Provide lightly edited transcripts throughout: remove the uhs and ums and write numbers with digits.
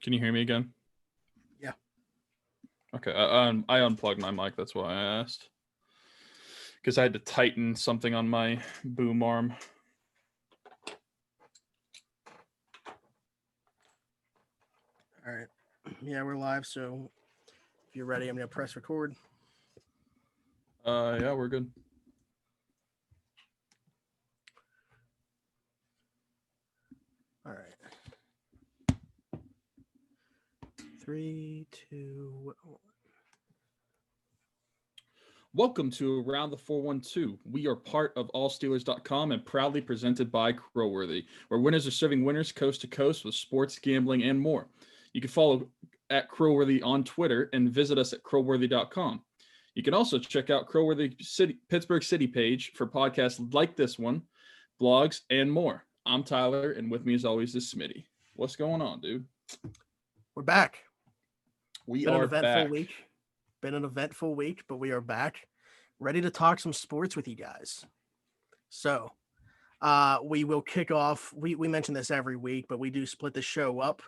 Can you hear me again? Yeah. Okay. I unplugged my mic. That's why I asked. Because I had to tighten something on my boom arm. All right. Yeah, we're live. So if you're ready, I'm going to press record. Yeah, we're good. All right. 3, 2, 1. Welcome to Around the 412. We are part of AllSteelers.com and proudly presented by Crowworthy, where winners are serving winners coast to coast with sports, gambling, and more. You can follow at Crowworthy on Twitter and visit us at crowworthy.com. You can also check out Crowworthy Pittsburgh City page for podcasts like this one, blogs, and more. I'm Tyler, and with me as always is Smitty. What's going on, dude? We're back. We are back. Been an eventful week, but we are back, ready to talk some sports with you guys. So we will kick off. We mention this every week, but we do split the show up.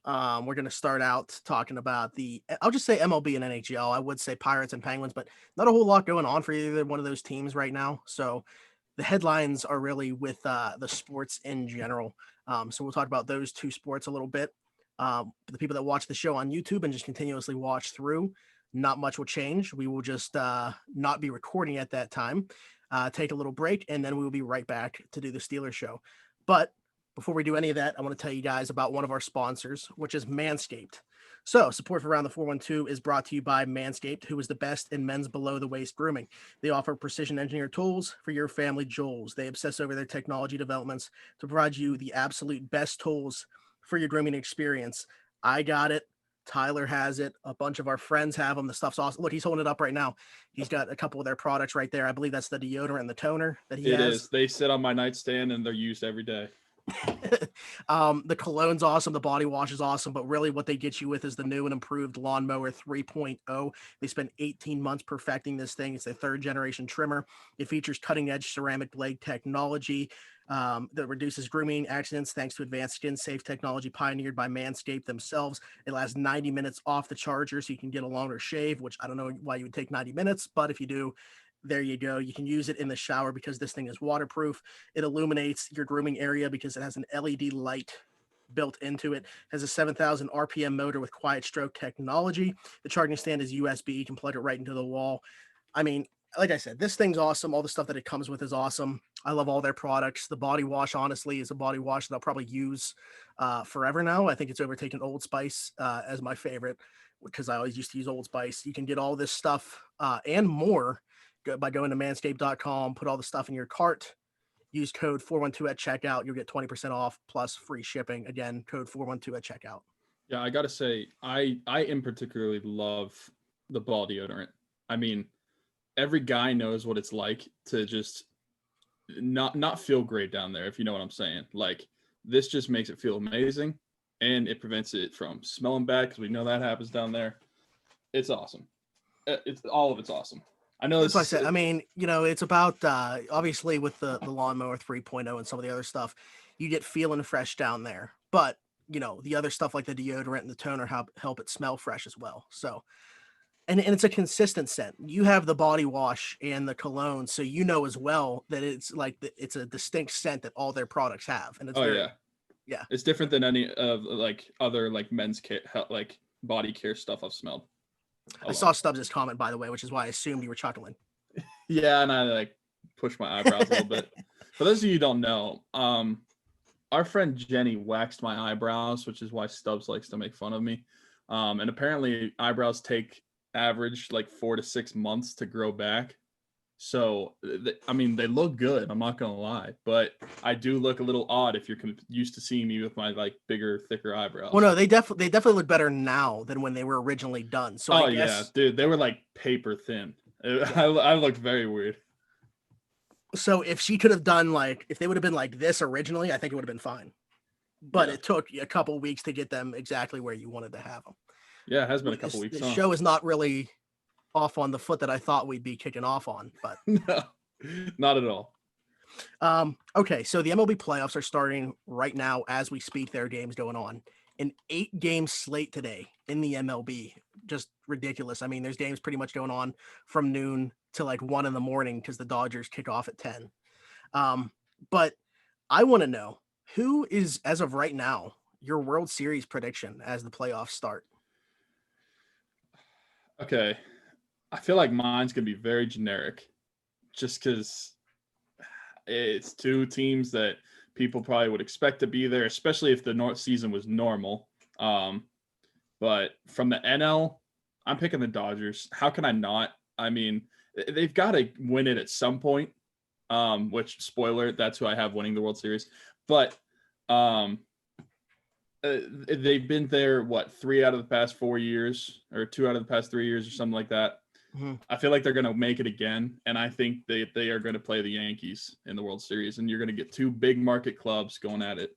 We're going to start out talking about I'll just say MLB and NHL. I would say Pirates and Penguins, but not a whole lot going on for either one of those teams right now. So the headlines are really with the sports in general. So we'll talk about those two sports a little bit. The people that watch the show on YouTube and just continuously watch through, not much will change. We will just not be recording at that time, take a little break, and then we will be right back to do the Steelers show. But before we do any of that, I want to tell you guys about one of our sponsors, which is Manscaped. So support for Around the 412 is brought to you by Manscaped, who is the best in men's below-the-waist grooming. They offer precision-engineered tools for your family jewels. They obsess over their technology developments to provide you the absolute best tools for your grooming experience. I got it. Tyler has it. A bunch of our friends have them. The stuff's awesome. Look, he's holding it up right now. He's got a couple of their products right there. I believe that's the deodorant and the toner that he has. It is. They sit on my nightstand and they're used every day. The cologne's awesome. The body wash is awesome. But really what they get you with is the new and improved Lawnmower 3.0. They spent 18 months perfecting this thing. It's a third generation trimmer. It features cutting edge ceramic blade technology that reduces grooming accidents thanks to advanced skin safe technology pioneered by Manscaped themselves. It lasts 90 minutes off the charger, so you can get a longer shave, which I don't know why you would take 90 minutes, but if you do, there you go. You can use it in the shower because this thing is waterproof. It illuminates your grooming area because it has an LED light built into it. It has a 7,000 RPM motor with quiet stroke technology. The charging stand is USB. You can plug it right into the wall. I mean, like I said, this thing's awesome. All the stuff that it comes with is awesome. I love all their products. The body wash, honestly, is a body wash that I'll probably use forever now. I think it's overtaken Old Spice as my favorite because I always used to use Old Spice. You can get all this stuff and more by going to manscaped.com, put all the stuff in your cart, use code 412 at checkout. You'll get 20% off plus free shipping. Again, code 412 at checkout. Yeah, I got to say, I in particularly love the ball deodorant. I mean, every guy knows what it's like to just not feel great down there, if you know what I'm saying. Like, this just makes it feel amazing, and it prevents it from smelling bad because we know that happens down there. It's awesome. It's all of it's awesome. I know that's what I said. I mean, it's about obviously with the Lawnmower 3.0 and some of the other stuff, you get feeling fresh down there. But the other stuff like the deodorant and the toner help it smell fresh as well. So, and it's a consistent scent. You have the body wash and the cologne, so as well that it's like it's a distinct scent that all their products have. And it's yeah, it's different than any of like other like men's care, like body care stuff I've smelled. I saw Stubbs' comment, by the way, which is why I assumed you were chuckling. Yeah, and I like pushed my eyebrows a little bit. For those of you who don't know, our friend Jenny waxed my eyebrows, which is why Stubbs likes to make fun of me. And apparently eyebrows take average like 4 to 6 months to grow back. So, I mean, they look good. I'm not going to lie, but I do look a little odd if you're used to seeing me with my like bigger, thicker eyebrows. Well, no, they definitely look better now than when they were originally done. So I guess, yeah, dude, they were like paper thin. Yeah. I looked very weird. So if she could have done if they would have been like this originally, I think it would have been fine. But it took a couple of weeks to get them exactly where you wanted to have them. Yeah, it has been a couple weeks. The show is not really off on the foot that I thought we'd be kicking off on, but no, not at all. Okay, so the MLB playoffs are starting right now as we speak. There are games going on. an 8-game slate today in the MLB. Just ridiculous. I mean, there's games pretty much going on from noon to like 1 in the morning because the Dodgers kick off at 10. But I want to know, who is, as of right now, your World Series prediction as the playoffs start? Okay. I feel like mine's going to be very generic just because it's two teams that people probably would expect to be there, especially if the North season was normal. But from the NL, I'm picking the Dodgers. How can I not? I mean, they've got to win it at some point. Which, spoiler, that's who I have winning the World Series. But they've been there, 3 out of the past 4 years, or 2 out of the past 3 years, or something like that. Mm-hmm. I feel like they're going to make it again, and I think they are going to play the Yankees in the World Series, and you're going to get two big market clubs going at it.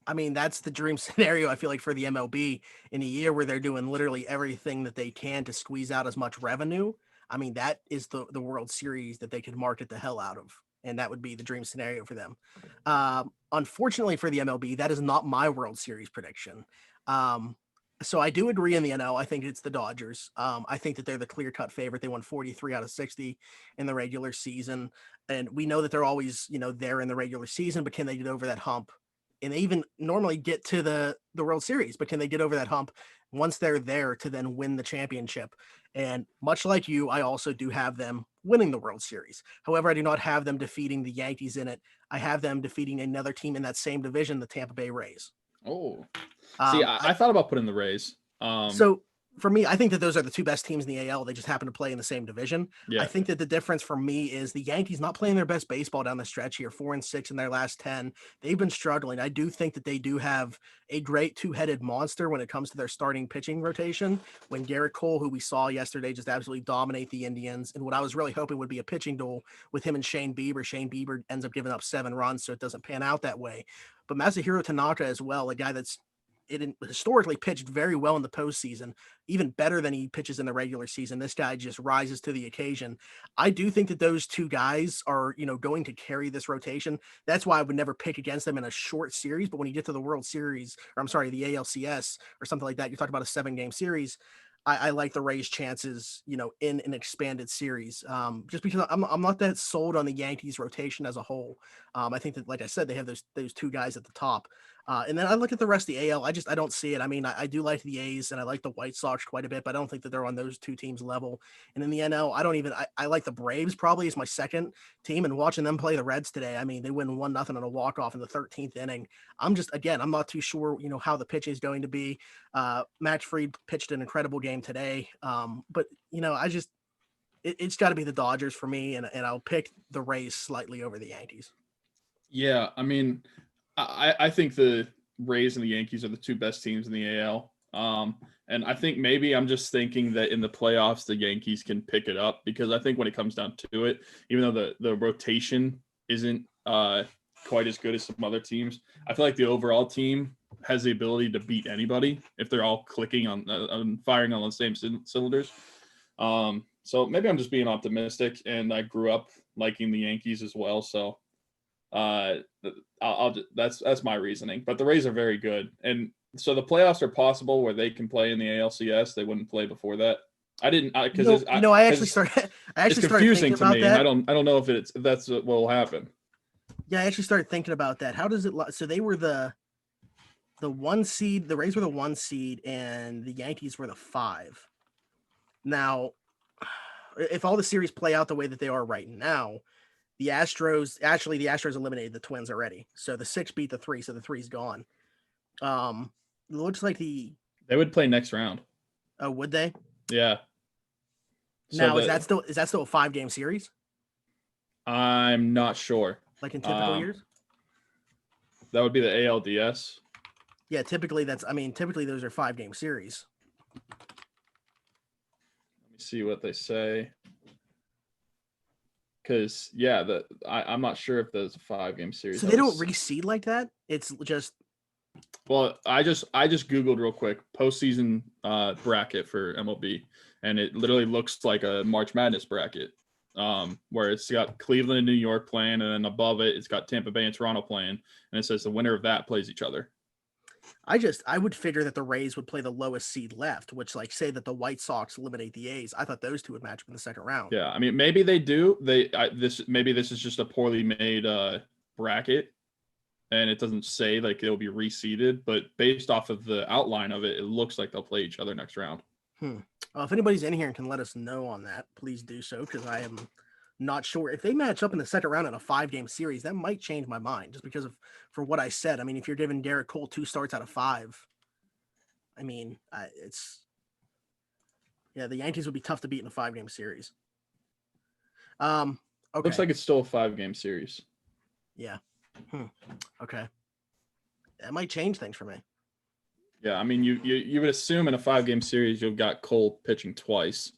I mean, that's the dream scenario, I feel like, for the MLB in a year where they're doing literally everything that they can to squeeze out as much revenue. I mean, that is the World Series that they could market the hell out of, and that would be the dream scenario for them. Unfortunately for the MLB, that is not my World Series prediction. So I do agree in the NL. I think it's the Dodgers. I think that they're the clear-cut favorite. They won 43 out of 60 in the regular season, and we know that they're always, there in the regular season, but can they get over that hump? And they even normally get to the World Series, but can they get over that hump once they're there to then win the championship? And much like you, I also do have them winning the World Series. However, I do not have them defeating the Yankees in it. I have them defeating another team in that same division, the Tampa Bay Rays. Oh, see, I thought about putting the Rays. So for me, I think that those are the two best teams in the AL. They just happen to play in the same division. Yeah. I think that the difference for me is the Yankees not playing their best baseball down the stretch here, 4-6 in their last 10. They've been struggling. I do think that they do have a great two-headed monster when it comes to their starting pitching rotation. When Garrett Cole, who we saw yesterday, just absolutely dominate the Indians, and what I was really hoping would be a pitching duel with him and Shane Bieber. Shane Bieber ends up giving up 7 runs, so it doesn't pan out that way. But Masahiro Tanaka as well, a guy that's historically pitched very well in the postseason, even better than he pitches in the regular season. This guy just rises to the occasion. I do think that those two guys are, going to carry this rotation. That's why I would never pick against them in a short series. But when you get to the World Series, or I'm sorry, the ALCS or something like that, you're talking about a 7-game series. I like the Rays' chances, in an expanded series, just because I'm not that sold on the Yankees rotation as a whole. I think that, like I said, they have those two guys at the top. And then I look at the rest of the AL. I don't see it. I mean, I do like the A's and I like the White Sox quite a bit, but I don't think that they're on those two teams level. And in the NL, I like the Braves probably as my second team, and watching them play the Reds today. I mean, they win 1-0 on a walk-off in the 13th inning. I'm not too sure, how the pitching is going to be. Max Fried pitched an incredible game today. But it's got to be the Dodgers for me, and I'll pick the Rays slightly over the Yankees. Yeah, I mean, I think the Rays and the Yankees are the two best teams in the AL. And I think maybe I'm just thinking that in the playoffs, the Yankees can pick it up, because I think when it comes down to it, even though the rotation isn't quite as good as some other teams, I feel like the overall team has the ability to beat anybody if they're all clicking on firing on the same cylinders. So maybe I'm just being optimistic, and I grew up liking the Yankees as well. So that's my reasoning. But the Rays are very good, and so the playoffs are possible where they can play in the ALCS. They wouldn't play before that. I didn't, because I actually started confusing to me. That. I don't know if that's what will happen. Yeah, I actually started thinking about that. How does it? So they were the 1 seed. The Rays were the 1 seed, and the Yankees were the 5. Now, if all the series play out the way that they are right now, the Astros eliminated the Twins already. So the 6 beat the 3, so the 3's gone. It looks like they would play next round. Oh, would they? Yeah. Now, is that still a 5-game series? I'm not sure. Like in typical years? That would be the ALDS. Yeah, typically those are 5-game series. Let me see what they say. Because I'm not sure if there's a 5-game series. So they don't reseed like that? It's just. Well, I just Googled real quick postseason bracket for MLB, and it literally looks like a March Madness bracket, where it's got Cleveland and New York playing, and then above it, it's got Tampa Bay and Toronto playing, and it says the winner of that plays each other. I would figure that the Rays would play the lowest seed left, which like say that the White Sox eliminate the A's. I thought those two would match up in the second round. Yeah, I mean, maybe they do. Maybe this is just a poorly made bracket, and it doesn't say like it'll be reseeded. But based off of the outline of it, it looks like they'll play each other next round. If anybody's in here and can let us know on that, please do so, because I am not sure if they match up in the second round in a 5-game series. That might change my mind just because of for what I said. I mean, if you're giving Garrett Cole 2 starts out of 5, I mean, the Yankees would be tough to beat in a 5-game series. Okay. Looks like it's still a 5-game series. Yeah. Okay. That might change things for me. Yeah, I mean, you would assume in a 5-game series you've got Cole pitching twice,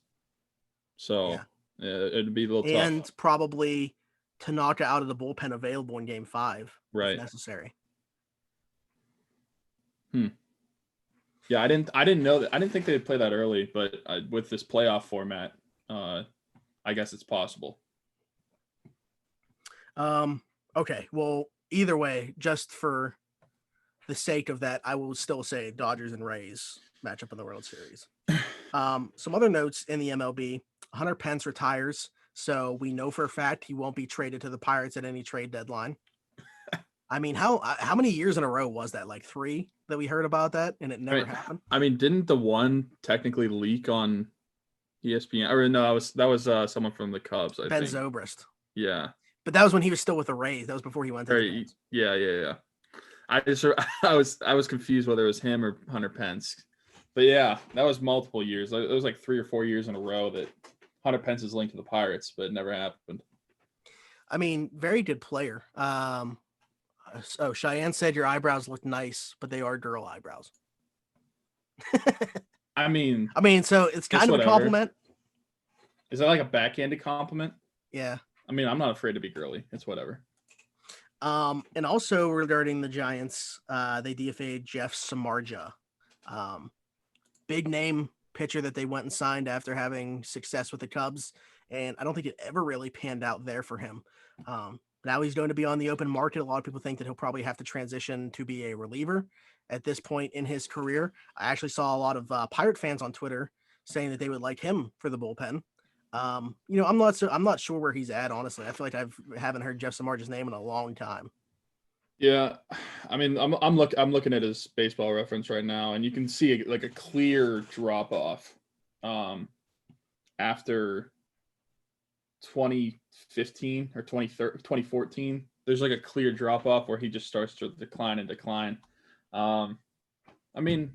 so yeah, it'd be a little tough. And probably Tanaka out of the bullpen available in Game 5, right? If necessary. Yeah, I didn't know that. I didn't think they'd play that early, but with this playoff format, I guess it's possible. Okay. Well, either way, just for the sake of that, I will still say Dodgers and Rays match up in the World Series. Some other notes in the MLB: Hunter Pence retires, so we know for a fact he won't be traded to the Pirates at any trade deadline. I mean, how many years in a row was that? Like 3 that we heard about that, and it never happened. I mean, didn't the one technically leak on ESPN? Or no, that was someone from the Cubs. I Ben think. Zobrist. Yeah, but that was when he was still with the Rays. That was before he went to the Cubs. Yeah. I was confused whether it was him or Hunter Pence. But yeah, that was multiple years. It was like 3 or 4 years in a row that Hunter Pence is linked to the Pirates, but it never happened. I mean, very good player. Cheyenne said your eyebrows look nice, but they are girl eyebrows. I mean, so it's kind of a compliment. Is that like a backhanded compliment? Yeah. I mean, I'm not afraid to be girly. It's whatever. And also regarding the Giants, they DFA'd Jeff Samardzija, big name pitcher that they went and signed after having success with the Cubs, and I don't think it ever really panned out there for him. Now he's going to be on the open market. A lot of people think that he'll probably have to transition to be a reliever at this point in his career. I actually saw a lot of Pirate fans on Twitter saying that they would like him for the bullpen. I'm not sure where he's at, honestly. I feel like I haven't heard Jeff Samardzija's name in a long time. Yeah, I mean, I'm looking at his Baseball Reference right now, and you can see like a clear drop off after 2015 or 2014. There's like a clear drop off where he just starts to decline. I mean,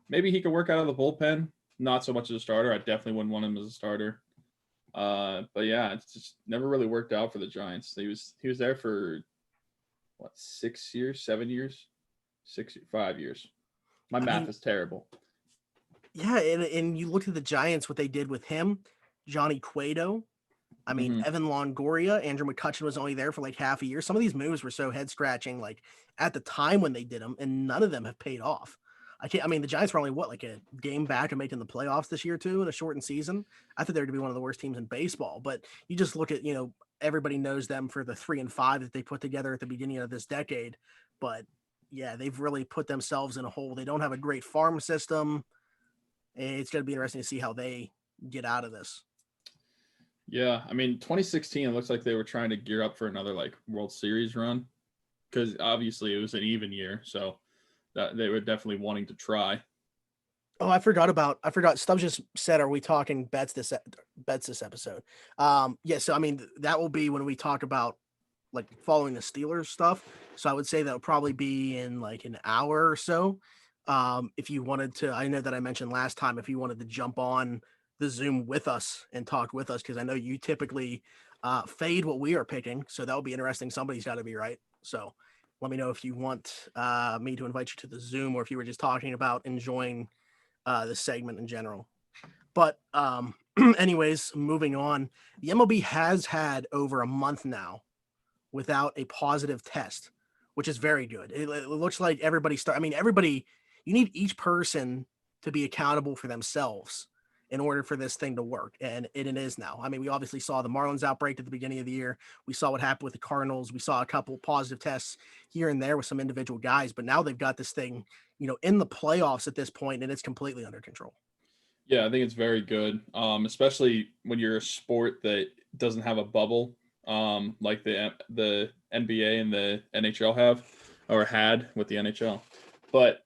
maybe he could work out of the bullpen, not so much as a starter. I definitely wouldn't want him as a starter. But yeah, it's just never really worked out for the Giants. He was there for 6 years, 7 years, 5 years. My math is terrible. Yeah, and you look at the Giants, what they did with him, Johnny Cueto. I mean, Evan Longoria, Andrew McCutchen was only there for like half a year. Some of these moves were so head scratching, like at the time when they did them, and none of them have paid off. The Giants were only like a game back of making the playoffs this year too in a shortened season. I thought they were to be one of the worst teams in baseball, but you just look at, everybody knows them for the 3-5 that they put together at the beginning of this decade. But yeah, they've really put themselves in a hole. They don't have a great farm system. It's going to be interesting to see how they get out of this. Yeah, I mean, 2016, it looks like they were trying to gear up for another like World Series run, because obviously it was an even year, so that they were definitely wanting to try. Oh, I forgot. Stubbs just said, "Are we talking bets this episode?" Yeah. So I mean, that will be when we talk about like following the Steelers stuff. So I would say that'll probably be in like an hour or so. If you wanted to, I know that I mentioned last time, if you wanted to jump on the Zoom with us and talk with us, because I know you typically fade what we are picking, so that will be interesting. Somebody's got to be right. So let me know if you want me to invite you to the Zoom, or if you were just talking about enjoying the segment in general. But anyways, moving on, the MLB has had over a month now without a positive test, which is very good. It looks like everybody, you need each person to be accountable for themselves in order for this thing to work. And it is now. I mean, we obviously saw the Marlins outbreak at the beginning of the year. We saw what happened with the Cardinals. We saw a couple positive tests here and there with some individual guys, but now they've got this thing, in the playoffs at this point, and it's completely under control. Yeah, I think it's very good, especially when you're a sport that doesn't have a bubble, like the NBA and the NHL have or had with the NHL. But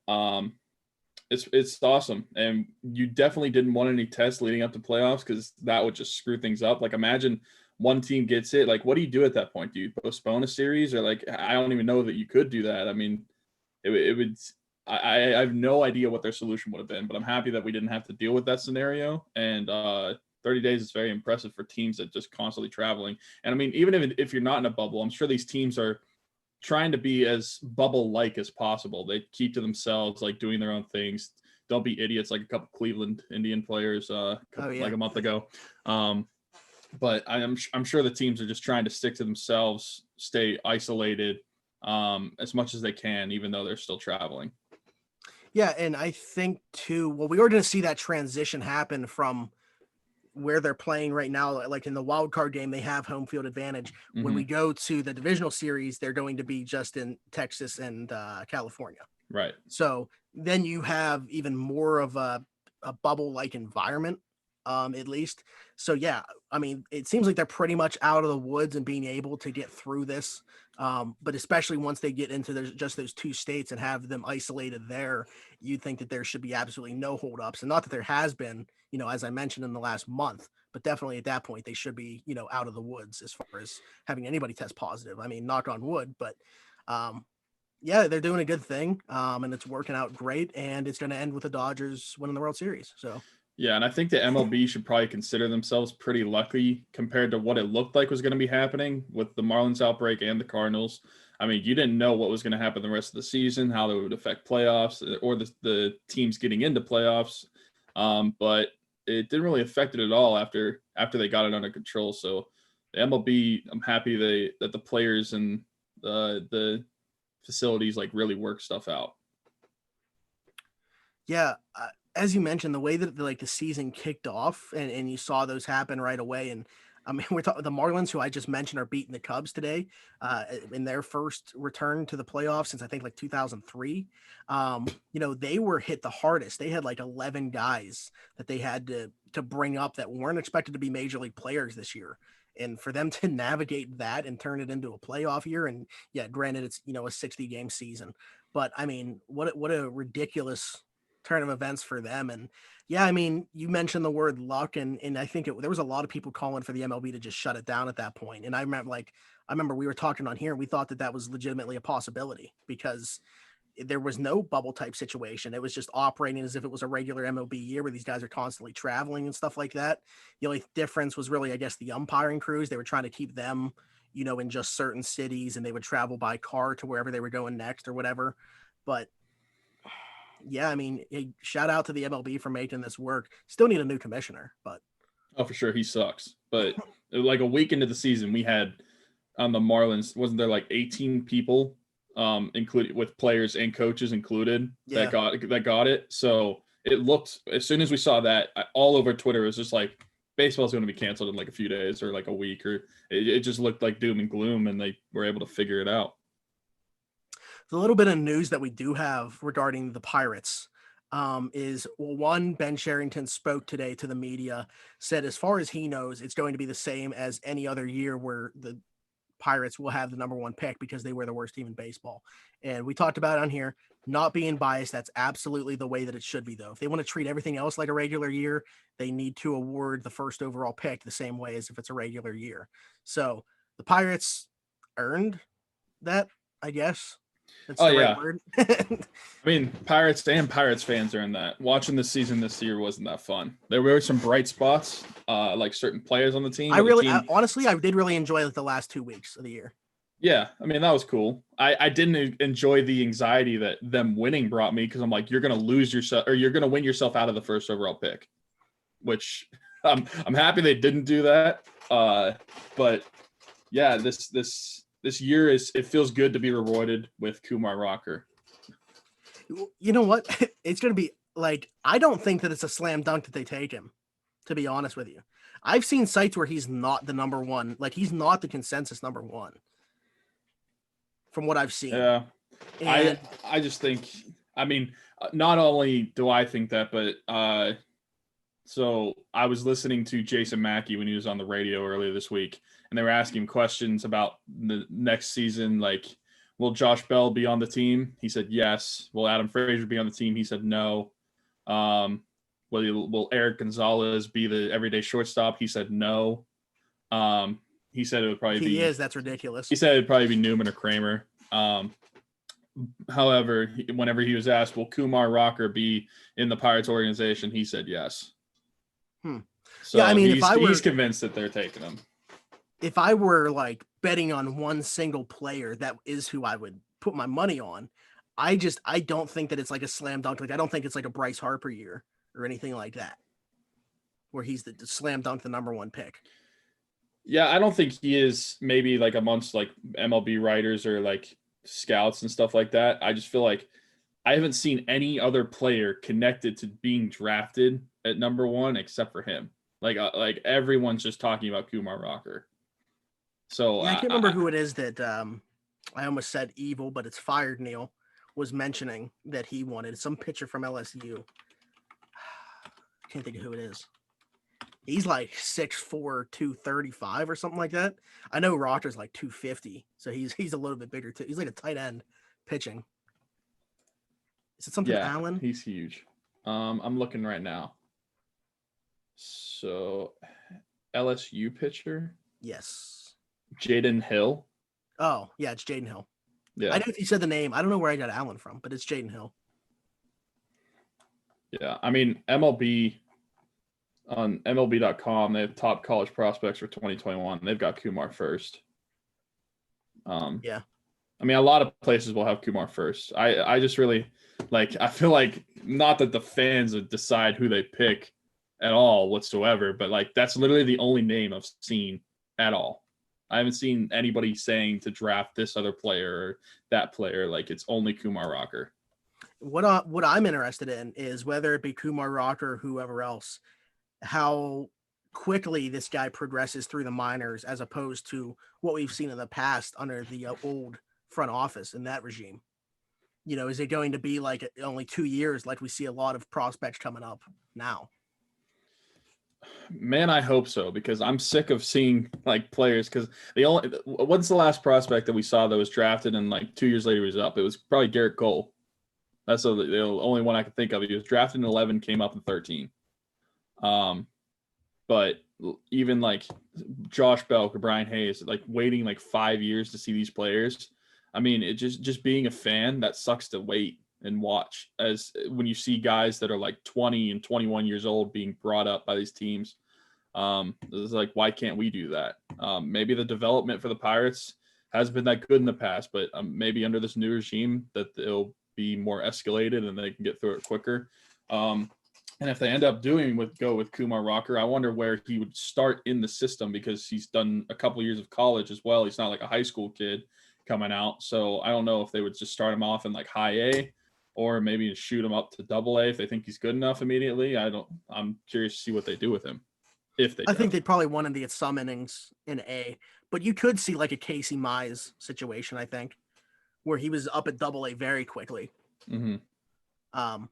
it's awesome, and you definitely didn't want any tests leading up to playoffs because that would just screw things up. Like, imagine one team gets it. Like, what do you do at that point? Do you postpone a series, or like I don't even know that you could do that. I mean, it would. I have no idea what their solution would have been, but I'm happy that we didn't have to deal with that scenario. And 30 days is very impressive for teams that just constantly traveling. And I mean, even if you're not in a bubble, I'm sure these teams are trying to be as bubble-like as possible. They keep to themselves, like doing their own things. Don't be idiots like a couple Cleveland Indian players like a month ago. But I'm sure the teams are just trying to stick to themselves, stay isolated as much as they can, even though they're still traveling. Yeah, and I think too, well, we are going to see that transition happen from where they're playing right now. Like in the wild card game, they have home field advantage. Mm-hmm. When we go to the divisional series, they're going to be just in Texas and California. Right. So then you have even more of a bubble-like environment, at least. So yeah, I mean, it seems like they're pretty much out of the woods and being able to get through this. But especially once they get into just those two states and have them isolated there, you'd think that there should be absolutely no holdups. And not that there has been, as I mentioned in the last month, but definitely at that point, they should be, out of the woods as far as having anybody test positive. I mean, knock on wood, but yeah, they're doing a good thing, and it's working out great, and it's going to end with the Dodgers winning the World Series. So. Yeah, and I think the MLB should probably consider themselves pretty lucky compared to what it looked like was going to be happening with the Marlins outbreak and the Cardinals. I mean, you didn't know what was going to happen the rest of the season, how that would affect playoffs or the teams getting into playoffs. But it didn't really affect it at all after they got it under control. So the MLB, I'm happy that the players and the facilities like really work stuff out. Yeah. As you mentioned, the way that the season kicked off and you saw those happen right away. And I mean, we're talking the Marlins, who I just mentioned, are beating the Cubs today in their first return to the playoffs since I think like 2003. They were hit the hardest. They had like 11 guys that they had to bring up that weren't expected to be major league players this year. And for them to navigate that and turn it into a playoff year, and yeah, granted it's a 60 game season, but I mean, what a ridiculous turn of events for them. And yeah, I mean, you mentioned the word luck, and I think there was a lot of people calling for the MLB to just shut it down at that point. And I remember we were talking on here and we thought that was legitimately a possibility because there was no bubble type situation. It was just operating as if it was a regular MLB year where these guys are constantly traveling and stuff like that. The only difference was really, I guess, the umpiring crews. They were trying to keep them, in just certain cities, and they would travel by car to wherever they were going next or whatever. But yeah, I mean, shout out to the MLB for making this work. Still need a new commissioner, but for sure he sucks. But like a week into the season, we had on the Marlins, wasn't there like 18 people, included with players and coaches included, that got it. So it looked, as soon as we saw that, all over Twitter, it was just like baseball's going to be canceled in like a few days or like a week, or it just looked like doom and gloom, and they were able to figure it out. The little bit of news that we do have regarding the Pirates is, well, one, Ben Cherington spoke today to the media, said as far as he knows, it's going to be the same as any other year where the Pirates will have the number one pick because they were the worst team in baseball. And we talked about it on here, not being biased. That's absolutely the way that it should be, though. If they want to treat everything else like a regular year, they need to award the first overall pick the same way as if it's a regular year. So the Pirates earned that, I guess. That's the right word. I mean, Pirates and Pirates fans are in that. Watching the season this year wasn't that fun. There were some bright spots, like certain players on the team. Honestly, I did really enjoy like the last 2 weeks of the year. Yeah, I mean, that was cool. I didn't enjoy the anxiety that them winning brought me, because I'm like, you're going to lose yourself, or you're going to win yourself out of the first overall pick, which I'm happy they didn't do that. But yeah, this year it feels good to be rewarded with Kumar Rocker. You know what? It's going to be like, I don't think that it's a slam dunk that they take him. to be honest with you. I've seen sites where he's not the number one, like he's not the consensus number one from what I've seen. Yeah. And I just think, I mean, not only do I think that, but so I was listening to Jason Mackey when he was on the radio earlier this week, and they were asking him questions about the next season, like, will Josh Bell be on the team? He said yes. Will Adam Frazier be on the team? He said no. Will Eric Gonzalez be the everyday shortstop? He said no. He said it would probably be. He is. That's ridiculous. He said it would probably be Newman or Kramer. However, whenever he was asked, will Kumar Rocker be in the Pirates organization? He said yes. So yeah, I mean, he's convinced that they're taking him. If I were like betting on one single player, that is who I would put my money on. I don't think that it's like a slam dunk. Like, I don't think it's like a Bryce Harper year or anything like that, where he's the slam dunk, the number one pick. Yeah, I don't think he is, maybe like amongst like MLB writers or like scouts and stuff like that. I just feel like I haven't seen any other player connected to being drafted at number one except for him. Like everyone's just talking about Kumar Rocker. So yeah, I can't remember who it is that I almost said evil, but it's Fired Neil was mentioning that he wanted some pitcher from LSU. I can't think of who it is. He's like 6'4", 235 or something like that. I know Rocker's like 250, so he's a little bit bigger too. He's like a tight end pitching. Is it something Allen? He's huge. I'm looking right now. So LSU pitcher? Yes. Jaden Hill. Oh, yeah, it's Jaden Hill. Yeah. I know if you said the name. I don't know where I got Allen from, but it's Jaden Hill. Yeah, I mean, MLB on MLB.com, they have top college prospects for 2021. They've got Kumar first. Yeah. I mean, a lot of places will have Kumar first. I just really, like, I feel like not that the fans would decide who they pick at all whatsoever, but, like, that's literally the only name I've seen at all. I haven't seen anybody saying to draft this other player or that player. Like, it's only Kumar Rocker. What I'm interested in is whether it be Kumar Rocker or whoever else, how quickly this guy progresses through the minors as opposed to what we've seen in the past under the old front office in that regime. You know, is it going to be like only 2 years like we see a lot of prospects coming up now? Man, I hope so, because I'm sick of seeing like players, because what's the last prospect that we saw that was drafted and like 2 years later he was up? It was probably Garrett Cole. That's the only one I can think of. He was drafted in 11, came up in 13. But even like Josh Bell or Brian Hayes, like waiting like 5 years to see these players. I mean, it just being a fan, that sucks to wait and watch, as when you see guys that are like 20 and 21 years old being brought up by these teams. It's like, why can't we do that? Maybe the development for the Pirates has been that good in the past, but maybe under this new regime that it'll be more escalated and they can get through it quicker. And if they end up go with Kumar Rocker, I wonder where he would start in the system, because he's done a couple of years of college as well. He's not like a high school kid coming out. So I don't know if they would just start him off in like high A, or maybe shoot him up to double A if they think he's good enough immediately. I'm curious to see what they do with him. I think they'd probably want him to get some innings in A, but you could see like a Casey Mize situation, I think, where he was up at double A very quickly. Mm-hmm.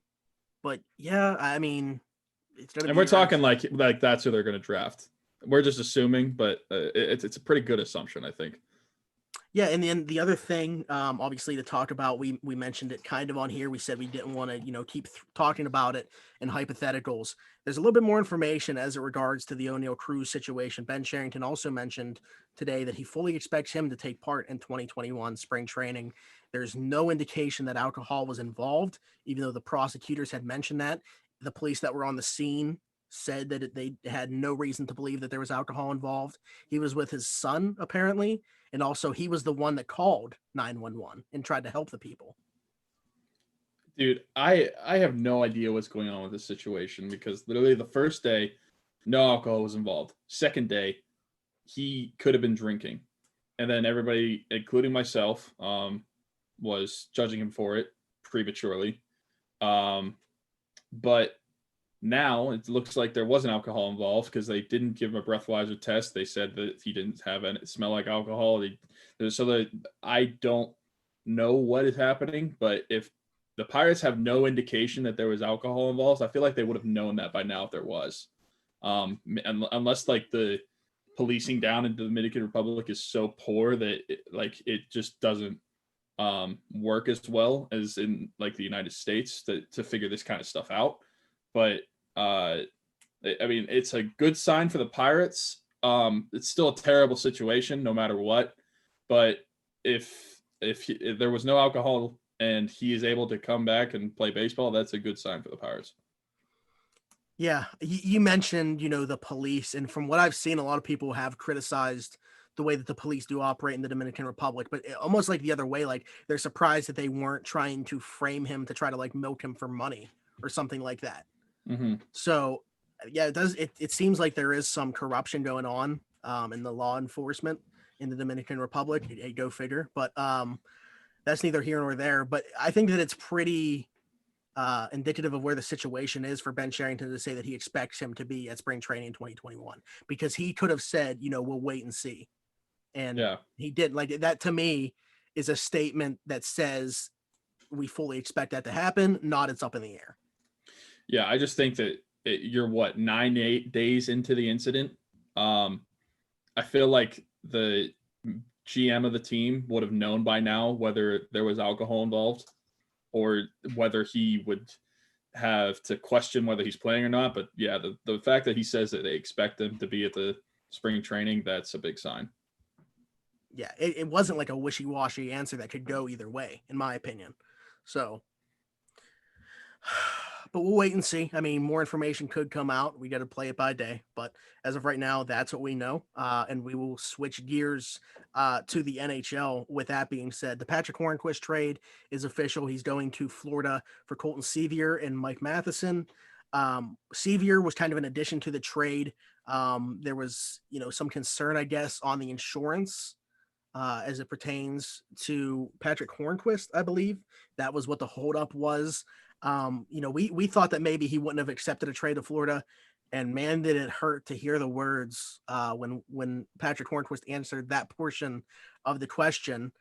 But yeah, I mean, it's gonna. And we're talking like that's who they're going to draft. We're just assuming, but it's a pretty good assumption, I think. Yeah, and then the other thing, obviously, to talk about, we mentioned it kind of on here. We said we didn't want to, keep talking about it in hypotheticals. There's a little bit more information as it regards to the O'Neal Cruz situation. Ben Sherrington also mentioned today that he fully expects him to take part in 2021 spring training. There's no indication that alcohol was involved, even though the prosecutors had mentioned that. The police that were on the scene said that they had no reason to believe that there was alcohol involved. He was with his son, apparently, and also he was the one that called 911 and tried to help the people. Dude, I have no idea what's going on with this situation, because literally the first day, no alcohol was involved. Second day, he could have been drinking. And then everybody, including myself, was judging him for it prematurely. But Now it looks like there wasn't alcohol involved because they didn't give him a breathalyzer test. They said that he didn't have any smell like alcohol. I don't know what is happening, but if the Pirates have no indication that there was alcohol involved, I feel like they would have known that by now if there was. Unless like the policing down in the Dominican Republic is so poor that it just doesn't work as well as in like the United States to figure this kind of stuff out. But I mean, it's a good sign for the Pirates. It's still a terrible situation no matter what. But if there was no alcohol and he is able to come back and play baseball, that's a good sign for the Pirates. Yeah, you mentioned, the police, and from what I've seen, a lot of people have criticized the way that the police do operate in the Dominican Republic, but almost like the other way, like they're surprised that they weren't trying to frame him to try to like milk him for money or something like that. Mm-hmm. So, yeah, it seems like there is some corruption going on in the law enforcement in the Dominican Republic. Go figure. But that's neither here nor there. But I think that it's pretty indicative of where the situation is for Ben Cherington to say that he expects him to be at spring training in 2021, because he could have said, we'll wait and see. And he did. Like, that to me is a statement that says we fully expect that to happen, not it's up in the air. Yeah, I just think that you're 8 days into the incident. I feel like the GM of the team would have known by now whether there was alcohol involved or whether he would have to question whether he's playing or not. But yeah, the fact that he says that they expect him to be at the spring training, that's a big sign. Yeah, it wasn't like a wishy-washy answer that could go either way, in my opinion. So, but we'll wait and see. I mean, more information could come out. We got to play it by day. But as of right now, that's what we know. And we will switch gears to the NHL. With that being said, the Patrick Hornquist trade is official. He's going to Florida for Colton Sevier and Mike Matheson. Sevier was kind of an addition to the trade. There was, some concern, I guess, on the insurance as it pertains to Patrick Hornquist, I believe. That was what the holdup was. We thought that maybe he wouldn't have accepted a trade to Florida, and man, did it hurt to hear the words when Patrick Hornquist answered that portion of the question.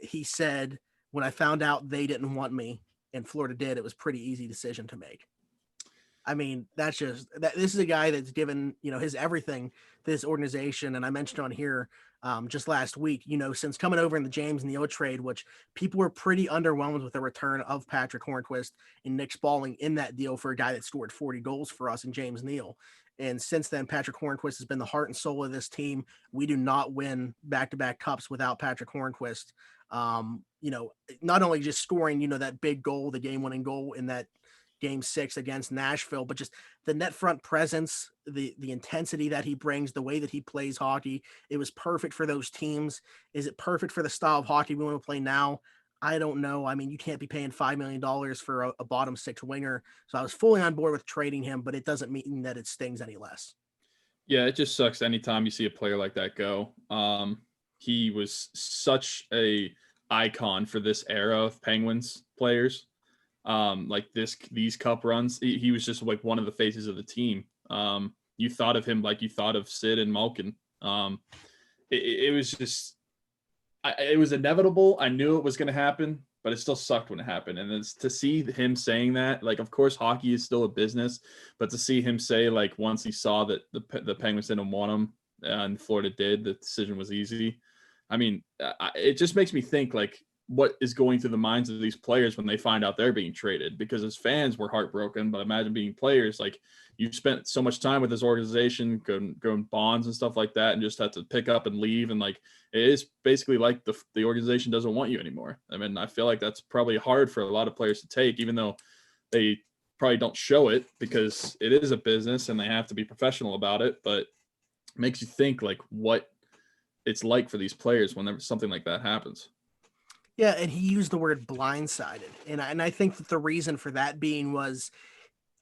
He said, "When I found out they didn't want me and Florida did, it was a pretty easy decision to make." I mean, this is a guy that's given, his everything to this organization. And I mentioned on here just last week, since coming over in the James Neal trade, which people were pretty underwhelmed with the return of Patrick Hornquist and Nick Spaulding in that deal for a guy that scored 40 goals for us in James Neal. And since then, Patrick Hornquist has been the heart and soul of this team. We do not win back-to-back cups without Patrick Hornquist. Not only just scoring, that big goal, the game-winning goal in that Game 6 against Nashville, but just the net front presence, the intensity that he brings, the way that he plays hockey. It was perfect for those teams. Is it perfect for the style of hockey we want to play now? I don't know. I mean, you can't be paying $5 million for a bottom six winger. So I was fully on board with trading him, but it doesn't mean that it stings any less. Yeah, it just sucks anytime you see a player like that go. He was such a icon for this era of Penguins players. These cup runs, he was just like one of the faces of the team. You thought of him like you thought of Sid and Malkin. It was just, it was inevitable. I knew it was going to happen, but it still sucked when it happened. And it's to see him saying that, like, of course, hockey is still a business, but to see him say, like, once he saw that the Penguins didn't want him and Florida did, the decision was easy. I mean, it just makes me think, like, what is going through the minds of these players when they find out they're being traded, because as fans we're heartbroken, but imagine being players. Like, you spent so much time with this organization, going bonds and stuff like that, and just have to pick up and leave. And like, it is basically like the organization doesn't want you anymore. I mean, I feel like that's probably hard for a lot of players to take, even though they probably don't show it because it is a business and they have to be professional about it. But it makes you think like what it's like for these players whenever something like that happens. Yeah, and he used the word blindsided. And I think that the reason for that being was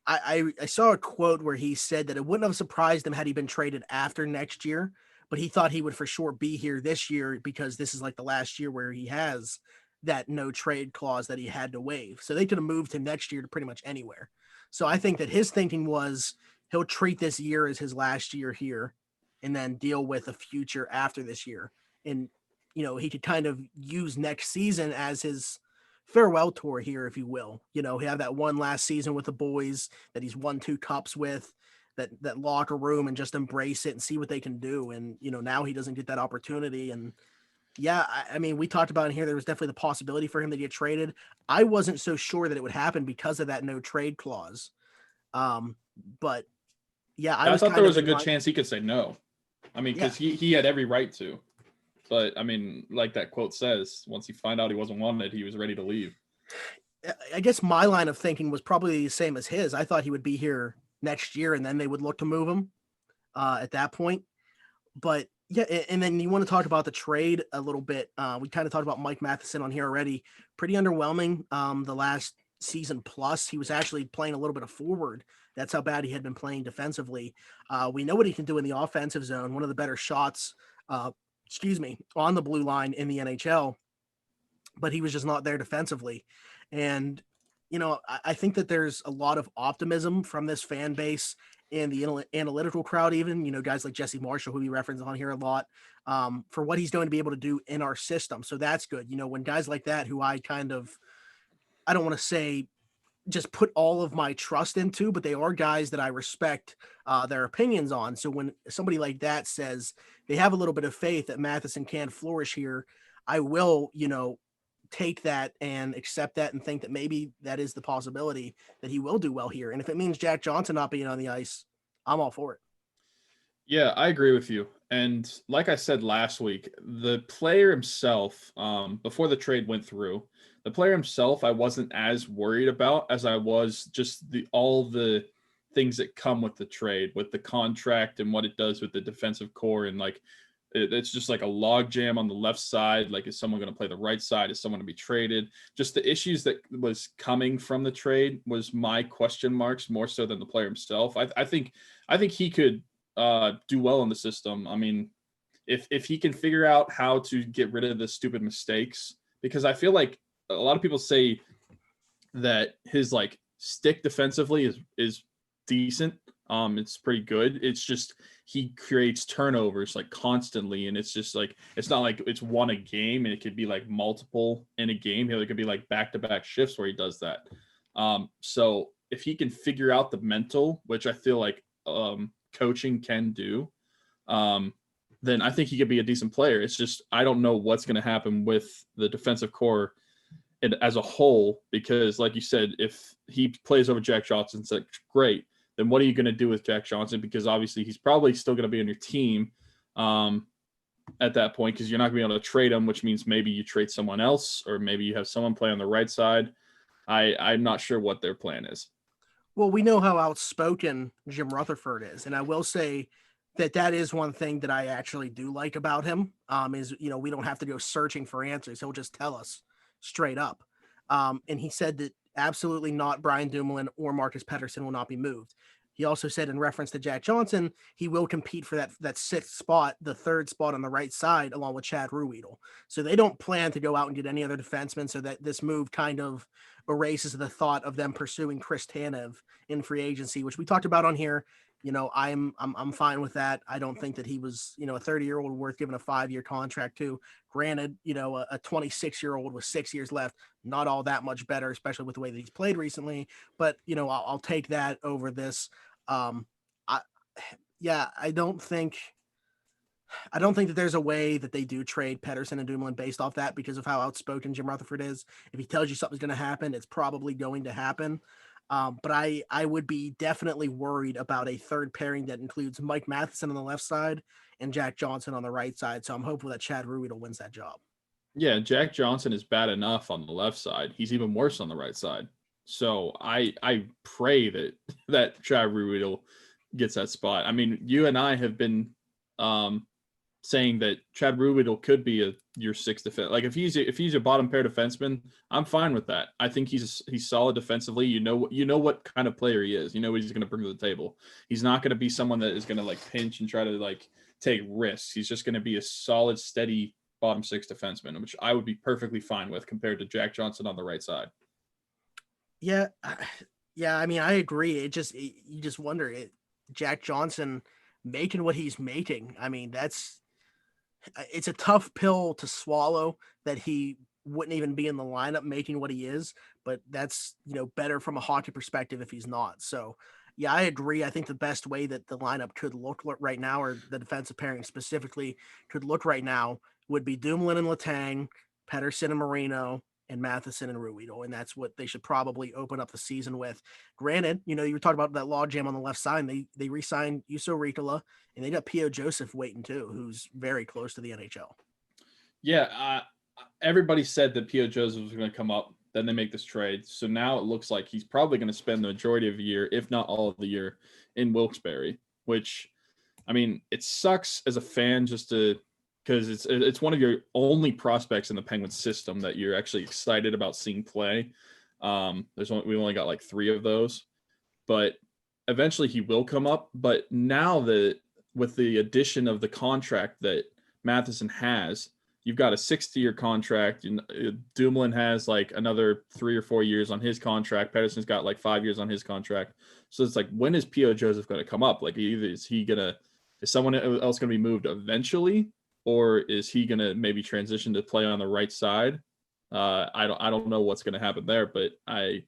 I saw a quote where he said that it wouldn't have surprised him had he been traded after next year, but he thought he would for sure be here this year because this is like the last year where he has that no trade clause that he had to waive. So they could have moved him next year to pretty much anywhere. So I think that his thinking was he'll treat this year as his last year here and then deal with a future after this year. And, he could kind of use next season as his farewell tour here, if you will. He had that one last season with the boys that he's won 2 cups with, that locker room, and just embrace it and see what they can do. And, now he doesn't get that opportunity. And yeah, I mean, we talked about in here, there was definitely the possibility for him to get traded. I wasn't so sure that it would happen because of that no trade clause. But yeah, I thought there was a good chance he could say no. I mean, because he had every right to. But I mean, like that quote says, once he found out he wasn't wanted, he was ready to leave. I guess my line of thinking was probably the same as his. I thought he would be here next year and then they would look to move him at that point. But yeah, and then you want to talk about the trade a little bit. We kind of talked about Mike Matheson on here already. Pretty underwhelming the last season plus. He was actually playing a little bit of forward. That's how bad he had been playing defensively. We know what he can do in the offensive zone. One of the better shots, on the blue line in the NHL. But he was just not there defensively. And, I think that there's a lot of optimism from this fan base and the analytical crowd, even, guys like Jesse Marshall, who we reference on here a lot, for what he's going to be able to do in our system. So that's good. When guys like that, who I don't want to say just put all of my trust into, but they are guys that I respect their opinions on. So when somebody like that says they have a little bit of faith that Matheson can flourish here, I will, take that and accept that and think that maybe that is the possibility that he will do well here. And if it means Jack Johnson not being on the ice, I'm all for it. Yeah, I agree with you. And like I said last week, the player himself, before the trade went through, the player himself, I wasn't as worried about as I was just all the things that come with the trade, with the contract and what it does with the defensive core. And like, it's just like a log jam on the left side. Like, is someone going to play the right side? Is someone to be traded? Just the issues that was coming from the trade was my question marks more so than the player himself. I think he could do well in the system. I mean, if he can figure out how to get rid of the stupid mistakes, because I feel like a lot of people say that his like stick defensively is decent. It's pretty good. It's just he creates turnovers like constantly, and it's just like it's not like it's one a game, and it could be like multiple in a game. It could be like back-to-back shifts where he does that. So if he can figure out the mental, which I feel like coaching can do, then I think he could be a decent player. It's just I don't know what's going to happen with the defensive core as a whole, because like you said, if he plays over Jack Johnson, it's like great. Then what are you going to do with Jack Johnson? Because obviously he's probably still going to be on your team at that point, because you're not going to be able to trade him, which means maybe you trade someone else, or maybe you have someone play on the right side. I'm not sure what their plan is. Well, we know how outspoken Jim Rutherford is. And I will say that is one thing that I actually do like about him, is, we don't have to go searching for answers. He'll just tell us straight up. And he said that absolutely not Brian Dumoulin or Marcus Pettersson will not be moved. He also said in reference to Jack Johnson, he will compete for that sixth spot, the third spot on the right side, along with Chad Ruhwedel. So they don't plan to go out and get any other defensemen, so that this move kind of erases the thought of them pursuing Chris Tanev in free agency, which we talked about on here. I'm fine with that. I don't think that he was, a 30-year-old worth giving a 5-year contract to. Granted, a 26-year-old with 6 years left, not all that much better, especially with the way that he's played recently. But, I'll take that over this. I don't think that there's a way that they do trade Pettersson and Dumoulin based off that, because of how outspoken Jim Rutherford is. If he tells you something's going to happen, it's probably going to happen. But I would be definitely worried about a third pairing that includes Mike Matheson on the left side and Jack Johnson on the right side. So I'm hopeful that Chad Ruhwedel wins that job. Yeah, Jack Johnson is bad enough on the left side. He's even worse on the right side. So I pray that Chad Ruhwedel gets that spot. I mean, you and I have been saying that Chad Ruhwedel could be your sixth defense. Like if he's a bottom pair defenseman, I'm fine with that. I think he's solid defensively. You know what kind of player he is. You know what he's going to bring to the table. He's not going to be someone that is going to like pinch and try to like take risks. He's just going to be a solid, steady bottom six defenseman, which I would be perfectly fine with compared to Jack Johnson on the right side. Yeah, yeah. I mean, I agree. You just wonder Jack Johnson making what he's making. I mean, it's a tough pill to swallow that he wouldn't even be in the lineup making what he is, but that's, better from a hockey perspective if he's not. So, yeah, I agree. I think the best way that the lineup could look right now, or the defensive pairing specifically could look right now, would be Dumoulin and Letang, Pedersen and Marino, and Matheson and Ruido, and that's what they should probably open up the season with. Granted, you were talking about that logjam on the left side. They re-signed Juuso Riikola, and they got P.O. Joseph waiting too, who's very close to the NHL. Yeah, everybody said that P.O. Joseph was going to come up. Then they make this trade. So now it looks like he's probably going to spend the majority of the year, if not all of the year, in Wilkes-Barre, which, I mean, it sucks as a fan because it's one of your only prospects in the Penguins system that you're actually excited about seeing play. We only got like 3 of those, but eventually he will come up. But now with the addition of the contract that Matheson has, you've got a 60-year contract. Dumoulin has like another 3 or 4 years on his contract. Pedersen's got like 5 years on his contract. So it's like, when is P.O. Joseph going to come up? Like, either is someone else going to be moved eventually, or is he going to maybe transition to play on the right side? I don't know what's going to happen there, but I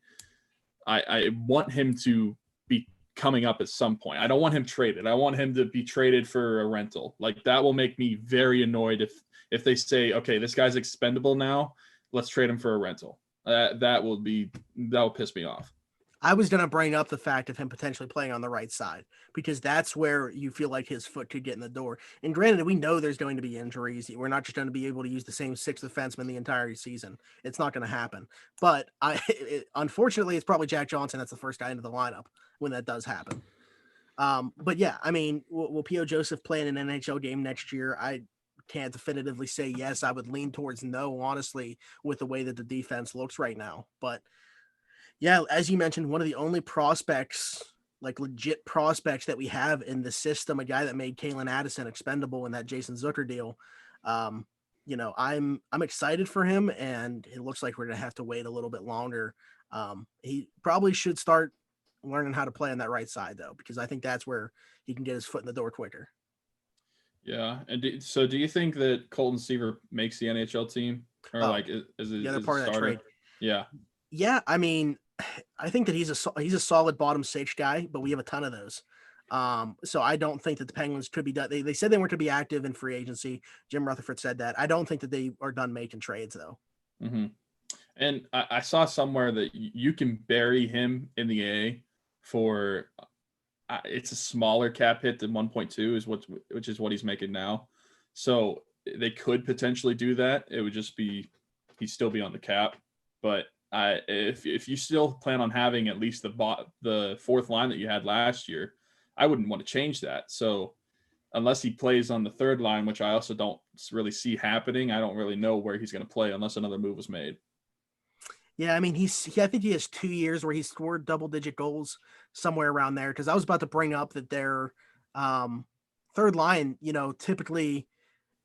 want him to be coming up at some point. I don't want him traded. I want him to be traded for a rental. Like, that will make me very annoyed if they say, okay, this guy's expendable now, let's trade him for a rental. That will piss me off. I was going to bring up the fact of him potentially playing on the right side, because that's where you feel like his foot could get in the door. And granted, we know there's going to be injuries. We're not just going to be able to use the same 6 defensemen the entire season. It's not going to happen. But unfortunately, it's probably Jack Johnson that's the first guy into the lineup when that does happen. But yeah, I mean, will P.O. Joseph play in an NHL game next year? I can't definitively say yes. I would lean towards no, honestly, with the way that the defense looks right now. But yeah, as you mentioned, one of the only prospects, like legit prospects that we have in the system, a guy that made Kalen Addison expendable in that Jason Zucker deal. I'm excited for him, and it looks like we're gonna have to wait a little bit longer. He probably should start learning how to play on that right side though, because I think that's where he can get his foot in the door quicker. Yeah, and do you think that Colton Seaver makes the NHL team, or is part of that trade? Yeah. Yeah, I mean, I think that he's a solid bottom 6 guy, but we have a ton of those. So I don't think that the Penguins could be done. They said they weren't going to be active in free agency. Jim Rutherford said that. I don't think that they are done making trades though. Mm-hmm. And I saw somewhere that you can bury him in the A for it's a smaller cap hit than 1.2 which is what he's making now. So they could potentially do that. It would just be he'd still be on the cap, but if you still plan on having at least the fourth line that you had last year, I wouldn't want to change that. So unless he plays on the third line, which I also don't really see happening, I don't really know where he's going to play unless another move was made. Yeah, I mean, I think he has 2 years where he scored double-digit goals somewhere around there. Because I was about to bring up that their third line, typically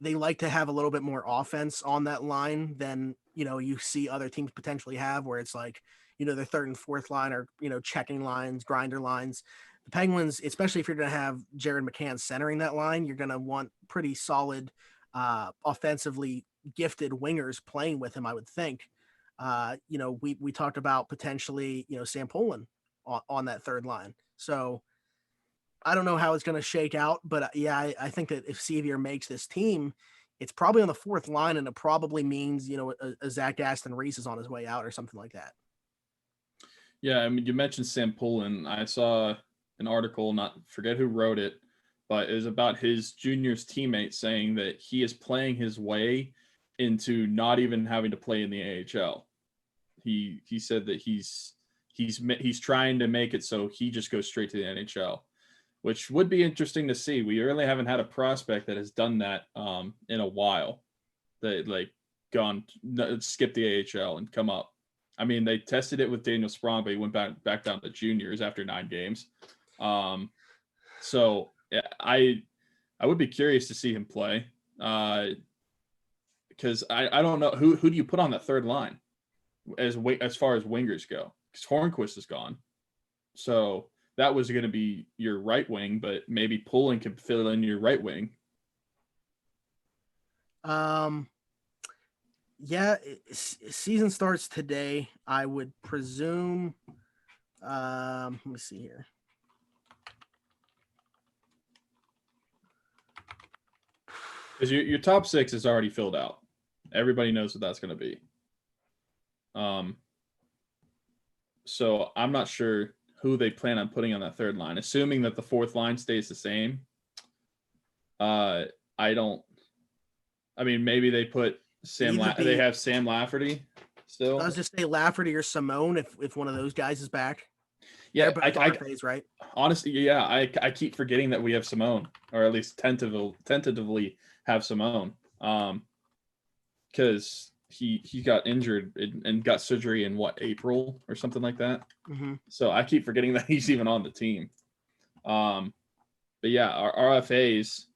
they like to have a little bit more offense on that line than you see other teams potentially have, where it's like their third and fourth line are checking lines, grinder lines. The Penguins, especially if you're going to have Jared McCann centering that line, you're going to want pretty solid offensively gifted wingers playing with him, I would think. We talked about potentially, Sam Poland on that third line. So I don't know how it's going to shake out, but yeah, I think that if Sevier makes this team, it's probably on the fourth line, and it probably means, a Zach Aston Reese is on his way out or something like that. Yeah. I mean, you mentioned Sam Poulin. I saw an article, not forget who wrote it, but it was about his junior's teammate saying that he is playing his way into not even having to play in the AHL. He said that he's trying to make it so he just goes straight to the NHL, which would be interesting to see. We really haven't had a prospect that has done that in a while. That skip the AHL and come up. I mean, they tested it with Daniel Sprong, but he went back down to juniors after 9 games. So yeah, I would be curious to see him play. because I don't know who do you put on that third line as far as wingers go, because Hornquist is gone, so that was going to be your right wing, but maybe Poulin could fill in your right wing. Yeah, season starts today. I would presume. Let me see here. Because your top six is already filled out. Everybody knows what that's going to be. So I'm not sure who they plan on putting on that third line, assuming that the fourth line stays the same. I mean, maybe they put they have Sam Lafferty still. I was just say Lafferty or Simone if one of those guys is back. Yeah, RFAs, right? Honestly, yeah, I keep forgetting that we have Simone, or at least tentatively have Simone, because he got injured and got surgery in April or something like that. Mm-hmm. So I keep forgetting that he's even on the team. But yeah, our RFAs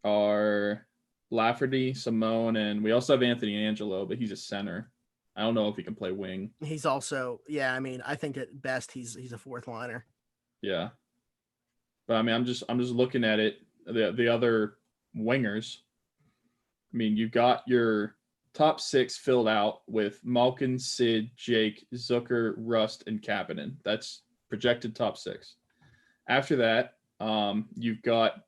are Lafferty, Simone, and we also have Anthony Angelo, but he's a center. I don't know if he can play wing. He's also, yeah, I mean, I think at best he's a fourth liner. Yeah. But I mean, I'm just looking at it, the other wingers. I mean, you got your top six filled out with Malkin, Sid, Jake, Zucker, Rust, and Kapanen. That's projected top six. After that, you've got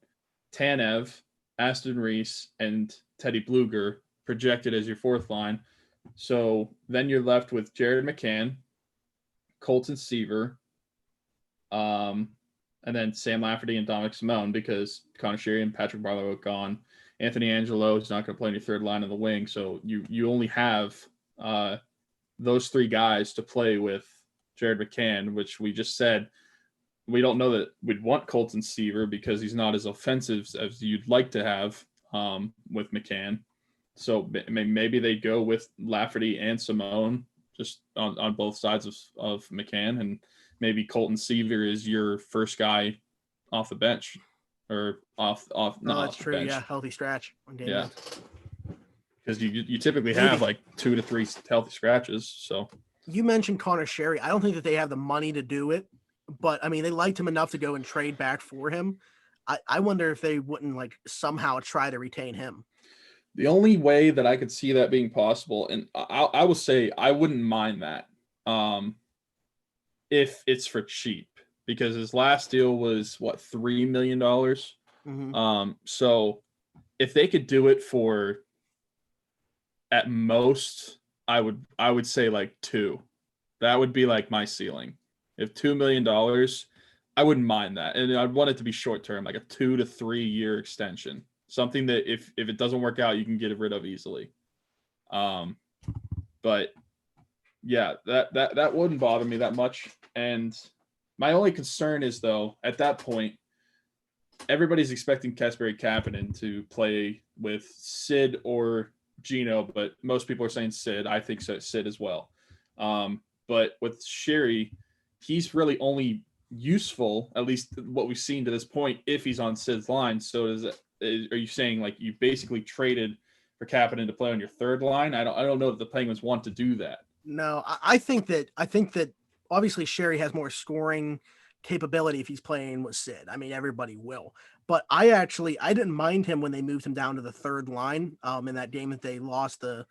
Tanev, Aston Reese, and Teddy Bluger projected as your fourth line. So then you're left with Jared McCann, Colton Seaver, and then Sam Lafferty and Dominic Simone, because Connor Sheary and Patrick Barlow are gone. Anthony Angelo is not going to play any third line on the wing, so you only have those three guys to play with Jared McCann, which we just said we don't know that we'd want Colton Seaver because he's not as offensive as you'd like to have with McCann. So maybe they go with Lafferty and Simone just on both sides of McCann, and maybe Colton Seaver is your first guy off the bench or off. No, that's true. Bench. Yeah, healthy scratch on game. Yeah, because you typically have like 2 to 3 healthy scratches. So you mentioned Connor Sheary. I don't think that they have the money to do it, but I mean they liked him enough to go and trade back for him. I wonder if they wouldn't like somehow try to retain him. The only way that I could see that being possible, and I will say I wouldn't mind that if it's for cheap, because his last deal was $3 million. Mm-hmm. So if they could do it for at most, I would say like 2. That would be like my ceiling. If $2 million, I wouldn't mind that, and I'd want it to be short term, like a 2 to 3 year extension. Something that if it doesn't work out, you can get rid of easily. But yeah, that wouldn't bother me that much. And my only concern is, though, at that point, everybody's expecting Kasperi Kapanen to play with Sid or Gino, but most people are saying Sid. I think so, Sid as well. But with Sheary, he's really only useful, at least what we've seen to this point, if he's on Sid's line. So are you saying like you basically traded for Kapanen to play on your third line? I don't know if the Penguins want to do that. No, I think that obviously Sheary has more scoring capability if he's playing with Sid. I mean, everybody will. But I didn't mind him when they moved him down to the third line in that game that they lost, the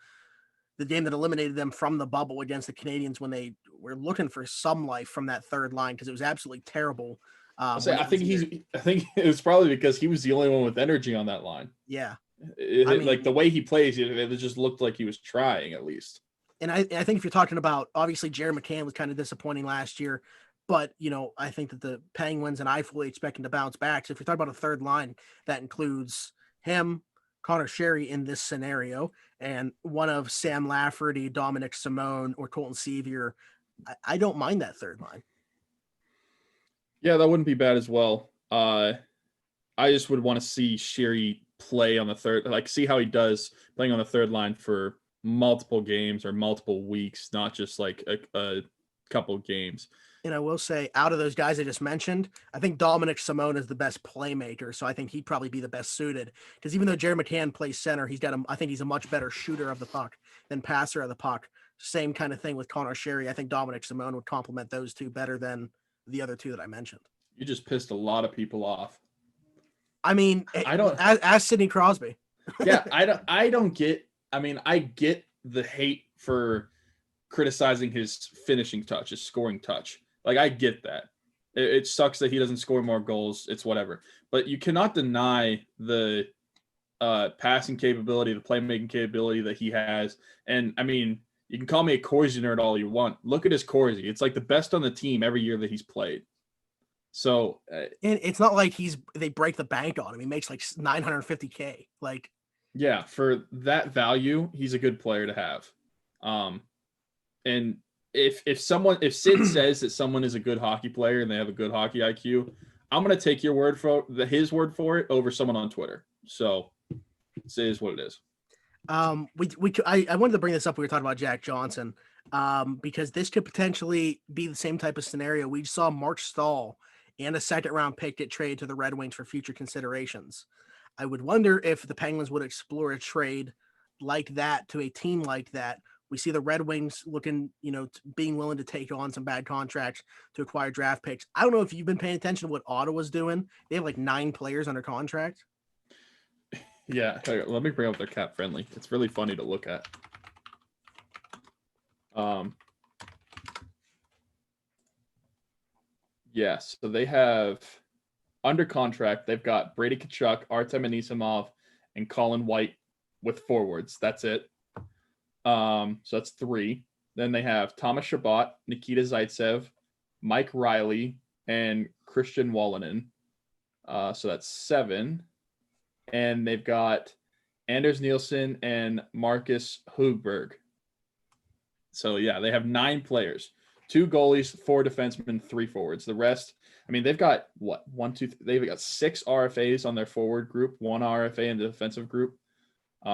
game that eliminated them from the bubble against the Canadiens, when they were looking for some life from that third line, because it was absolutely terrible. I think it was probably because he was the only one with energy on that line. Yeah. Like the way he plays, it just looked like he was trying at least. And I think if you're talking about, obviously Jared McCann was kind of disappointing last year, but I think that the Penguins, and I fully expect him to bounce back. So if you're talking about a third line, that includes him, Connor Sheary in this scenario, and one of Sam Lafferty, Dominic Simone, or Colton Seaver, I don't mind that third line. Yeah, that wouldn't be bad as well. I just would want to see Sheary play on the third, like see how he does playing on the third line for multiple games or multiple weeks, not just like a couple games. And I will say, out of those guys I just mentioned, I think Dominic Simone is the best playmaker. So I think he'd probably be the best suited. Because even though Jerry McCann plays center, I think he's a much better shooter of the puck than passer of the puck. Same kind of thing with Connor Sherry. I think Dominic Simone would complement those two better than the other two that I mentioned. You just pissed a lot of people off. I mean, I don't ask Sidney Crosby. Yeah, I don't get. I mean, I get the hate for criticizing his finishing touch, his scoring touch. Like, I get that. It sucks that he doesn't score more goals. It's whatever. But you cannot deny the passing capability, the playmaking capability that he has. And I mean, you can call me a Corsi nerd all you want. Look at his Corsi. It's like the best on the team every year that he's played. So and it's not like they break the bank on him. He makes like $950K. Like, yeah, for that value, he's a good player to have. And if Sid says that someone is a good hockey player and they have a good hockey IQ, I'm gonna take your word for his word for it over someone on Twitter. So it is what it is. I wanted to bring this up. We were talking about Jack Johnson, because this could potentially be the same type of scenario. We saw Mark Stahl and a second round pick get traded to the Red Wings for future considerations. I would wonder if the Penguins would explore a trade like that to a team like that. We see the Red Wings looking, being willing to take on some bad contracts to acquire draft picks. I don't know if you've been paying attention to what Ottawa's doing. They have like 9 players under contract. Yeah, let me bring up their cap friendly. It's really funny to look at. Yes, so they have under contract, they've got Brady Tkachuk, Artem Anisimov, and Colin White with forwards. That's it. So that's 3. Then they have Thomas Chabot, Nikita Zaitsev, Mike Riley, and Christian Wallinen. So that's 7. And they've got Anders Nielsen and Marcus Hugberg. So yeah, they have 9 players. 2 goalies, 4 defensemen, 3 forwards. The rest, I mean, they've got they've got 6 RFAs on their forward group, 1 RFA in the defensive group, 2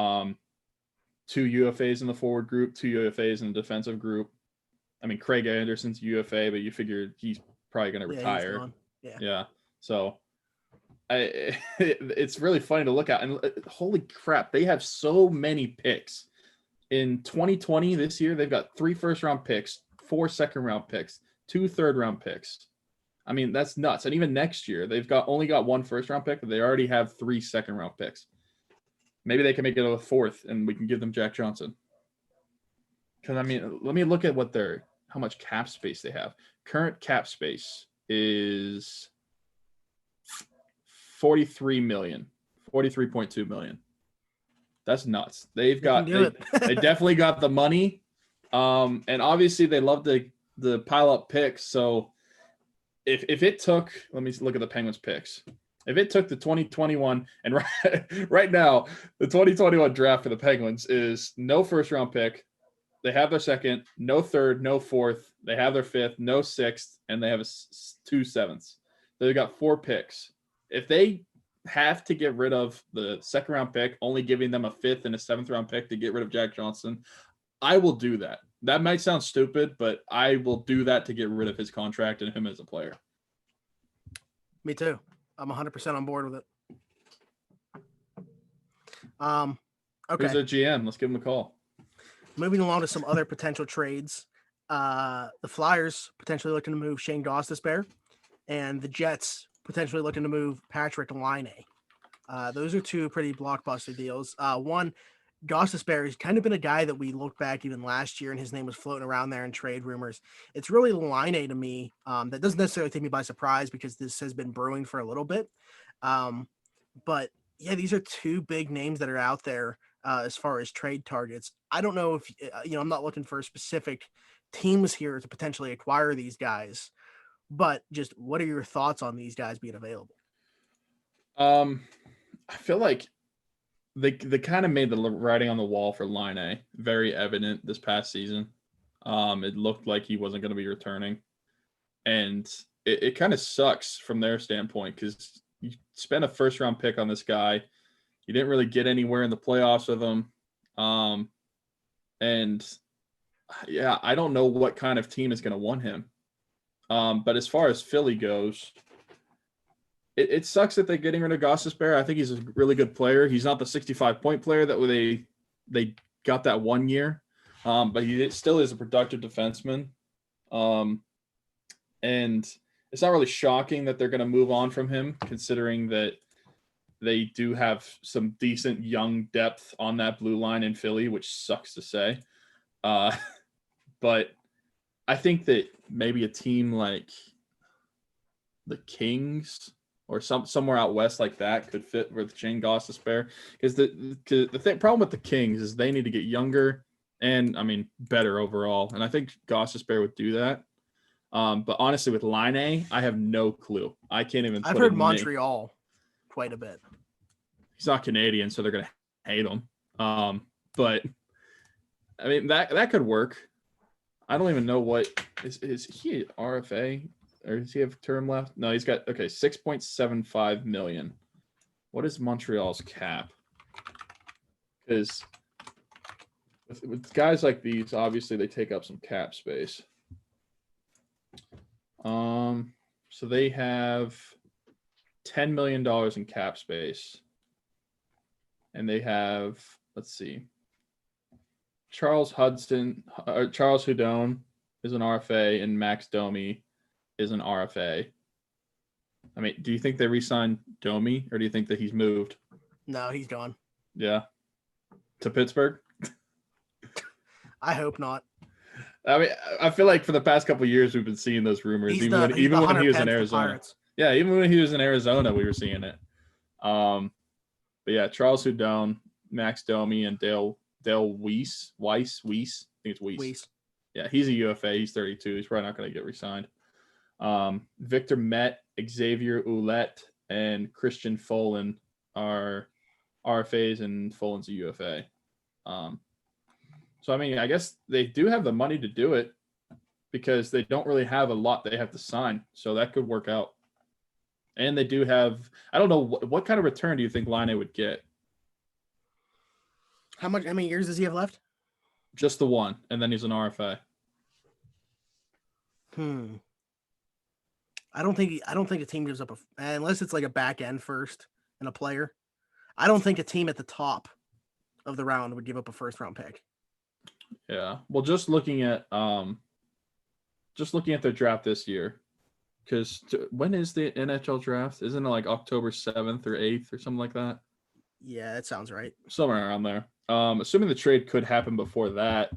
UFAs in the forward group, 2 UFAs in the defensive group. I mean, Craig Anderson's UFA, but you figure he's probably going to retire. Yeah. So it's really funny to look at. And holy crap, they have so many picks. In 2020, this year, they've got 3 first-round picks, 4 second-round picks, 2 third-round picks. I mean, that's nuts. And even next year, they've only got 1 first-round pick, but they already have 3 second-round picks. Maybe they can make it a 4th, and we can give them Jack Johnson. Because, I mean, let me look at how much cap space they have. Current cap space is $43 million, $43.2 million. That's nuts. They definitely got the money. And obviously they love the pile up picks. So if it took, let me look at the Penguins picks. If it took the 2021 and right now, the 2021 draft for the Penguins is no first round pick. They have their 2nd, no 3rd, no 4th. They have their 5th, no 6th, and they have 2 7ths. They've got 4 picks. If they have to get rid of the 2nd round pick, only giving them a 5th and a 7th round pick to get rid of Jack Johnson, I will do that. That might sound stupid, but I will do that to get rid of his contract and him as a player. Me too. I'm 100% on board with it. Okay. Who's the GM? Let's give him a call. Moving along to some other potential trades. The Flyers potentially looking to move Shane Gostisbehere, and the Jets potentially looking to move Patrick Laine. Those are 2 pretty blockbuster deals. One, Gostisbehere has kind of been a guy that we looked back even last year, and his name was floating around there in trade rumors. It's really Laine to me. That doesn't necessarily take me by surprise because this has been brewing for a little bit. But yeah, these are 2 big names that are out there as far as trade targets. I don't know if, I'm not looking for specific teams here to potentially acquire these guys, but just what are your thoughts on these guys being available? I feel like they kind of made the writing on the wall for Laine very evident this past season. It looked like he wasn't going to be returning, and it kind of sucks from their standpoint because you spent a 1st round pick on this guy. You didn't really get anywhere in the playoffs with him. And yeah, I don't know what kind of team is going to want him. But as far as Philly goes, it sucks that they're getting rid of Gostisbehere. I think he's a really good player. He's not the 65-point player that they got that 1 year, but he still is a productive defenseman. And it's not really shocking that they're going to move on from him, considering that they do have some decent young depth on that blue line in Philly, which sucks to say. But I think that maybe a team like the Kings or somewhere out west like that could fit with Shane Gostisbehere, because the problem with the Kings is they need to get younger and better overall, and I think Gostisbehere would do that. But honestly, with Line, I have no clue. I can't even. I've heard Montreal quite a bit. He's not Canadian, so they're gonna hate him. But that could work. I don't even know what is he an RFA, or does he have term left? No, he's got 6.75 million. What is Montreal's cap? Because with guys like these, obviously they take up some cap space. So they have $10 million in cap space, and they have, let's see, Charles Hudon is an RFA, and Max Domi is an RFA. Do you think they re-signed Domi, or do you think that he's moved? No, he's gone. Yeah. To Pittsburgh? I hope not. I feel like for the past couple of years we've been seeing those rumors, even when he was in Arizona. Yeah, even when he was in Arizona, we were seeing it. But yeah, Charles Hudon, Max Domi, and Dale Weiss. I think it's Weiss. Yeah, he's a UFA. He's 32. He's probably not going to get re-signed. Victor Met, Xavier Ouellette, and Christian Folan are RFAs, and Folan's a UFA. So, I guess they do have the money to do it, because they don't really have a lot they have to sign. So that could work out. And they do have, I don't know, what kind of return do you think Line would get? How many years does he have left? Just the one, and then he's an RFA. I don't think a team gives up unless it's like a back end first and a player. I don't think a team at the top of the round would give up a first round pick. Yeah. Well, just looking at their draft this year, because when is the NHL draft? Isn't it like October 7th or 8th or something like that? Yeah, that sounds right. Somewhere around there. Assuming the trade could happen before that,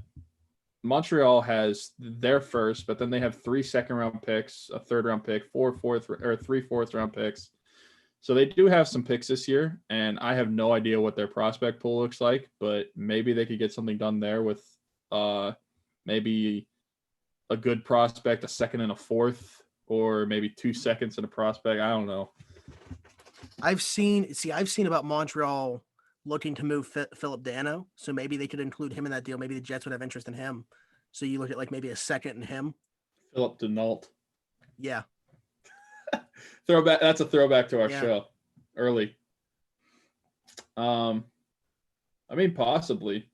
Montreal has their first, but then they have 3 second-round picks, a third-round pick, 3 fourth-round picks. So they do have some picks this year, and I have no idea what their prospect pool looks like, but maybe they could get something done there with maybe a good prospect, a second and a fourth, or maybe 2 seconds and a prospect. I don't know. I've seen about Montreal looking to move Philip Dano, so maybe they could include him in that deal. Maybe the Jets would have interest in him. So you look at like maybe a second in him. Philip Denault. Yeah. Throwback. That's a throwback to our show. Early. Possibly.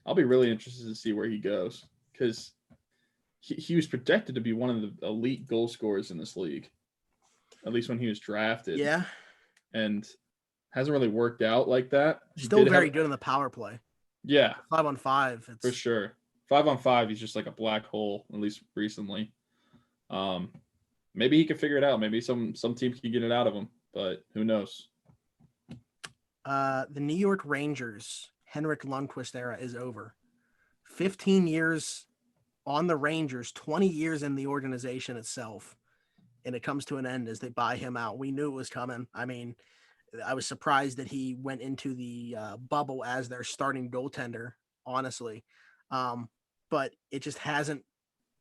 I'll be really interested to see where he goes, because he was projected to be one of the elite goal scorers in this league, at least when he was drafted. Yeah. And hasn't really worked out like that. Still very good in the power play. Yeah. 5-on-5. For sure. 5-on-5, he's just like a black hole, at least recently. Maybe he could figure it out. Maybe some team can get it out of him, but who knows? The New York Rangers, Henrik Lundqvist era is over. 15 years on the Rangers, 20 years in the organization itself, and it comes to an end as they buy him out. We knew it was coming. I was surprised that he went into the bubble as their starting goaltender, honestly. But it just hasn't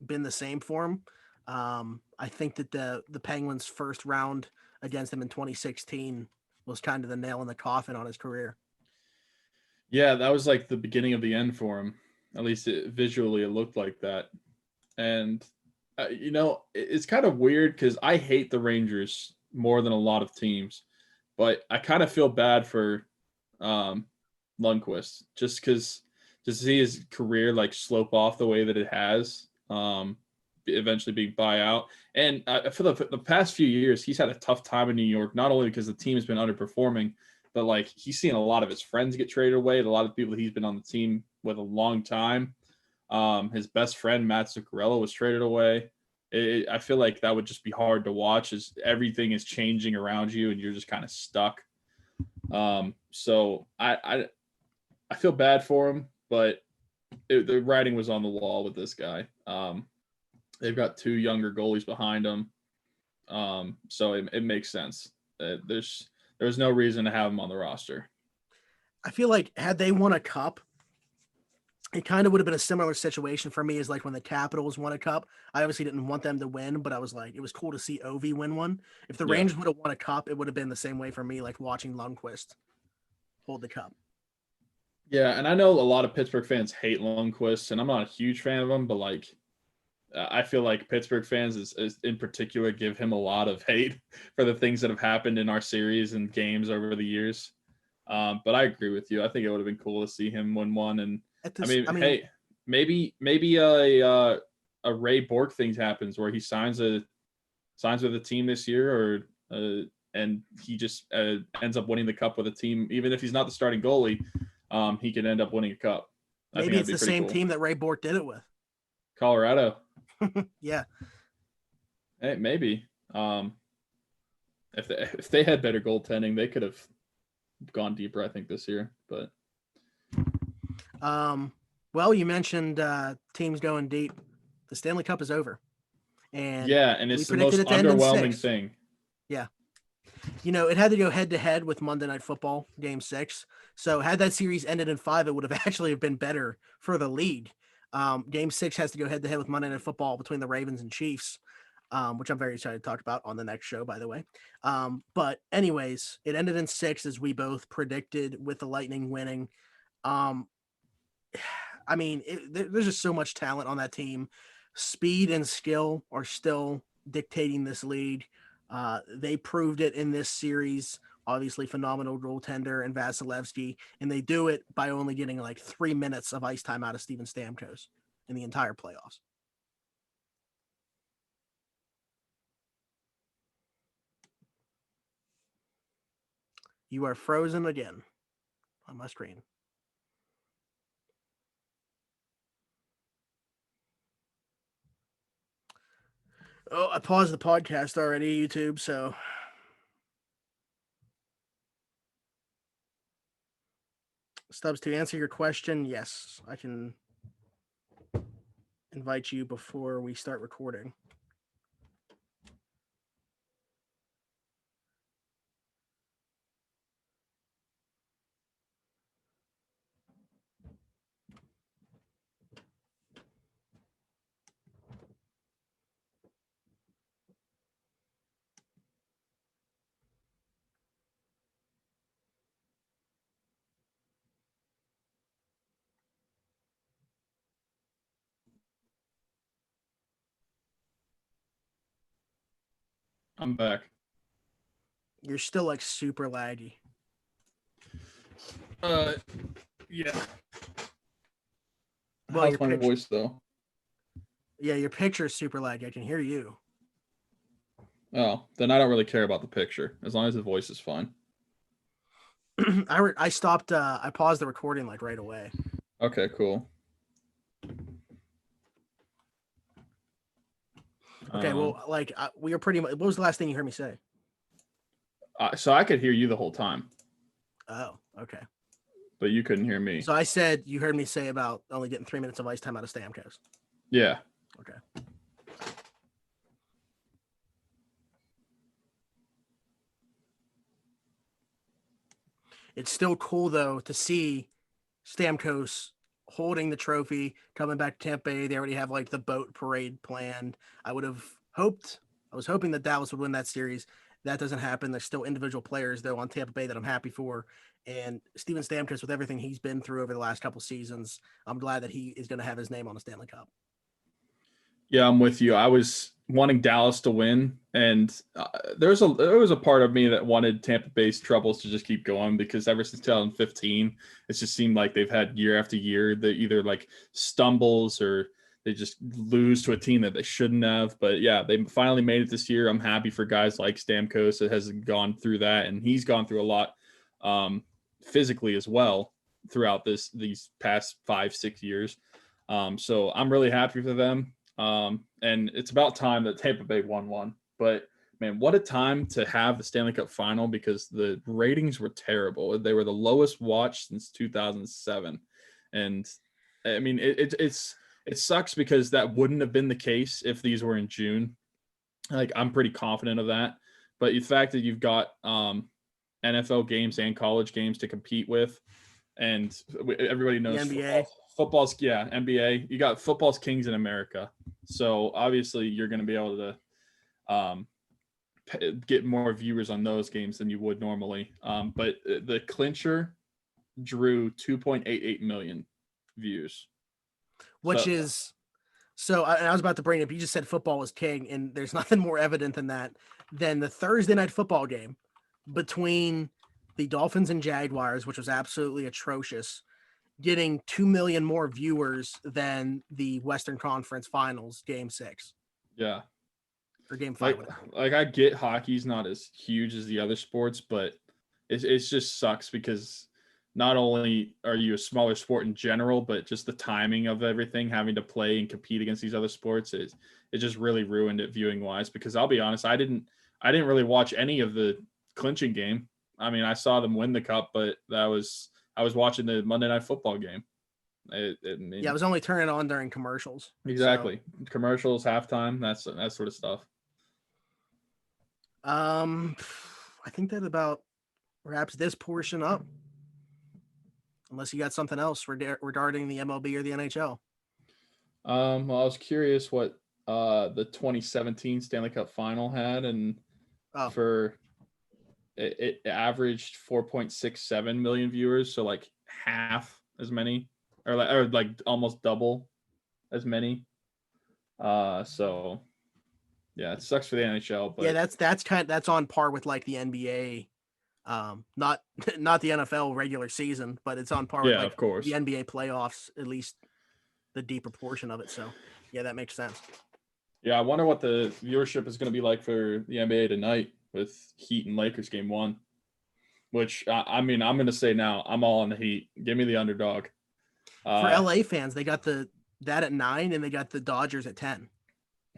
been the same for him. I think that the Penguins' first round against him in 2016 was kind of the nail in the coffin on his career. Yeah, that was like the beginning of the end for him. At least visually it looked like that. And, it's kind of weird because I hate the Rangers more than a lot of teams. But I kind of feel bad for Lundqvist, just because to see his career like slope off the way that it has. eventually being buyout. And for the past few years, he's had a tough time in New York, not only because the team has been underperforming, but like he's seen a lot of his friends get traded away. A lot of people that he's been on the team with a long time. His best friend, Matt Zuccarello, was traded away. I feel like that would just be hard to watch as everything is changing around you and you're just kind of stuck. So I feel bad for him, but the writing was on the wall with this guy. They've got 2 younger goalies behind him. So it makes sense. There's no reason to have him on the roster. I feel like had they won a cup, it kind of would have been a similar situation for me as like when the Capitals won a cup. I obviously didn't want them to win, but I was like, it was cool to see Ovi win one. If the Rangers would have won a cup, it would have been the same way for me, like watching Lundqvist hold the cup. Yeah, and I know a lot of Pittsburgh fans hate Lundqvist, and I'm not a huge fan of him, but like I feel like Pittsburgh fans is in particular give him a lot of hate for the things that have happened in our series and games over the years. But I agree with you. I think it would have been cool to see him win one. And hey, maybe a Ray Bork thing happens where he signs with a team this year, or and he just ends up winning the cup with a team, even if he's not the starting goalie. He can end up winning a cup. Maybe it's the same team that Ray Bork did it with. Colorado. Yeah. Hey, maybe. If they had better goaltending, they could have gone deeper, I think, this year. But well, you mentioned teams going deep. The Stanley Cup is over. And it's the most underwhelming thing. Yeah. It had to go head-to-head with Monday Night Football, Game 6. So had that series ended in 5, it would have actually been better for the league. Game 6 has to go head-to-head with Monday Night Football between the Ravens and Chiefs, which I'm very excited to talk about on the next show, by the way. But anyways, it ended in 6, as we both predicted, with the Lightning winning. There's just so much talent on that team. Speed and skill are still dictating this league. They proved it in this series. Obviously, phenomenal goaltender and Vasilevsky, and they do it by only getting like 3 minutes of ice time out of Steven Stamkos in the entire playoffs. You are frozen again on my screen. Oh, I paused the podcast already, YouTube, so... Stubbs, to answer your question, yes, I can invite you before we start recording. I'm back. You're still like super laggy. Yeah. Well, how's my voice though? Yeah, your picture is super laggy. I can hear you. Oh, then I don't really care about the picture as long as the voice is fine. I stopped. I paused the recording like right away. Okay, cool. Okay, well, like we are pretty much. What was the last thing you heard me say? So I could hear you the whole time. Oh, okay. But you couldn't hear me. So I said you heard me say about only getting 3 minutes of ice time out of Stamkos. Yeah. Okay. It's still cool though to see Stamkos holding the trophy, coming back to Tampa Bay. They already have like the boat parade planned. I was hoping that Dallas would win that series. That doesn't happen. There's still individual players though on Tampa Bay that I'm happy for. And Steven Stamkos, with everything he's been through over the last couple seasons, I'm glad that he is going to have his name on the Stanley Cup. Yeah, I'm with you. I was wanting Dallas to win, and there was a part of me that wanted Tampa Bay's troubles to just keep going, because ever since 2015, it's just seemed like they've had year after year that either like stumbles or they just lose to a team that they shouldn't have. But yeah, they finally made it this year. I'm happy for guys like Stamkos that has gone through that, and he's gone through a lot physically as well throughout these past 5-6 years. So I'm really happy for them. And it's about time that Tampa Bay won one. But man, what a time to have the Stanley Cup final, because the ratings were terrible. They were the lowest watched since 2007. And I mean, it sucks because that wouldn't have been the case if these were in June. Like, I'm pretty confident of that. But the fact that you've got NFL games and college games to compete with, and everybody knows The NBA. football's NBA. You got football's kings in America. So obviously you're going to be able to get more viewers on those games than you would normally. But the clincher drew 2.88 million views. Which is so I was about to bring it up. You just said football was king, and there's nothing more evident than that than the Thursday night football game between the Dolphins and Jaguars, which was absolutely atrocious, getting 2 million more viewers than the Western Conference Finals Game 6. Yeah. Or Game 5. Like I get hockey's not as huge as the other sports, but it just sucks because not only are you a smaller sport in general, but just the timing of everything, having to play and compete against these other sports, it just really ruined it viewing wise. Because I'll be honest, I didn't really watch any of the clinching game. I mean, I saw them win the cup, but I was watching the Monday Night Football game. I was only turning on during commercials. Exactly, so. Commercials, halftime, that sort of stuff. I think that about wraps this portion up. Unless you got something else regarding the MLB or the NHL. Well, I was curious what the 2017 Stanley Cup Final had, and for it averaged 4.67 million viewers, so like half as many, or like almost double as many. So yeah, it sucks for the NHL, but yeah, that's on par with like the NBA. Not the NFL regular season, but it's on par with of course. The NBA playoffs, at least the deeper portion of it. So yeah, that makes sense. Yeah, I wonder what the viewership is going to be like for the NBA tonight with Heat and Lakers game 1, which I mean, I'm going to say now, I'm all on the Heat. Give me the underdog. For LA fans, they got that at 9 and they got the Dodgers at 10.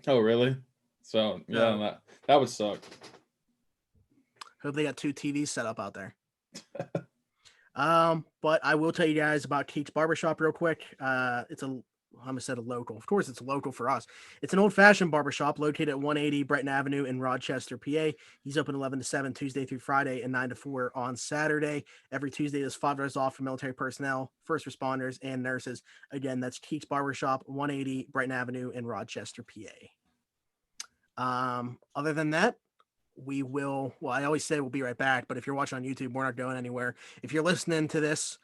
Oh, really? So yeah, that would suck. Hope they got 2 TVs set up out there. But I will tell you guys about Keats Barbershop real quick. It's I'm gonna say a local. Of course, it's a local for us. It's an old-fashioned barbershop located at 180 Brighton Avenue in Rochester, PA. He's open 11 to 7 Tuesday through Friday and 9 to 4 on Saturday. Every Tuesday is $5 off for military personnel, first responders, and nurses. Again, that's Keats Barbershop, 180 Brighton Avenue in Rochester, PA. Other than that, I always say we'll be right back, but if you're watching on YouTube, we're not going anywhere. If you're listening to this,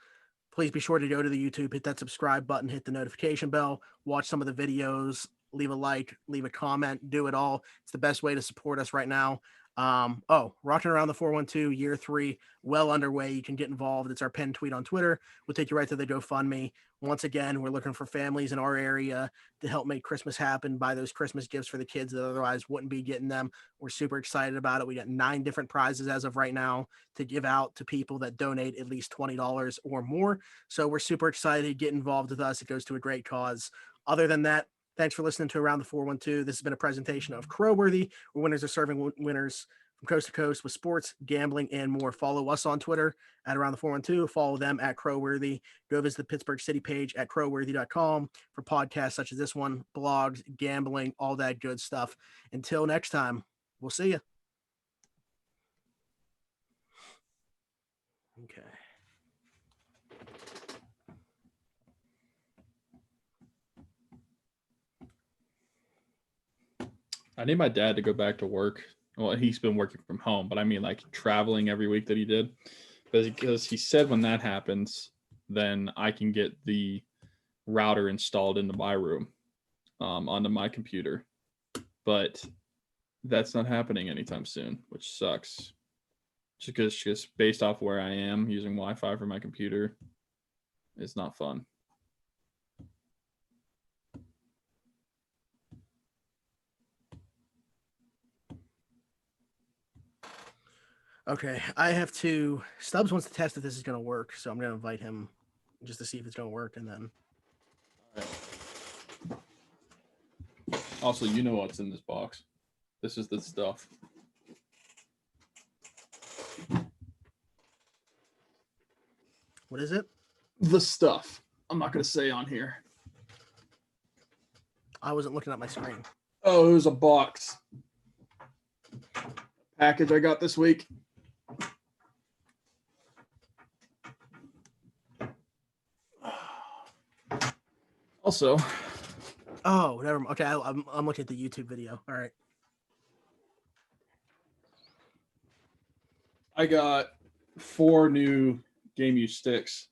please be sure to go to the YouTube, hit that subscribe button, hit the notification bell, watch some of the videos, leave a like, leave a comment, do it all. It's the best way to support us right now. Rocking Around the 412 year 3, well underway. You can get involved. It's our pinned tweet on Twitter. We'll take you right to the GoFundMe. Once again, we're looking for families in our area to help make Christmas happen, buy those Christmas gifts for the kids that otherwise wouldn't be getting them. We're super excited about it. We got 9 different prizes as of right now to give out to people that donate at least $20 or more. So we're super excited. Get involved with us. It goes to a great cause. Other than that, thanks for listening to Around the 412. This has been a presentation of Crowworthy, where winners are serving winners from coast to coast with sports, gambling, and more. Follow us on Twitter at Around the 412. Follow them at Crowworthy. Go visit the Pittsburgh City page at crowworthy.com for podcasts such as this one, blogs, gambling, all that good stuff. Until next time, we'll see you. Okay. I need my dad to go back to work. Well, he's been working from home, but I mean like traveling every week that he did. Because he said when that happens, then I can get the router installed into my room onto my computer. But that's not happening anytime soon, which sucks. Just based off where I am, using Wi-Fi for my computer, it's not fun. Okay, I have to. Stubbs wants to test if this is going to work, so I'm going to invite him just to see if it's going to work, and then. Also, you know what's in this box. This is the stuff. What is it? The stuff. I'm not going to say on here. I wasn't looking at my screen. Oh, it was a box. Package I got this week. Also. Oh, never mind. Okay, I'm looking at the YouTube video. All right. I got 4 new Game Use sticks.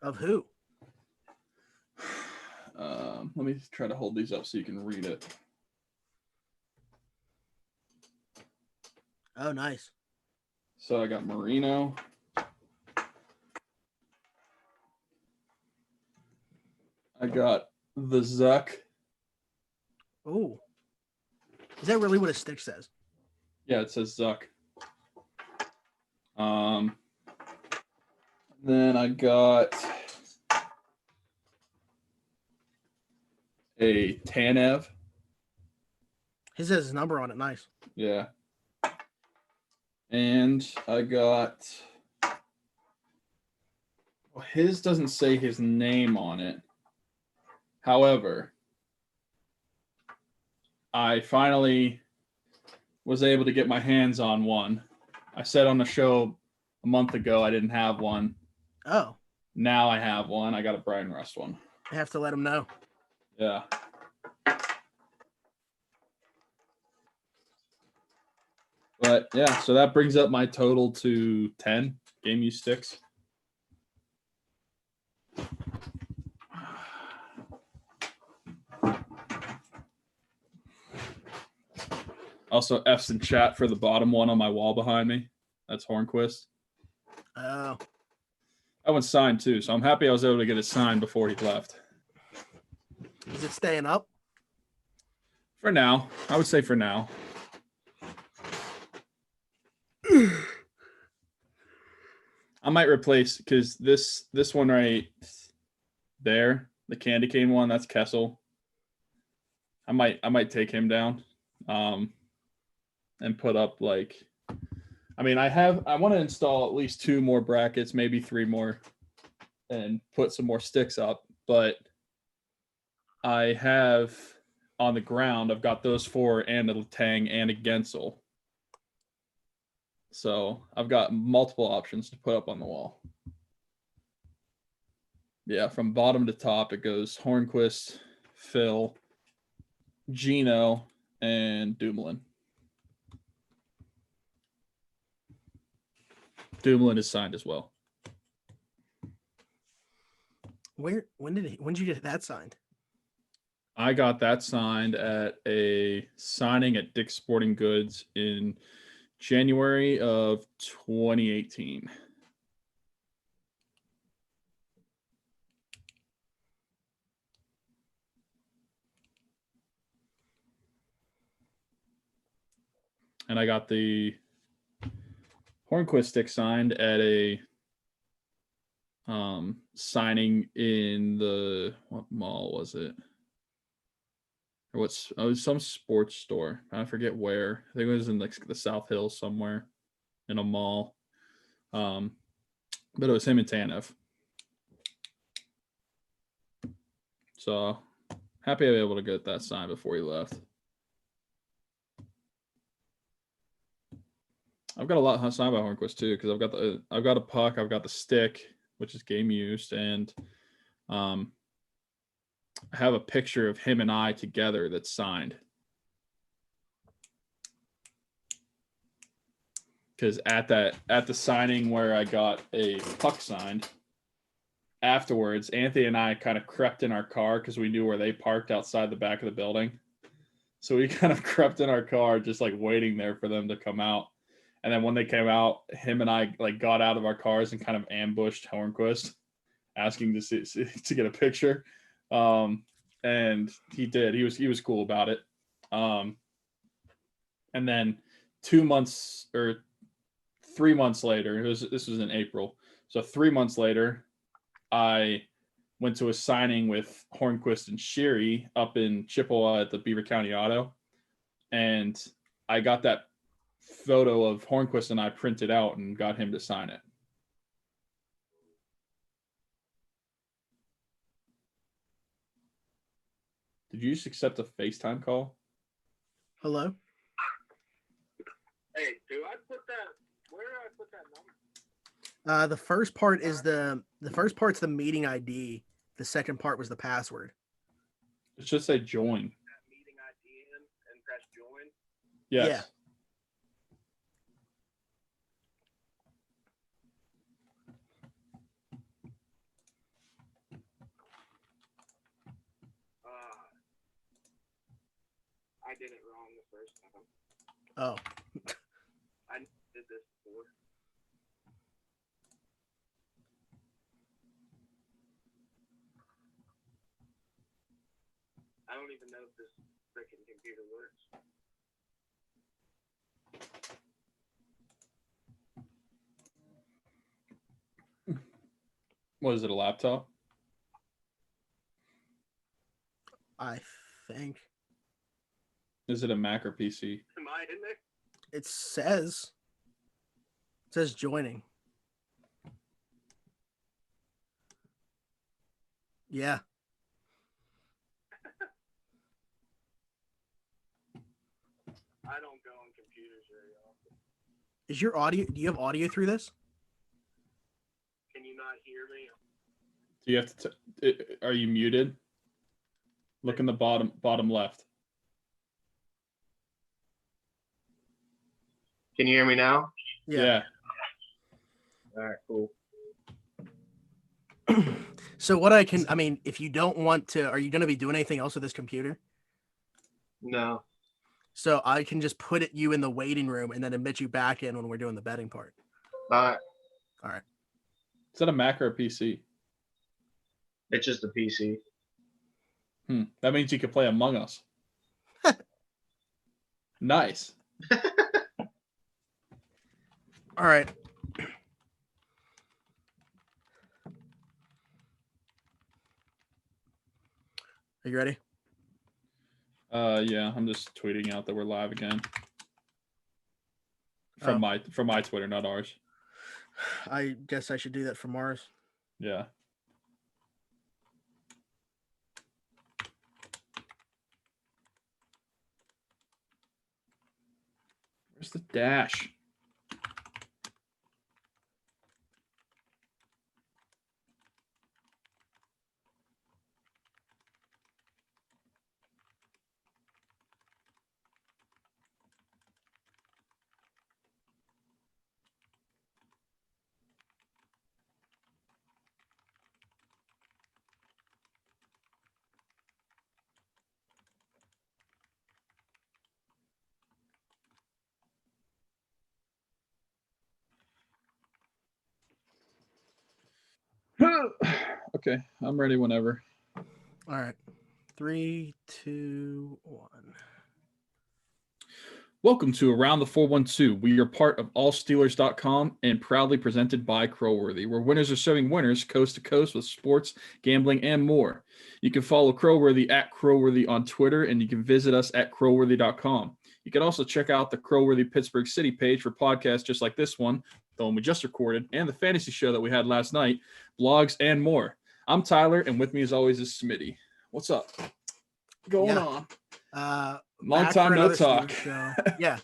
Of who? Let me try to hold these up so you can read it. Oh, nice. So I got Merino. I got the Zuck. Oh. Is that really what a stick says? Yeah, it says Zuck. Then I got a Tanev. His has his number on it. Nice. Yeah. And I got. Well, his doesn't say his name on it. However, I finally was able to get my hands on one. I said on the show a month ago I didn't have one. Oh. Now I have one. I got a Brian Rust one. I have to let him know. Yeah. But yeah, so that brings up my total to 10 Game Use sticks. Also, F's in chat for the bottom one on my wall behind me. That's Hornquist. Oh. That one's signed too, so I'm happy I was able to get it signed before he left. Is it staying up? For now. I would say for now. I might replace, because this one right there, the candy cane one, that's Kessel. I might take him down. And put up I want to install at least 2 more brackets, maybe 3 more, and put some more sticks up. But I have on the ground, I've got those 4 and a Tang and a Gensel. So I've got multiple options to put up on the wall. Yeah, from bottom to top, it goes Hornquist, Phil, Gino, and Dumoulin. Dumoulin is signed as well. When did you get that signed? I got that signed at a signing at Dick's Sporting Goods in January of 2018. And I got the Hornquist stick signed at a signing in what mall was it? Or it was some sports store. I forget where. I think it was in the South Hills somewhere in a mall. But it was him and Tanev. So happy I was able to get that signed before he left. I've got a lot signed by Hornquist too, because I've got a puck, I've got the stick, which is game used, and I have a picture of him and I together that's signed. Because at the signing where I got a puck signed, afterwards, Anthony and I kind of crept in our car because we knew where they parked outside the back of the building. So we kind of crept in our car, just waiting there for them to come out. And then when they came out, him and I got out of our cars and kind of ambushed Hornquist, asking to get a picture. And he did. He was cool about it. And then 2 months or 3 months later, this was in April. So 3 months later, I went to a signing with Hornquist and Sheary up in Chippewa at the Beaver County Auto. And I got that photo of Hornquist and I printed out and got him to sign it. Did you just accept a FaceTime call? Hello? Hey, where do I put that number? The first part is the first part's the meeting ID. The second part was the password. It should say join. That meeting ID in and press join. Yes. Yeah. I did it wrong the first time. Oh. I did this before. I don't even know if this freaking computer works. What is it, a laptop? I think Is it a Mac or PC? Am I in there? it says joining. Yeah. I don't go on computers very often. Is your audio? Do you have audio through this? Can you not hear me? Do you have to? Are you muted? Look in the bottom left. Can you hear me now? Yeah. All right, cool. So if you don't want to, are you going to be doing anything else with this computer? No. So I can just put you in the waiting room and then admit you back in when we're doing the betting part. All right. Is that a Mac or a PC? It's just a PC. That means you can play Among Us. Nice. All right. Are you ready? Yeah, I'm just tweeting out that we're live again. From my Twitter, not ours. I guess I should do that from ours. Yeah. Where's the dash? Okay, I'm ready whenever. All right. 3, 2, 1. Welcome to Around the 412. We are part of allsteelers.com and proudly presented by Crowworthy, where winners are serving winners coast to coast with sports, gambling, and more. You can follow Crowworthy at Crowworthy on Twitter, and you can visit us at crowworthy.com. You can also check out the Crowworthy Pittsburgh City page for podcasts just like this one, the one we just recorded, and the fantasy show that we had last night, blogs, and more. I'm Tyler, and with me as always is Smitty. What's up? Going on? Long time no talk. Yeah.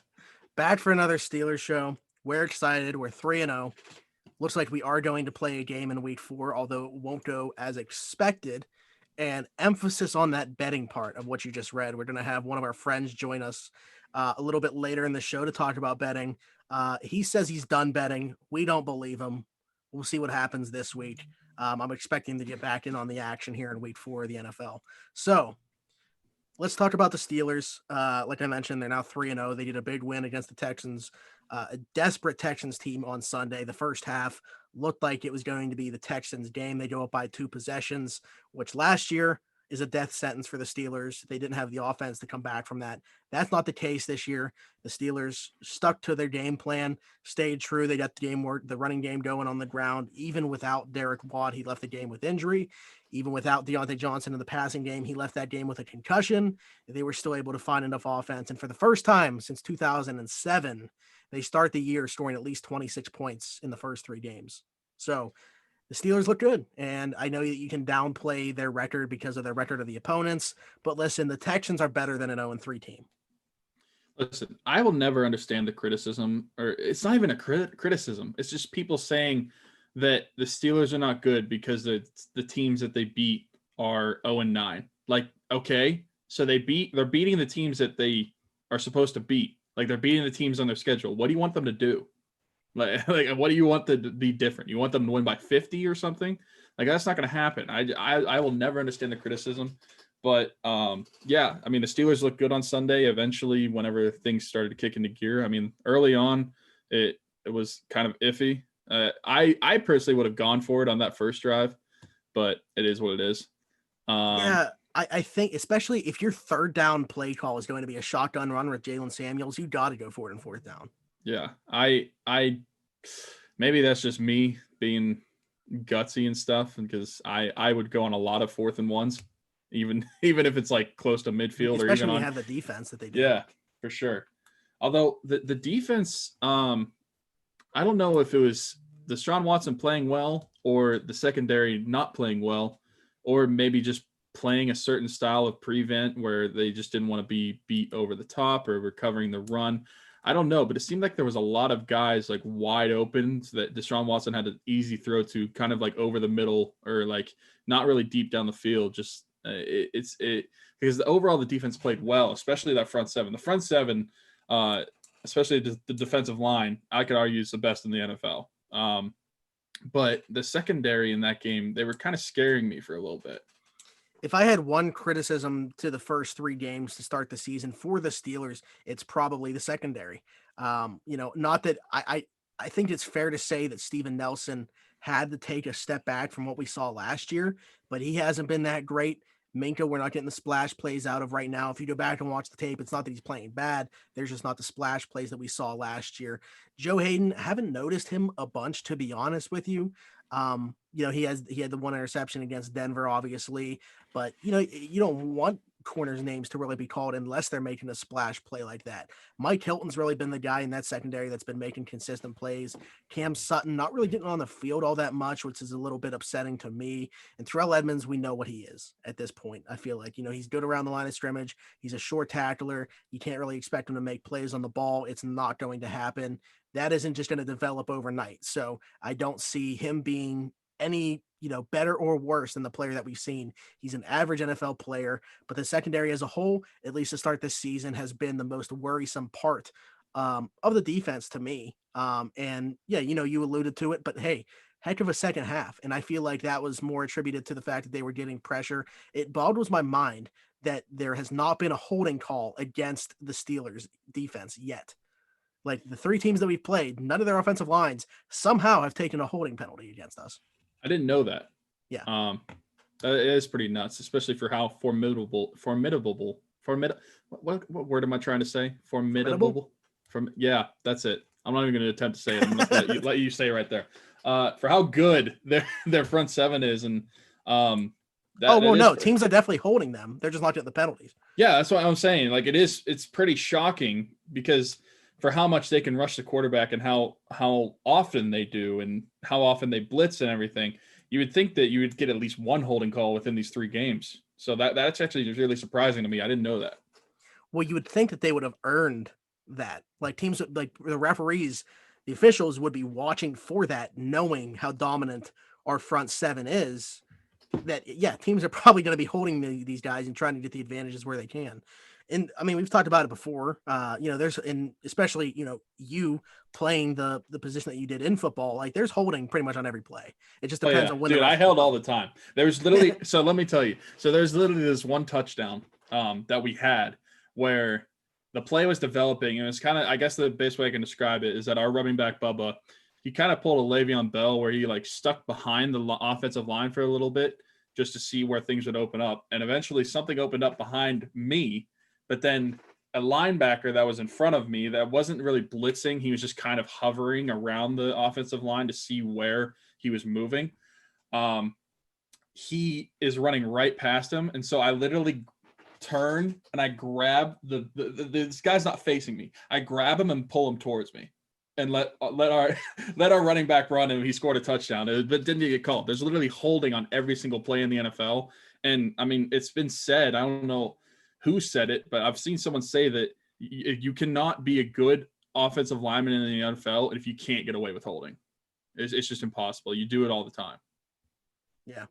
Back for another Steelers show. We're excited. We're 3-0. Looks like we are going to play a game in week 4, although it won't go as expected. And emphasis on that betting part of what you just read. We're going to have one of our friends join us a little bit later in the show to talk about betting. He says he's done betting. We don't believe him. We'll see what happens this week. I'm expecting to get back in on the action here in week 4 of the NFL. So let's talk about the Steelers. Like I mentioned, they're now 3-0. They did a big win against the Texans, a desperate Texans team on Sunday. The first half looked like it was going to be the Texans game. They go up by 2 possessions, which last year is a death sentence for the Steelers. They didn't have the offense to come back from that. That's not the case this year. The Steelers stuck to their game plan, stayed true. They got the running game going on the ground. Even without Derek Watt, he left the game with injury. Even without Deontay Johnson in the passing game, he left that game with a concussion. They were still able to find enough offense. And for the first time since 2007, they start the year scoring at least 26 points in the first 3 games. So the Steelers look good, and I know that you can downplay their record because of their record of the opponents, but listen, the Texans are better than an 0-3 team. Listen, I will never understand the criticism, or it's not even a criticism. It's just people saying that the Steelers are not good because the teams that they beat are 0-9. Like, okay, so they're beating the teams that they are supposed to beat. Like, they're beating the teams on their schedule. What do you want them to do? Like, what do you want to be different? You want them to win by 50 or something? Like, that's not going to happen. I will never understand the criticism. But, yeah, I mean, the Steelers looked good on Sunday. Eventually, whenever things started to kick into gear, I mean, early on, it was kind of iffy. I personally would have gone for it on that first drive, but it is what it is. Yeah, I think, especially if your third down play call is going to be a shotgun run with Jalen Samuels, you got to go for it in fourth down. Yeah, I maybe that's just me being gutsy and stuff, because I would go on a lot of 4th and 1s, even if it's like close to midfield, especially or even when on. you have the defense that they do. Yeah, for sure. Although the defense, I don't know if it was Deshaun Watson playing well or the secondary not playing well, or maybe just playing a certain style of prevent where they just didn't want to be beat over the top or recovering the run. I don't know, but it seemed like there was a lot of guys like wide open, so that Deshaun Watson had an easy throw to, kind of like over the middle, or like not really deep down the field. Just because overall the defense played well, especially that front seven. The front seven, especially the defensive line, I could argue is the best in the NFL. But the secondary in that game, they were kind of scaring me for a little bit. If I had one criticism to the first 3 games to start the season for the Steelers, it's probably the secondary. Not that I think it's fair to say that Steven Nelson had to take a step back from what we saw last year, but he hasn't been that great. Minka, we're not getting the splash plays out of right now. If you go back and watch the tape, it's not that he's playing bad. There's just not the splash plays that we saw last year. Joe Hayden, haven't noticed him a bunch, to be honest with you. He had the 1 interception against Denver, obviously, but you don't want corners' names to really be called unless they're making a splash play like that. Mike Hilton's really been the guy in that secondary that's been making consistent plays. Cam Sutton not really getting on the field all that much, which is a little bit upsetting to me. And Terrell Edmonds, we know what he is at this point. I feel like, he's good around the line of scrimmage. He's a short tackler. You can't really expect him to make plays on the ball. It's not going to happen. That isn't just going to develop overnight. So I don't see him being any better or worse than the player that we've seen. He's an average NFL player, but the secondary as a whole, at least to start this season, has been the most worrisome part of the defense to me. And yeah, you alluded to it, but hey, heck of a second half. And I feel like that was more attributed to the fact that they were getting pressure. It boggles my mind that there has not been a holding call against the Steelers defense yet. Like, the 3 teams that we've played, none of their offensive lines somehow have taken a holding penalty against us. I didn't know that. Yeah. It is pretty nuts, especially for how formidable. What word am I trying to say? Formidable. Yeah, that's it. I'm not even going to attempt to say it. I'm going to let you say it right there. For how good their front seven is, and teams are definitely holding them. They're just not getting the penalties. Yeah, that's what I'm saying. Like, it's pretty shocking, because for how much they can rush the quarterback and how often they do and how often they blitz and everything, you would think that you would get at least 1 holding call within these 3 games. So that's actually really surprising to me. I didn't know that. Well, you would think that they would have earned that. Like, teams, like the referees, the officials would be watching for that, knowing how dominant our front seven is. That, yeah, teams are probably going to be holding these guys and trying to get the advantages where they can. And I mean, we've talked about it before. Especially you playing the position that you did in football, like, there's holding pretty much on every play. It just depends on when. Dude, I held all the time. There was literally so let me tell you. So there's literally this one touchdown that we had where the play was developing, and it's kind of, I guess the best way I can describe it is that our running back Bubba, he kind of pulled a Le'Veon Bell where he like stuck behind the offensive line for a little bit, just to see where things would open up. And eventually something opened up behind me, but then a linebacker that was in front of me that wasn't really blitzing. He was just kind of hovering around the offensive line to see where he was moving. He is running right past him. And so I literally turn and I grab this guy's not facing me. I grab him and pull him towards me and let our running back run, and he scored a touchdown. But didn't get called. There's literally holding on every single play in the NFL. And I mean, it's been said, I don't know who said it, but I've seen someone say that you cannot be a good offensive lineman in the NFL if you can't get away with holding. It's just impossible. You do it all the time. Yeah.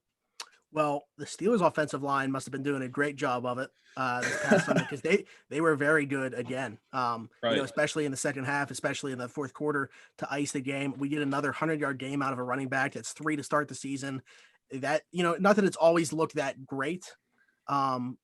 Well, the Steelers' offensive line must have been doing a great job of it this past Sunday, because they were very good again. Right. Especially in the second half, especially in the fourth quarter to ice the game. We get another 100-yard game out of a running back. That's 3 to start the season. That, not that it's always looked that great. I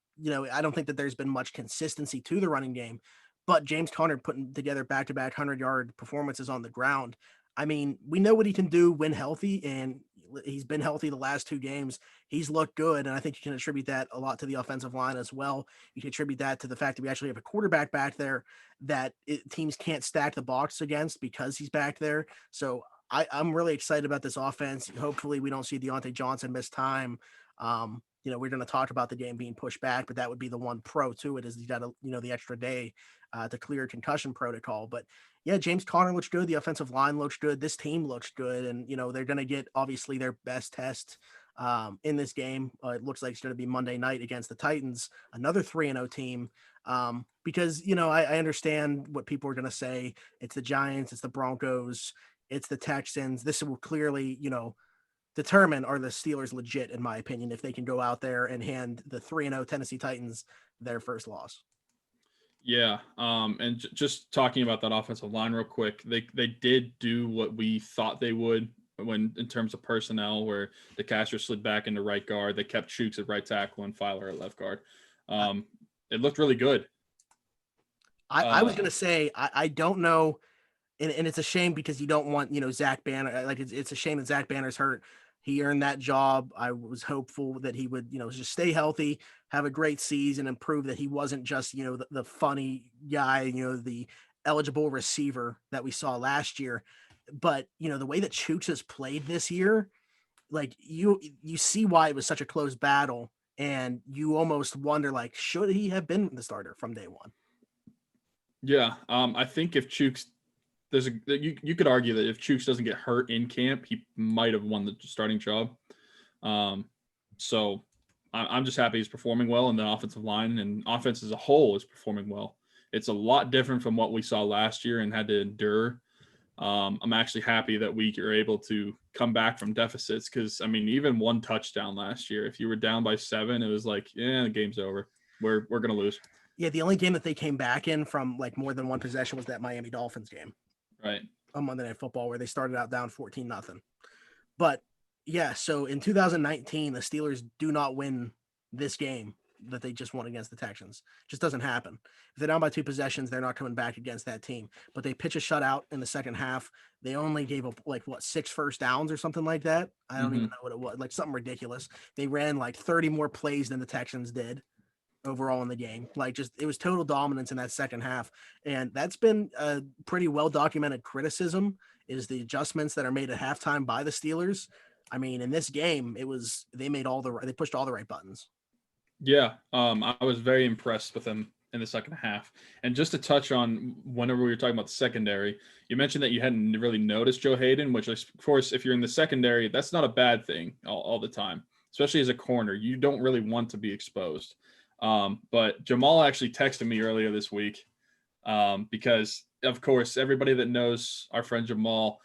don't think that there's been much consistency to the running game, but James Conner putting together back-to-back 100-yard performances on the ground. I mean, we know what he can do when healthy, and he's been healthy the last 2 games. He's looked good, and I think you can attribute that a lot to the offensive line as well. You can attribute that to the fact that we actually have a quarterback back there that teams can't stack the box against because he's back there. So I'm really excited about this offense. Hopefully we don't see Deontay Johnson miss time. We're going to talk about the game being pushed back, but that would be the one pro to it, is you got the extra day to clear concussion protocol. But yeah, James Conner looks good. The offensive line looks good. This team looks good. And, they're going to get obviously their best test in this game. It looks like it's going to be Monday night against the Titans, another 3-0 team. Because, I understand what people are going to say. It's the Giants, it's the Broncos, it's the Texans. This will clearly, determine, are the Steelers legit, in my opinion, if they can go out there and hand the 3-0 Tennessee Titans their first loss. Yeah. And just talking about that offensive line real quick, they did do what we thought they would when in terms of personnel, where DeCastro slid back into right guard. They kept Chooks at right tackle and Filer at left guard. It looked really good. I was going to say, I don't know. And it's a shame because you don't want, Zach Banner. Like it's a shame that Zach Banner's hurt. He earned that job. I was hopeful that he would, just stay healthy, have a great season, and prove that he wasn't just, the funny guy, the eligible receiver that we saw last year. But, the way that Chooks has played this year, like you see why it was such a close battle. And you almost wonder, like, should he have been the starter from day one? Yeah. I think if Chooks, you could argue that if Chooks doesn't get hurt in camp, he might have won the starting job. So I'm just happy he's performing well in the offensive line, and offense as a whole is performing well. It's a lot different from what we saw last year and had to endure. I'm actually happy that we are able to come back from deficits, because, even one touchdown last year, if you were down by 7, it was like, yeah, the game's over. We're going to lose. Yeah, the only game that they came back in from like more than one possession was that Miami Dolphins game. Right. On Monday Night Football, where they started out down 14-0. But yeah, so in 2019, the Steelers do not win this game that they just won against the Texans. It just doesn't happen. If they're down by 2 possessions, they're not coming back against that team. But they pitch a shutout in the second half. They only gave up 6 first downs or something like that. I don't even know what it was, like something ridiculous. They ran like 30 more plays than the Texans did overall in the game. It was total dominance in that second half. And that's been a pretty well documented criticism, is the adjustments that are made at halftime by the Steelers. In this game, they pushed all the right buttons. Yeah. I was very impressed with them in the second half. And just to touch on, whenever we were talking about the secondary, you mentioned that you hadn't really noticed Joe Hayden, which, of course, if you're in the secondary, that's not a bad thing all the time, especially as a corner. You don't really want to be exposed. But Jamal actually texted me earlier this week because, of course, everybody that knows our friend Jamal,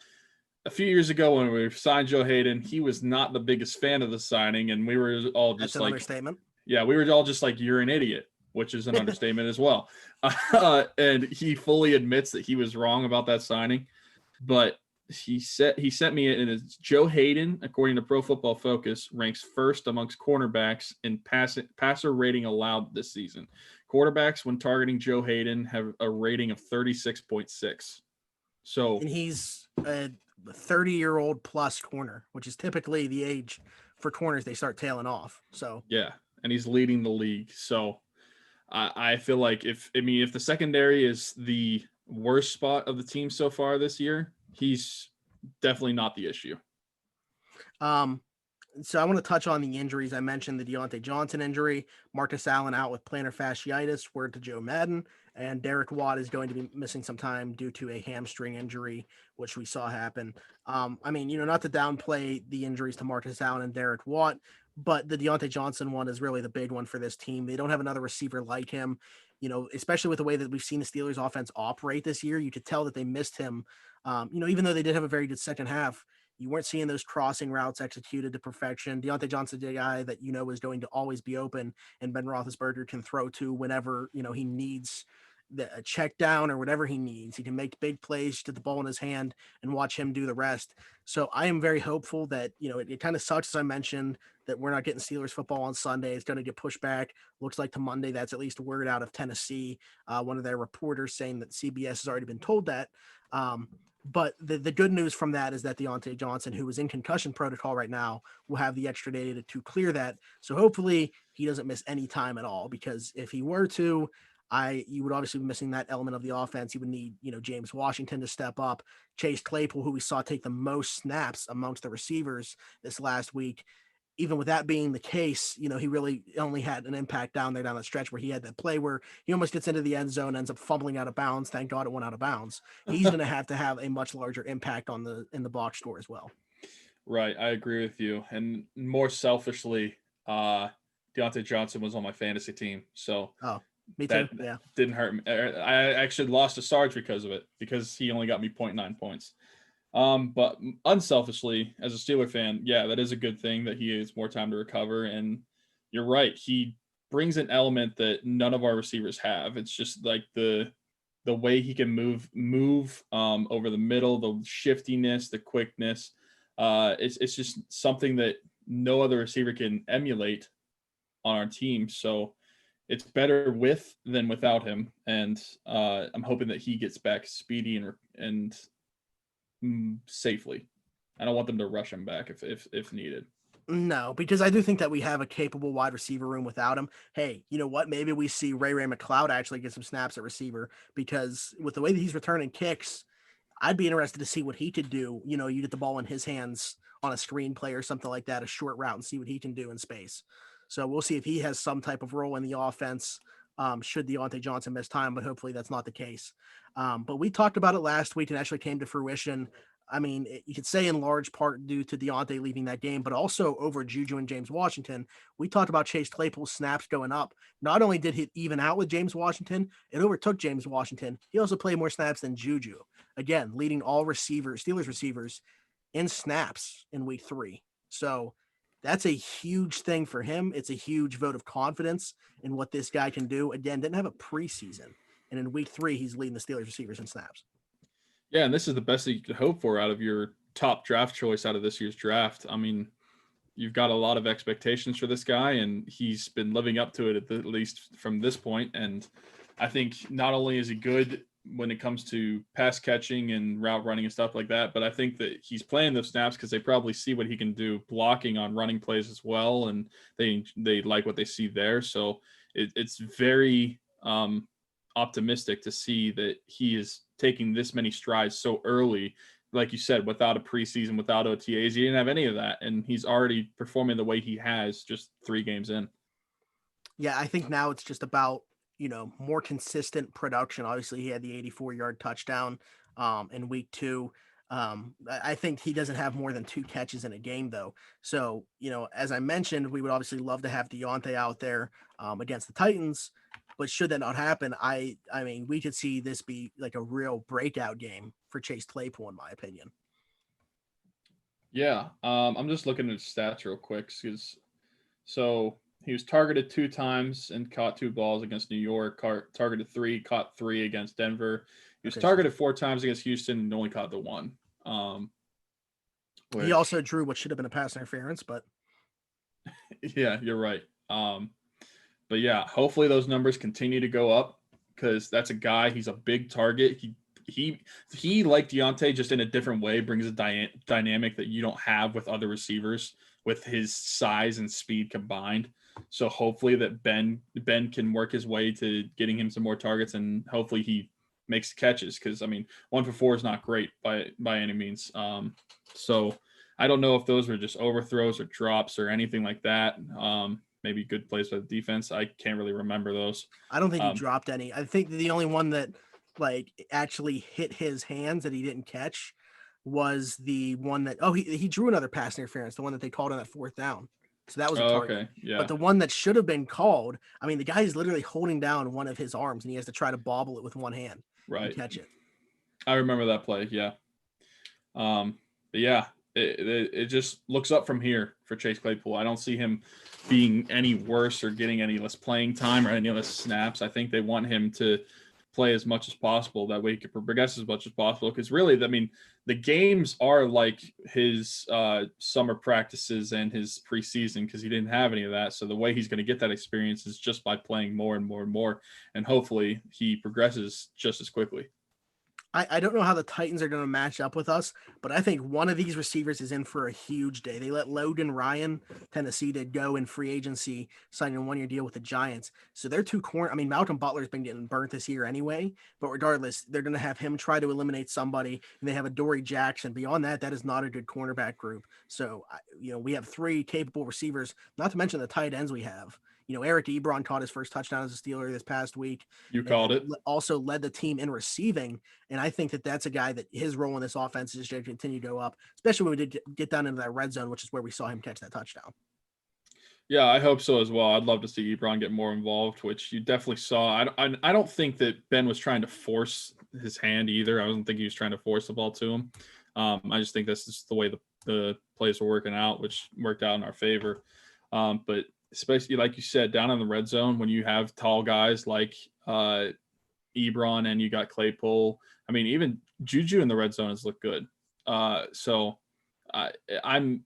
a few years ago when we signed Joe Hayden, he was not the biggest fan of the signing, and we were all just That's an understatement. Yeah, we were all just like, you're an idiot, which is an understatement as well. And he fully admits that he was wrong about that signing, but he sent me it, and it's Joe Hayden, according to Pro Football Focus, ranks first amongst cornerbacks in passer rating allowed this season. Quarterbacks, when targeting Joe Hayden, have a rating of 36.6. So, and he's a 30-year-old plus corner, which is typically the age for corners, they start tailing off. So Yeah, and he's leading the league. So I feel like if the secondary is the worst spot of the team so far this year, he's definitely not the issue. So I want to touch on the injuries. I mentioned the Deontay Johnson injury, Marcus Allen out with plantar fasciitis, word to Joe Madden, and Derek Watt is going to be missing some time due to a hamstring injury, which we saw happen. I mean, not to downplay the injuries to Marcus Allen and Derek Watt, but the Deontay Johnson one is really the big one for this team. They don't have another receiver like him, especially with the way that we've seen the Steelers offense operate this year. You could tell that they missed him. Even though they did have a very good second half, you weren't seeing those crossing routes executed to perfection. Deontay Johnson's a guy that is going to always be open, and Ben Roethlisberger can throw to whenever he needs a check down or whatever he needs. He can make big plays, get the ball in his hand, and watch him do the rest. So I am very hopeful that it kind of sucks, as I mentioned, that we're not getting Steelers football on Sunday. It's going to get pushed back. Looks like to Monday. That's at least a word out of Tennessee. One of their reporters saying that CBS has already been told that. But the good news from that is that Deontay Johnson, who is in concussion protocol right now, will have the extra day to clear that. So hopefully he doesn't miss any time at all, because if he were to, you would obviously be missing that element of the offense. You would need, James Washington to step up. Chase Claypool, who we saw take the most snaps amongst the receivers this last week. Even with that being the case, he really only had an impact down the stretch where he had that play where he almost gets into the end zone, ends up fumbling out of bounds. Thank God it went out of bounds. He's going to have a much larger impact in the box score as well. Right. I agree with you. And more selfishly, Deontay Johnson was on my fantasy team. So me too. Yeah. Didn't hurt me. I actually lost to Sarge because of it, because he only got me 0.9 points. But unselfishly, as a Steeler fan, yeah, that is a good thing that he has more time to recover. And you're right, he brings an element that none of our receivers have. It's just like the way he can move over the middle, the shiftiness, the quickness. It's just something that no other receiver can emulate on our team. So it's better with than without him. And I'm hoping that he gets back speedy and safely. I don't want them to rush him back if needed. No, because I do think that we have a capable wide receiver room without him. Hey, you know what? Maybe we see Ray McLeod actually get some snaps at receiver, because with the way that he's returning kicks, I'd be interested to see what he could do. You get the ball in his hands on a screen play or something like that, a short route, and see what he can do in space. So we'll see if he has some type of role in the offense. Should Deontay Johnson miss time, but hopefully that's not the case. But we talked about it last week and actually came to fruition. I mean, you could say in large part due to Deontay leaving that game, but also over Juju and James Washington. We talked about Chase Claypool's snaps going up. Not only did he even out with James Washington, it overtook James Washington. He also played more snaps than Juju. Again, leading all Steelers receivers in snaps in week 3. So that's a huge thing for him. It's a huge vote of confidence in what this guy can do. Again, didn't have a preseason. And in week 3, he's leading the Steelers receivers in snaps. Yeah, and this is the best that you could hope for out of your top draft choice out of this year's draft. I mean, you've got a lot of expectations for this guy, and he's been living up to it at least from this point. And I think not only is he good when it comes to pass catching and route running and stuff like that, but I think that he's playing those snaps because they probably see what he can do blocking on running plays as well, and they like what they see there. So it's very optimistic to see that he is taking this many strides so early, like you said, without a preseason, without OTAs. He didn't have any of that, and he's already performing the way he has just 3 games in. Yeah, I think now it's just about, more consistent production. Obviously, he had the 84-yard touchdown in week 2. I think he doesn't have more than 2 catches in a game, though. So, as I mentioned, we would obviously love to have Deontay out there against the Titans. But should that not happen, I mean, we could see this be like a real breakout game for Chase Claypool, in my opinion. Yeah, I'm just looking at his stats real quick. So he was targeted 2 times and caught 2 balls against New York. Targeted 3, caught 3 against Denver. He was targeted 4 times against Houston and only caught the 1. He also drew what should have been a pass interference, but yeah, you're right. But yeah, hopefully those numbers continue to go up, because that's a guy. He's a big target. He like Deontay, just in a different way, brings a dynamic that you don't have with other receivers with his size and speed combined. So hopefully that Ben can work his way to getting him some more targets, and hopefully he makes catches, because I mean 1 for 4 is not great by any means. So I don't know if those were just overthrows or drops or anything like that. Maybe good plays by the defense. I can't really remember those. I don't think he dropped any. I think the only one that like actually hit his hands that he didn't catch was the one that he drew another pass interference, the one that they called on that 4th down. So that was a target. Okay, yeah. But the one that should have been called, I mean, the guy is literally holding down one of his arms and he has to try to bobble it with one hand and catch it. I remember that play, yeah. But yeah, it just looks up from here for Chase Claypool. I don't see him being any worse or getting any less playing time or any less snaps. I think they want him to play as much as possible. That way he can progress as much as possible. Because really, I mean, the games are like his summer practices and his preseason, because he didn't have any of that. So the way he's going to get that experience is just by playing more and more and more. And hopefully he progresses just as quickly. I don't know how the Titans are going to match up with us, but I think one of these receivers is in for a huge day. They let Logan Ryan, Tennessee, to go in free agency, signing a 1-year deal with the Giants. So they're two corner. I mean, Malcolm Butler's been getting burnt this year anyway, but regardless, they're going to have him try to eliminate somebody, and they have a Dory Jackson. Beyond that, that is not a good cornerback group. So, we have 3 capable receivers, not to mention the tight ends we have. Eric Ebron caught his first touchdown as a Steeler this past week. You called it. Also led the team in receiving. And I think that that's a guy that his role in this offense is going to continue to go up, especially when we did get down into that red zone, which is where we saw him catch that touchdown. Yeah, I hope so as well. I'd love to see Ebron get more involved, which you definitely saw. I don't think that Ben was trying to force his hand either. I don't think he was trying to force the ball to him. I just think that's just the way the plays were working out, which worked out in our favor. But especially like you said, down in the red zone, when you have tall guys like Ebron and you got Claypool. I mean, even Juju in the red zone has looked good. So I'm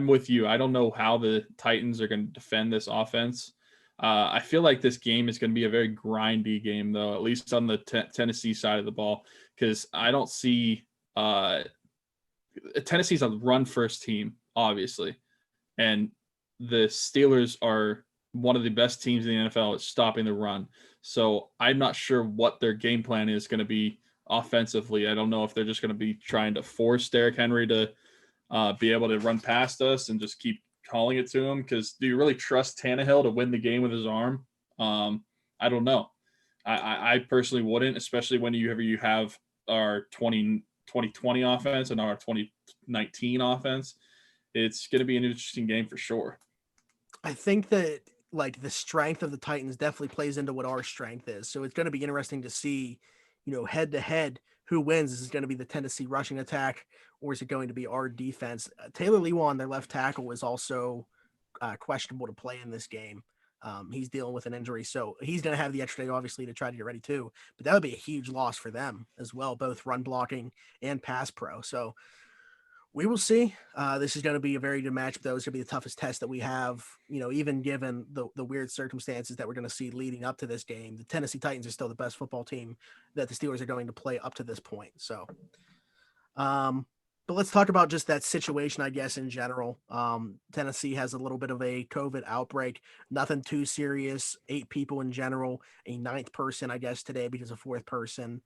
with you. I don't know how the Titans are going to defend this offense. I feel like this game is going to be a very grindy game, though, at least on the Tennessee side of the ball, because I don't see Tennessee's a run-first team, obviously, and the Steelers are one of the best teams in the NFL at stopping the run. So I'm not sure what their game plan is going to be offensively. I don't know if they're just going to be trying to force Derrick Henry to be able to run past us and just keep calling it to him. Because do you really trust Tannehill to win the game with his arm? I don't know. I personally wouldn't, especially when you have our 2020 offense and our 2019 offense. It's going to be an interesting game for sure. I think that like the strength of the Titans definitely plays into what our strength is. So it's going to be interesting to see, head to head, who wins. Is it going to be the Tennessee rushing attack, or is it going to be our defense? Taylor Lewan, their left tackle, is also questionable to play in this game. He's dealing with an injury, so he's going to have the extra day, obviously, to try to get ready too. But that would be a huge loss for them as well, both run blocking and pass pro. So we will see. This is going to be a very good matchup, though. It's going to be the toughest test that we have, even given the weird circumstances that we're going to see leading up to this game. The Tennessee Titans are still the best football team that the Steelers are going to play up to this point. So, but let's talk about just that situation, I guess, in general. Tennessee has a little bit of a COVID outbreak, nothing too serious. 8 people in general, a 9th person, I guess, today because a 4th person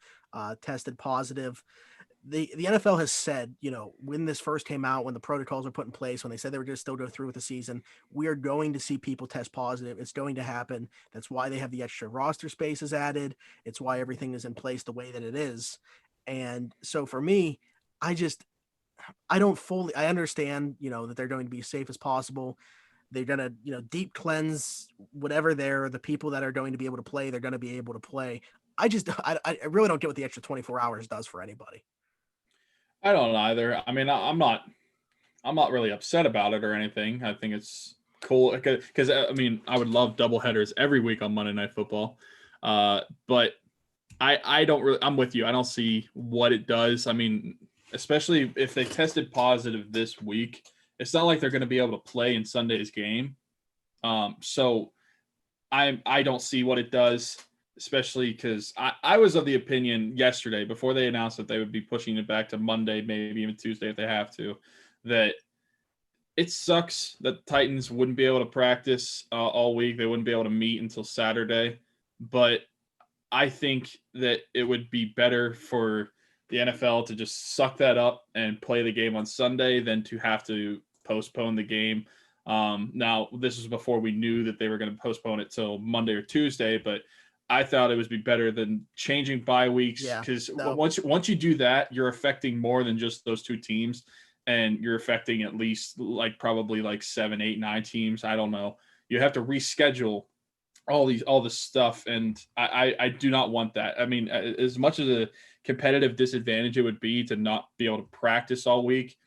tested positive. The NFL has said, when this first came out, when the protocols were put in place, when they said they were going to still go through with the season, we are going to see people test positive. It's going to happen. That's why they have the extra roster spaces added. It's why everything is in place the way that it is. And so for me, I understand, that they're going to be as safe as possible. They're going to, deep cleanse whatever the people that are going to be able to play, they're going to be able to play. I really don't get what the extra 24 hours does for anybody. I don't either. I mean, I'm not really upset about it or anything. I think it's cool because I mean, I would love doubleheaders every week on Monday Night Football. But I don't really. I'm with you. I don't see what it does. I mean, especially if they tested positive this week, it's not like they're going to be able to play in Sunday's game. So I don't see what it does. Especially because I was of the opinion yesterday, before they announced that they would be pushing it back to Monday, maybe even Tuesday if they have to, that it sucks that Titans wouldn't be able to practice all week. They wouldn't be able to meet until Saturday. But I think that it would be better for the NFL to just suck that up and play the game on Sunday than to have to postpone the game. Now, this was before we knew that they were going to postpone it till Monday or Tuesday, but I thought it would be better than changing bye weeks because once you do that, you're affecting more than just those two teams, and you're affecting at least probably 7, 8, 9 teams. I don't know. You have to reschedule all this stuff, and I do not want that. I mean, as much as a competitive disadvantage it would be to not be able to practice all week,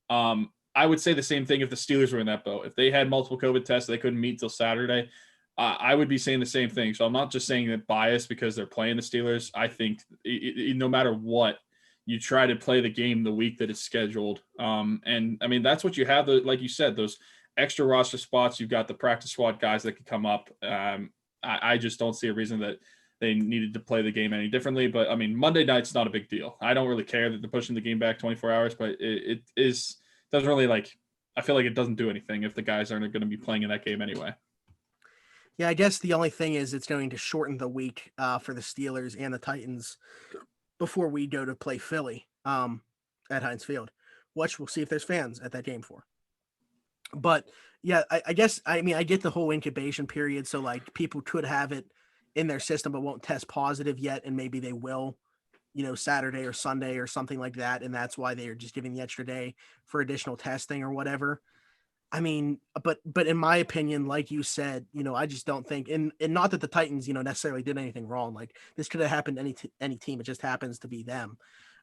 I would say the same thing if the Steelers were in that boat. If they had multiple COVID tests, they couldn't meet till Saturday. I would be saying the same thing. So I'm not just saying that bias because they're playing the Steelers. I think no matter what, you try to play the game the week that it's scheduled. And I mean, that's what you have. Like you said, those extra roster spots. You've got the practice squad guys that could come up. I just don't see a reason that they needed to play the game any differently. But I mean, Monday night's not a big deal. I don't really care that they're pushing the game back 24 hours, but it doesn't really I feel like it doesn't do anything if the guys aren't going to be playing in that game anyway. Yeah, I guess the only thing is it's going to shorten the week for the Steelers and the Titans before we go to play Philly at Heinz Field, which we'll see if there's fans at that game for. But yeah, I guess, I mean, I get the whole incubation period. So people could have it in their system, but won't test positive yet. And maybe they will, Saturday or Sunday or something like that. And that's why they are just giving the extra day for additional testing or whatever. I mean, but in my opinion, like you said, I just don't think, and not that the Titans, necessarily did anything wrong. This could have happened to any team. It just happens to be them.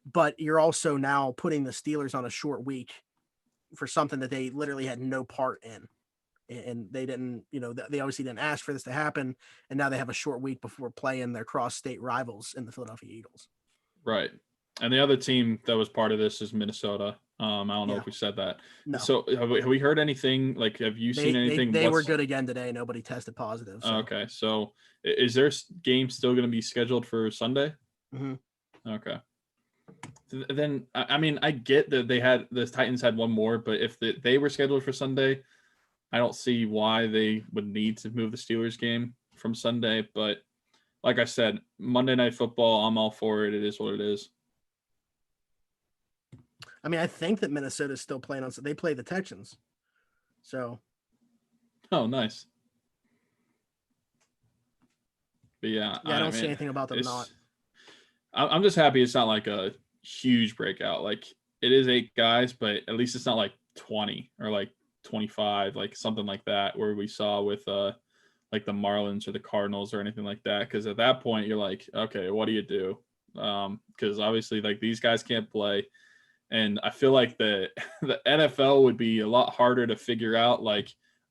But you're also now putting the Steelers on a short week for something that they literally had no part in. And they didn't, they obviously didn't ask for this to happen. And now they have a short week before playing their cross-state rivals in the Philadelphia Eagles. Right. And the other team that was part of this is Minnesota. I don't know if we said that. No. So have we heard anything? Have you seen anything? They were good again today. Nobody tested positive. So. Okay. So is their game still going to be scheduled for Sunday? Mm-hmm. Okay. Then, I mean, I get that the Titans had one more, but if they were scheduled for Sunday, I don't see why they would need to move the Steelers game from Sunday. But like I said, Monday Night Football, I'm all for it. It is what it is. I mean, I think that Minnesota's still playing on, so they play the Texans. So. Oh, nice. But yeah, I don't see anything about them not. I'm just happy it's not like a huge breakout. It is 8 guys, but at least it's not 20 or 25, something like that, where we saw with the Marlins or the Cardinals or anything like that. Because at that point, you're like, okay, what do you do? Because obviously, these guys can't play. And I feel like the NFL would be a lot harder to figure out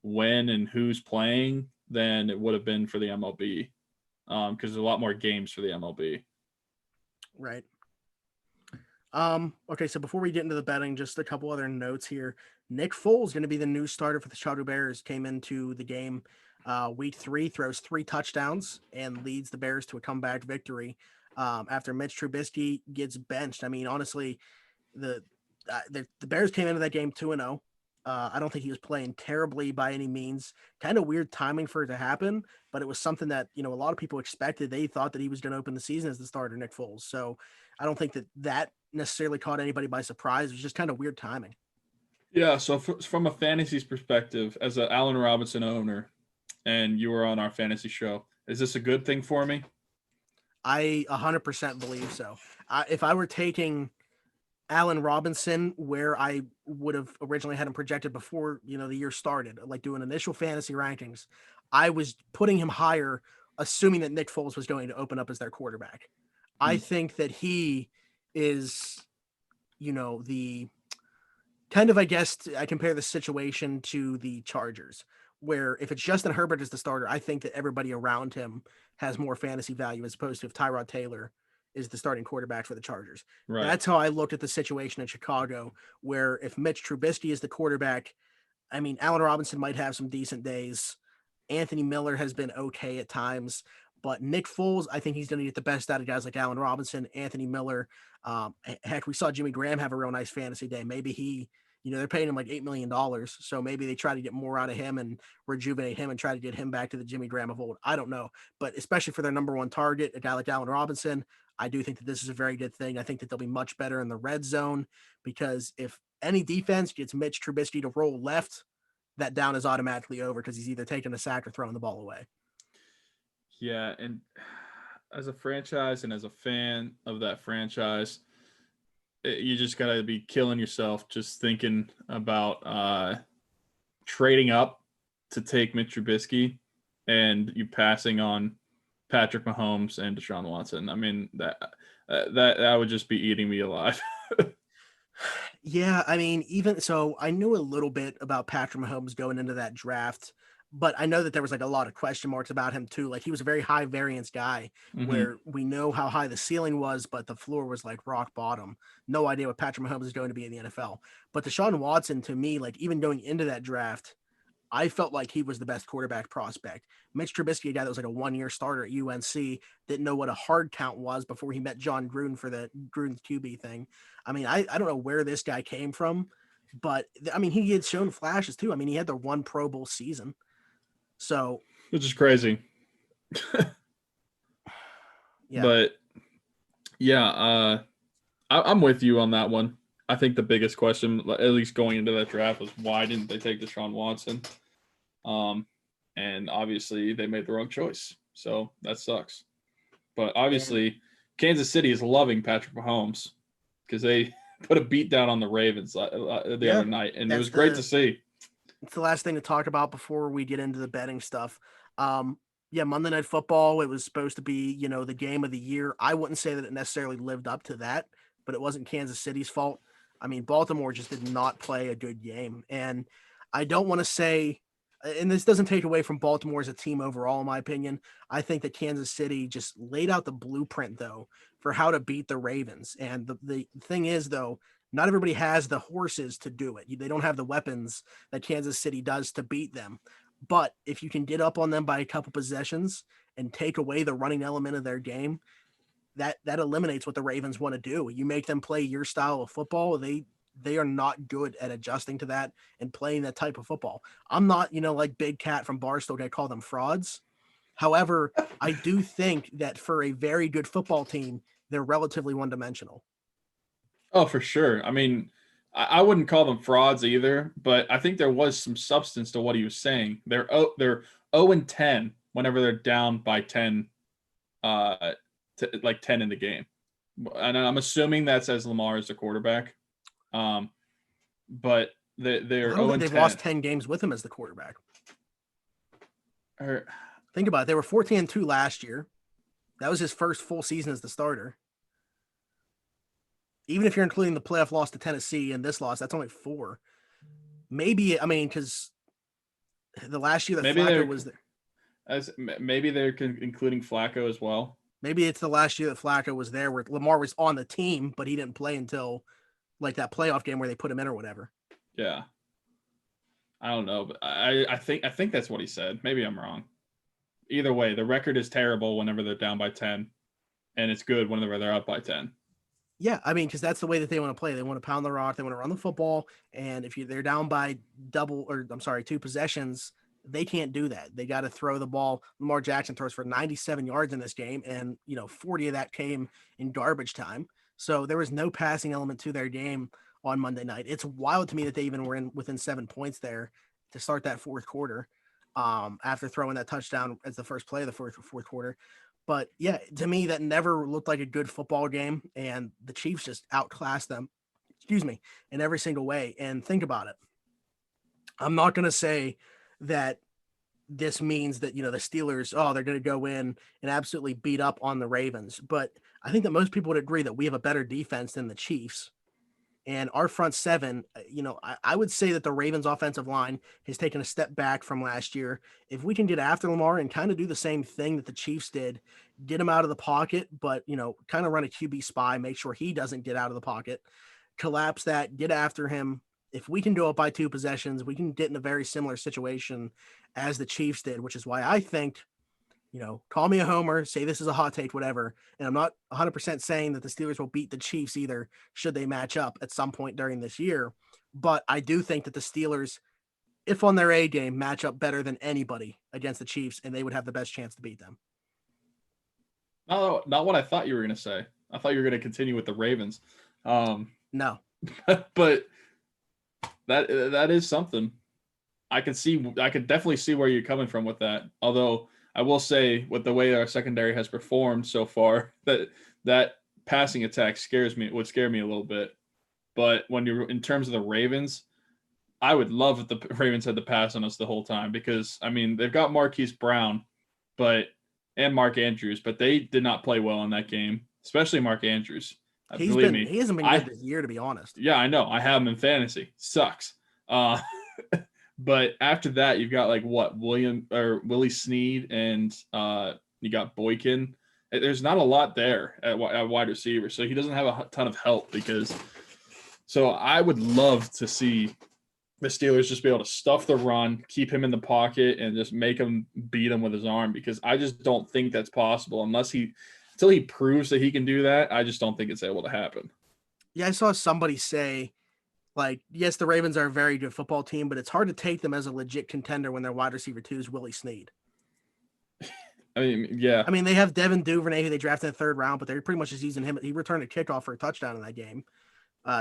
when and who's playing than it would have been for the MLB, because there's a lot more games for the MLB. Right. Okay, so before we get into the betting, just a couple other notes here. Nick Foles is going to be the new starter for the Chicago Bears. Came into the game week 3, throws 3 touchdowns, and leads the Bears to a comeback victory after Mitch Trubisky gets benched. I mean, honestly, the Bears came into that game 2-0. I don't think he was playing terribly by any means. Kind of weird timing for it to happen, but it was something that, a lot of people expected. They thought that he was going to open the season as the starter, Nick Foles. So I don't think that necessarily caught anybody by surprise. It was just kind of weird timing. Yeah. So from a fantasy perspective, as an Allen Robinson owner, and you were on our fantasy show, is this a good thing for me? I 100% believe so. If I were taking Allen Robinson where I would have originally had him projected before, the year started, doing initial fantasy rankings, I was putting him higher, assuming that Nick Foles was going to open up as their quarterback. I think that he is, the kind of, I guess, I compare the situation to the Chargers, where if it's Justin Herbert as the starter, I think that everybody around him has more fantasy value as opposed to if Tyrod Taylor is the starting quarterback for the Chargers. Right. That's how I looked at the situation in Chicago, where if Mitch Trubisky is the quarterback, I mean, Allen Robinson might have some decent days. Anthony Miller has been okay at times, but Nick Foles, I think he's going to get the best out of guys like Allen Robinson, Anthony Miller. Heck, we saw Jimmy Graham have a real nice fantasy day. Maybe he They're paying him like $8 million. So maybe they try to get more out of him and rejuvenate him and try to get him back to the Jimmy Graham of old. I don't know. But especially for their number one target, a guy like Allen Robinson, I do think that this is a very good thing. I think that they'll be much better in the red zone because if any defense gets Mitch Trubisky to roll left, that down is automatically over because he's either taking a sack or throwing the ball away. Yeah, and as a franchise and as a fan of that franchise, you just got to be killing yourself just thinking about trading up to take Mitch Trubisky and you passing on Patrick Mahomes and Deshaun Watson. I mean, that would just be eating me alive. Yeah, I mean, even so, I knew a little bit about Patrick Mahomes going into that draft, but I know that there was like a lot of question marks about him too. Like he was a very high variance guy where we know how high the ceiling was, but the floor was like rock bottom. No idea what Patrick Mahomes is going to be in the NFL. But Deshaun Watson, to me, like even going into that draft, I felt like he was the best quarterback prospect. Mitch Trubisky, a guy that was like a 1-year starter at UNC, didn't know what a hard count was before he met John Gruden for the Gruden's QB thing. I mean, I don't know where this guy came from, but I mean, he had shown flashes too. I mean, he had the one Pro Bowl season. So, which is crazy. yeah. But yeah, I'm with you on that one. I think the biggest question, at least going into that draft, was why didn't they take Deshaun Watson? And obviously they made the wrong choice. So that sucks. But obviously Kansas City is loving Patrick Mahomes because they put a beat down on the Ravens the other night, and it was great to see. It's the last thing to talk about before we get into the betting stuff. Monday Night Football, it was supposed to be, the game of the year. I wouldn't say that it necessarily lived up to that, but it wasn't Kansas City's fault. I mean, Baltimore just did not play a good game. And I don't want to say, and this doesn't take away from Baltimore as a team overall, in my opinion. I think that Kansas City just laid out the blueprint, though, for how to beat the Ravens. And the thing is, though, not everybody has the horses to do it. They don't have the weapons that Kansas City does to beat them. But if you can get up on them by a couple possessions and take away the running element of their game, that eliminates what the Ravens want to do. You make them play your style of football. They are not good at adjusting to that and playing that type of football. I'm not, like Big Cat from Barstow, I call them frauds. However, I do think that for a very good football team, they're relatively one-dimensional. Oh, for sure. I mean, I wouldn't call them frauds either, but I think there was some substance to what he was saying. They're 0-10 whenever they're down by 10, like 10 in the game. And I'm assuming that's as Lamar is the quarterback. But they're 0-10. They've lost 10 games with him as the quarterback. Think about it. They were 14-2 last year. That was his first full season as the starter. Even if you're including the playoff loss to Tennessee and this loss, that's only 4. Maybe, I mean, because the last year that Flacco was there. Maybe they're including Flacco as well. Maybe it's the last year that Flacco was there where Lamar was on the team, but he didn't play until like that playoff game where they put him in or whatever. Yeah. I don't know, but I think that's what he said. Maybe I'm wrong. Either way, the record is terrible whenever they're down by 10, and it's good whenever they're up by 10. Yeah, I mean, because that's the way that they want to play. They want to pound the rock. They want to run the football. And if they're down by 2 possessions, they can't do that. They got to throw the ball. Lamar Jackson throws for 97 yards in this game, and 40 of that came in garbage time. So there was no passing element to their game on Monday night. It's wild to me that they even were within 7 points there to start that fourth quarter after throwing that touchdown as the first play of the fourth quarter. But yeah, to me, that never looked like a good football game, and the Chiefs just outclassed them, in every single way. And think about it. I'm not going to say that this means that, the Steelers, they're going to go in and absolutely beat up on the Ravens. But I think that most people would agree that we have a better defense than the Chiefs. And our front seven, I would say that the Ravens offensive line has taken a step back from last year. If we can get after Lamar and kind of do the same thing that the Chiefs did, get him out of the pocket, but, kind of run a QB spy, make sure he doesn't get out of the pocket, collapse that, get after him. If we can go up by 2 possessions, we can get in a very similar situation as the Chiefs did, which is why I think call me a homer, say this is a hot take, whatever. And I'm not 100% saying that the Steelers will beat the Chiefs either, should they match up at some point during this year. But I do think that the Steelers, if on their A game, match up better than anybody against the Chiefs, and they would have the best chance to beat them. Not what I thought you were going to say. I thought you were going to continue with the Ravens. No. But that is something. I could definitely see where you're coming from with that. Although I will say, with the way our secondary has performed so far, that passing attack would scare me a little bit. But when you're in terms of the Ravens, I would love if the Ravens had to pass on us the whole time, because I mean they've got Marquise Brown, and Mark Andrews, but they did not play well in that game, especially Mark Andrews. He hasn't been good this year, to be honest. Yeah, I know. I have him in fantasy. Sucks. But after that, you've got Willie Snead, and you got Boykin. There's not a lot there at wide receiver, so he doesn't have a ton of help. So I would love to see the Steelers just be able to stuff the run, keep him in the pocket, and just make him beat him with his arm, because I just don't think that's possible until he proves that he can do that. I just don't think it's able to happen. Yeah, I saw somebody say, yes, the Ravens are a very good football team, but it's hard to take them as a legit contender when their wide receiver 2 is Willie Snead. I mean, yeah. I mean, they have Devin Duvernay, who they drafted in the 3rd round, but they're pretty much just using him. He returned a kickoff for a touchdown in that game,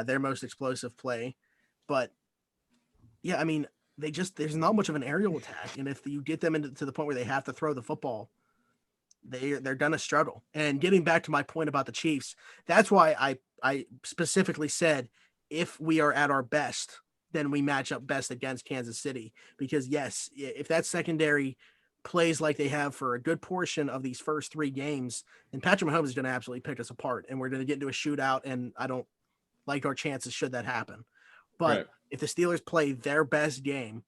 their most explosive play. But yeah, I mean, there's not much of an aerial attack, and if you get them to the point where they have to throw the football, they're gonna struggle. And getting back to my point about the Chiefs, that's why I specifically said, if we are at our best, then we match up best against Kansas City. Because yes, if that secondary plays like they have for a good portion of these first 3 games, then Patrick Mahomes is going to absolutely pick us apart, and we're going to get into a shootout, and I don't like our chances should that happen. But Right. If the Steelers play their best game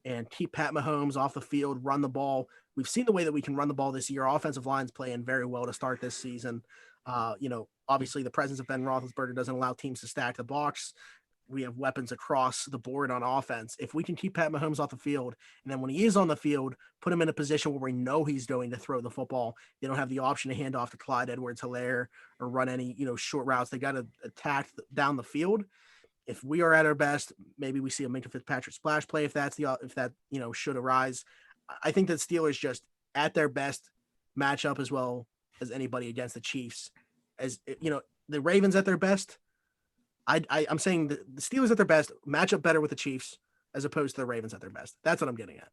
and keep Pat Mahomes off the field, run the ball, we've seen the way that we can run the ball this year. Offensive line's playing very well to start this season. Obviously the presence of Ben Roethlisberger doesn't allow teams to stack the box. We have weapons across the board on offense. If we can keep Pat Mahomes off the field, and then when he is on the field, put him in a position where we know he's going to throw the football, they don't have the option to hand off to Clyde Edwards-Helaire or run any, short routes. They got to attack down the field. If we are at our best, maybe we see a Minkah Fitzpatrick splash play if that should arise. I think that Steelers just at their best match up as well as anybody against the Chiefs. As the Ravens at their best, I'm saying the Steelers at their best match up better with the Chiefs as opposed to the Ravens at their best. That's what I'm getting at.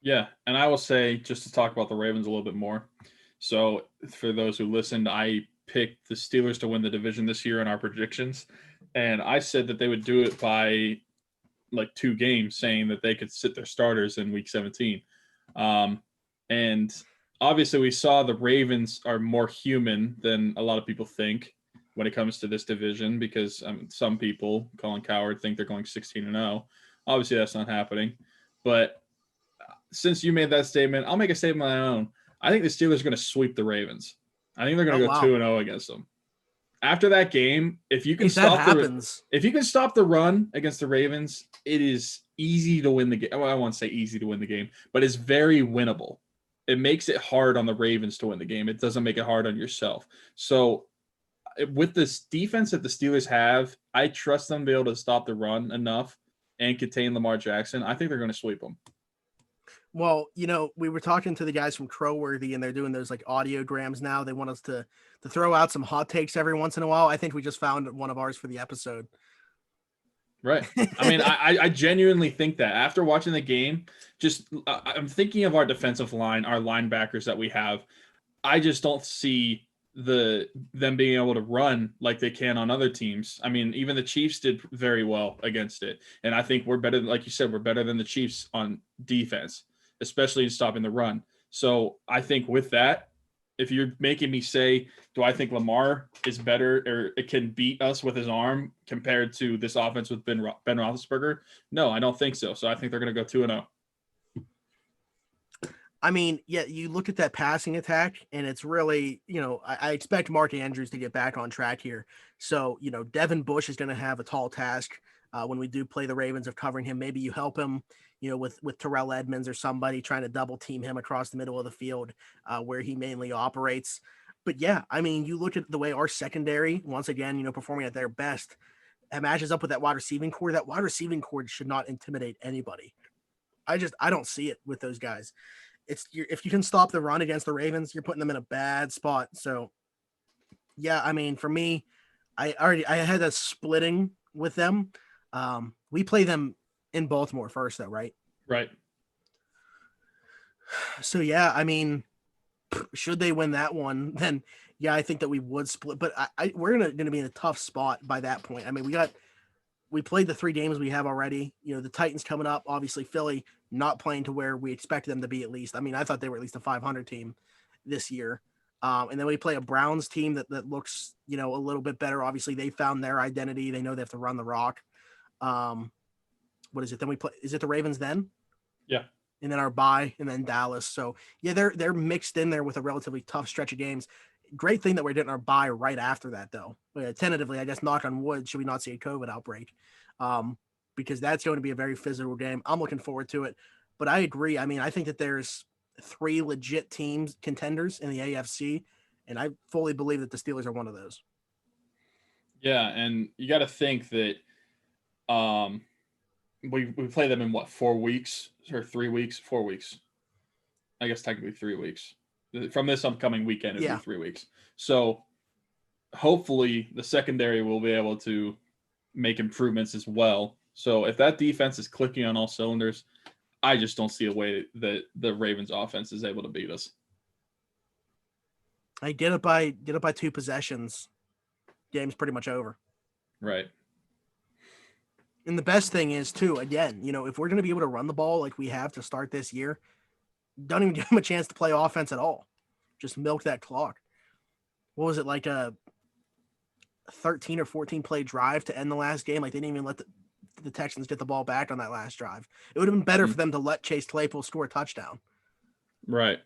Yeah, and I will say, just to talk about the Ravens a little bit more. So for those who listened, I picked the Steelers to win the division this year in our predictions, and I said that they would do it by 2 games, saying that they could sit their starters in week 17. And obviously we saw the Ravens are more human than a lot of people think when it comes to this division, because some people, Colin Cowherd, think they're going 16-0. Obviously that's not happening. But since you made that statement, I'll make a statement of my own. I think the Steelers are going to sweep the Ravens. I think they're going to go 2-0 against them. After that game, if you can stop the run against the Ravens, it is easy to win the game. Well, I won't say easy to win the game, but it's very winnable. It makes it hard on the Ravens to win the game. It doesn't make it hard on yourself. So with this defense that the Steelers have, I trust them to be able to stop the run enough and contain Lamar Jackson. I think they're going to sweep them. Well, we were talking to the guys from Crowworthy, and they're doing those audiograms now. They want us to throw out some hot takes every once in a while. I think we just found one of ours for the episode. Right. I mean, I genuinely think that after watching the game, I'm thinking of our defensive line, our linebackers that we have. I just don't see them being able to run like they can on other teams. I mean, even the Chiefs did very well against it. And I think we're better, like you said, we're better than the Chiefs on defense, especially in stopping the run. So I think with that, if you're making me say, do I think Lamar is better or it can beat us with his arm compared to this offense with Ben Roethlisberger? No, I don't think so. So I think they're going to go 2-0. I mean, yeah, you look at that passing attack, and it's really, I expect Mark Andrews to get back on track here. So, Devin Bush is going to have a tall task. when we do play the Ravens of covering him. Maybe you help him, with Terrell Edmonds or somebody trying to double team him across the middle of the field where he mainly operates. But yeah, I mean, you look at the way our secondary, once again, performing at their best, it matches up with that wide receiving core. That wide receiving core should not intimidate anybody. I don't see it with those guys. If you can stop the run against the Ravens, you're putting them in a bad spot. So yeah, I mean, for me, I had a splitting with them. We play them in Baltimore first, though, right? Right. So yeah, I mean, should they win that one, then yeah, I think that we would split. But we're gonna be in a tough spot by that point. I mean, we played the 3 games we have already. The Titans coming up, obviously Philly not playing to where we expected them to be at least. I mean, I thought they were at least a 500 team this year. And then we play a Browns team that looks, a little bit better. Obviously, they found their identity. They know they have to run the rock. What is it? Then we play. Is it the Ravens then? Yeah. And then our bye, and then Dallas. So yeah, they're mixed in there with a relatively tough stretch of games. Great thing that we're getting our bye right after that, though. Tentatively, I guess, knock on wood, should we not see a COVID outbreak, because that's going to be a very physical game. I'm looking forward to it. But I agree. I mean, I think that there's 3 legit teams, contenders in the AFC, and I fully believe that the Steelers are one of those. Yeah, and you got to think that we play them in 4 weeks or 3 weeks? 4 weeks. I guess technically 3 weeks. From this upcoming weekend, it'll be 3 weeks. So hopefully the secondary will be able to make improvements as well. So if that defense is clicking on all cylinders, I just don't see a way that the Ravens offense is able to beat us. I did it by 2 possessions. Game's pretty much over. Right. And the best thing is, too, again, if we're going to be able to run the ball like we have to start this year, don't even give them a chance to play offense at all. Just milk that clock. What was it, like a 13 or 14 play drive to end the last game? Like, they didn't even let the Texans get the ball back on that last drive. It would have been better for them to let Chase Claypool score a touchdown. Right.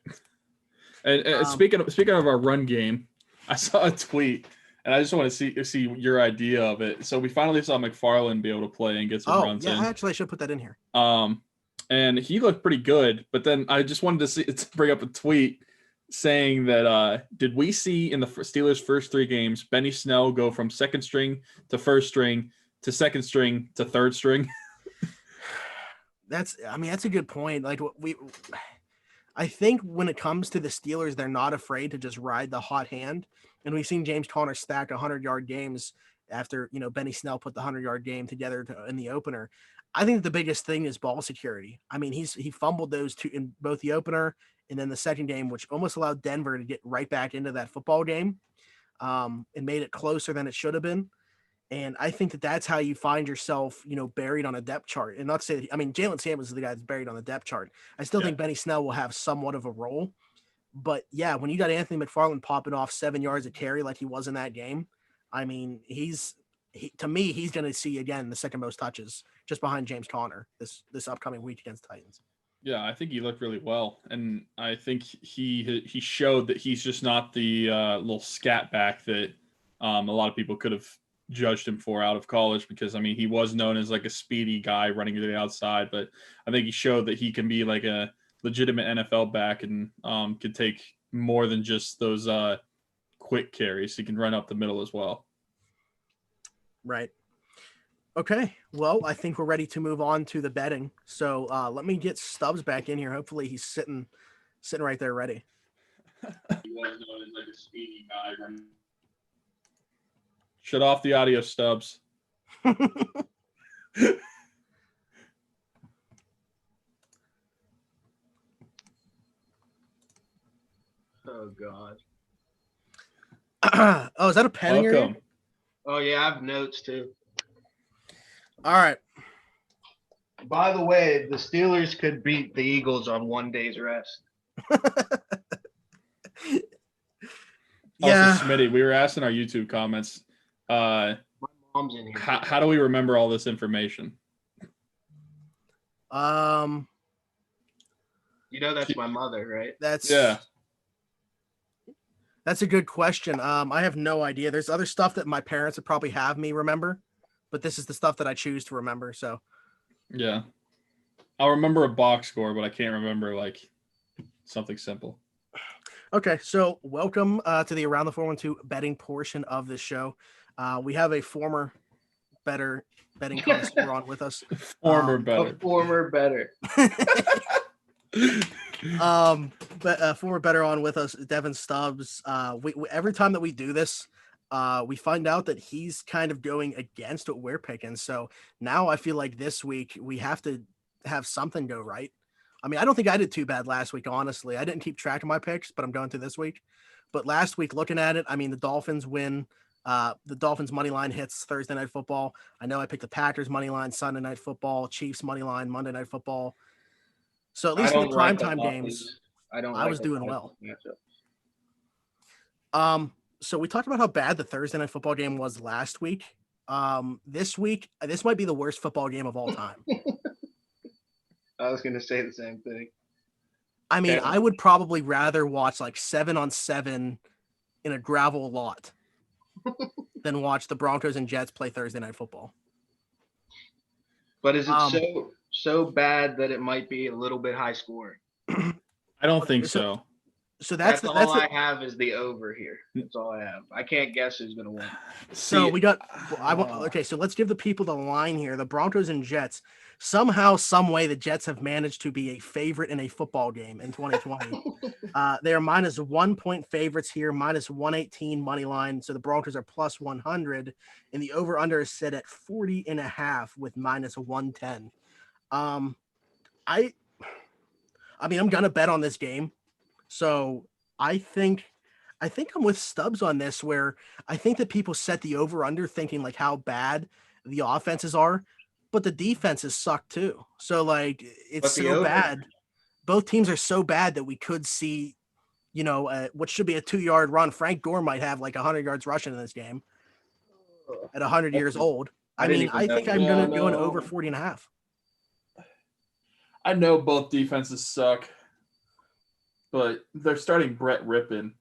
And speaking of our run game, I saw a tweet, and I just want to see your idea of it. So we finally saw McFarland be able to play and get some runs in. I should put that in here. And he looked pretty good, but then I just wanted to bring up a tweet saying that did we see in the Steelers' first 3 games Benny Snell go from second string to first string to second string to third string? That's a good point. Like, I think when it comes to the Steelers, they're not afraid to just ride the hot hand. And we've seen James Conner stack 100-yard games after, Benny Snell put the 100-yard game together in the opener. I think the biggest thing is ball security. I mean, he fumbled those 2 in both the opener and then the second game, which almost allowed Denver to get right back into that football game, and made it closer than it should have been. And I think that that's how you find yourself, buried on a depth chart. And not to say, Jalen Samuels is the guy that's buried on the depth chart. I still think Benny Snell will have somewhat of a role. But yeah, when you got Anthony McFarland popping off 7 yards of carry like he was in that game, I mean, to me, he's going to see again the second most touches, just behind James Conner this upcoming week against the Titans. Yeah, I think he looked really well, and I think he showed that he's just not the little scat back that a lot of people could have judged him for out of college, because he was known as like a speedy guy running to the outside, but I think he showed that he can be like a legitimate NFL back and can take more than just those quick carries. He can run up the middle as well. Right. Okay. Well, I think we're ready to move on to the betting. So let me get Stubbs back in here. Hopefully he's sitting right there ready. He was known as like a speedy guy. Shut off the audio, Stubbs. Oh God. Oh, is that a pen in your ear? Oh yeah, I have notes too. All right. By the way, the Steelers could beat the Eagles on one day's rest. Yeah. Also, Smitty, we were asking our YouTube comments. My mom's in here. How do we remember all this information? You know that's my mother, right? That's a good question. I have no idea. There's other stuff that my parents would probably have me remember, but this is the stuff that I choose to remember. So Yeah. I'll remember a box score, but I can't remember like something simple. okay, so welcome to the Around the 412 betting portion of this show. We have a former better betting connoisseur on with us. Former Um, better. A former better. But former better on with us, Devin Stubbs. We every time that we do this, we find out that he's kind of going against what we're picking. So now I feel like this week we have to have something go right. I mean, I don't think I did too bad last week, honestly. I didn't keep track of my picks, but I'm going through this week. But last week, looking at it, I mean, the Dolphins win. The Dolphins money line hits Thursday Night Football. I know I picked the Packers money line Sunday Night Football, Chiefs money line Monday Night Football. So at least in the primetime games, I was doing well. So we talked about how bad the Thursday Night Football game was last week. This week, this might be the worst football game of all time. I was gonna say the same thing. I mean, Okay. I would probably rather watch like 7-on-7 in a gravel lot than watch the Broncos and Jets play Thursday Night Football. But is it Um, so bad that it might be a little bit high scoring? I don't think So- so. So That's that's all I have is the over here. That's all I have. I can't guess who's gonna win. so See, we got. Okay, so let's give the people the line here. The Broncos and Jets. Somehow, some way, the Jets have managed to be a favorite in a football game in 2020. They are minus 1 point favorites here, minus 118 money line. So the Broncos are plus 100, and the over under is set at 40.5 with minus 110. I mean, I'm gonna bet on this game. So I think I'm with Stubbs on this, where I think that people set the over under thinking like how bad the offenses are, but the defenses suck too. So like it's But the so over- bad. Both teams are so bad that we could see, what should be a 2-yard run. Frank Gore might have like 100 yards rushing in this game at 100 years old. I I didn't mean, even I know think that. I'm Yeah, going to go an no. over 40.5. I know both defenses suck, but they're starting Brett Rippon.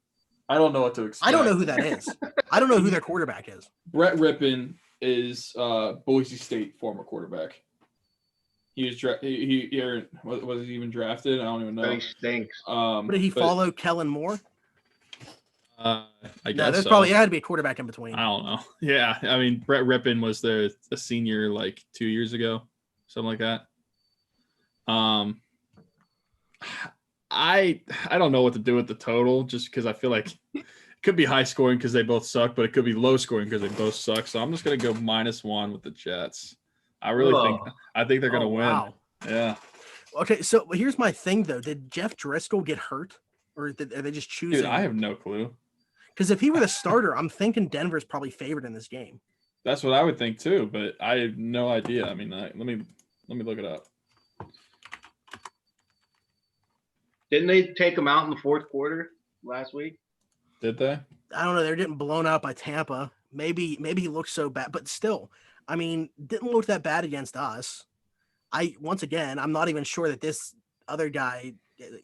I don't know what to expect. I don't know who that is. I don't know who their quarterback is. Brett Rippon is Boise State former quarterback. He was was he even drafted? I don't even But know. he stinks. But did he follow Kellen Moore? I No, guess there's so. probably had to be a quarterback in between. I don't know. Yeah, I mean Brett Rippon was a senior like 2 years ago, something like that. I don't know what to do with the total just because I feel like it could be high scoring because they both suck, but it could be low scoring because they both suck. So I'm just gonna go -1 with the Jets. I really think they're gonna win. Wow. Yeah. Okay, so here's my thing though. Did Jeff Driscoll get hurt, or are they just choosing? Dude, I have no clue. Because if he were the starter, I'm thinking Denver's probably favored in this game. That's what I would think too, but I have no idea. I mean, let me look it up. Didn't they take him out in the fourth quarter last week? Did they? I don't know. They're getting blown out by Tampa. Maybe he looks so bad, but still, I mean, didn't look that bad against us. Once again, I'm not even sure that this other guy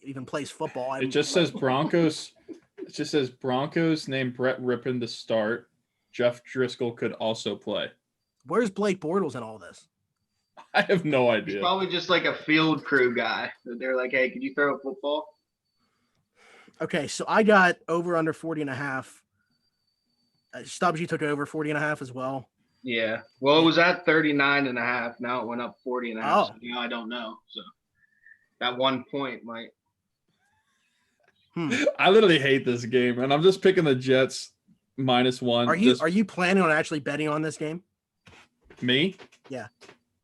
even plays football. It just says Broncos. It just says Broncos named Brett Rippon to start. Jeff Driscoll could also play. Where's Blake Bortles in all this? I have no He's idea. probably just like a field crew guy. They're like, hey, could you throw a football? Okay, so I got over under 40.5. Stubbs, you took over 40.5 as well. Yeah. Well, it was at 39.5. Now it went up 40.5. Oh. So now I don't know. So that 1 point might. I literally hate this game, and I'm just picking the Jets -1. Are you planning on actually betting on this game? Me? Yeah.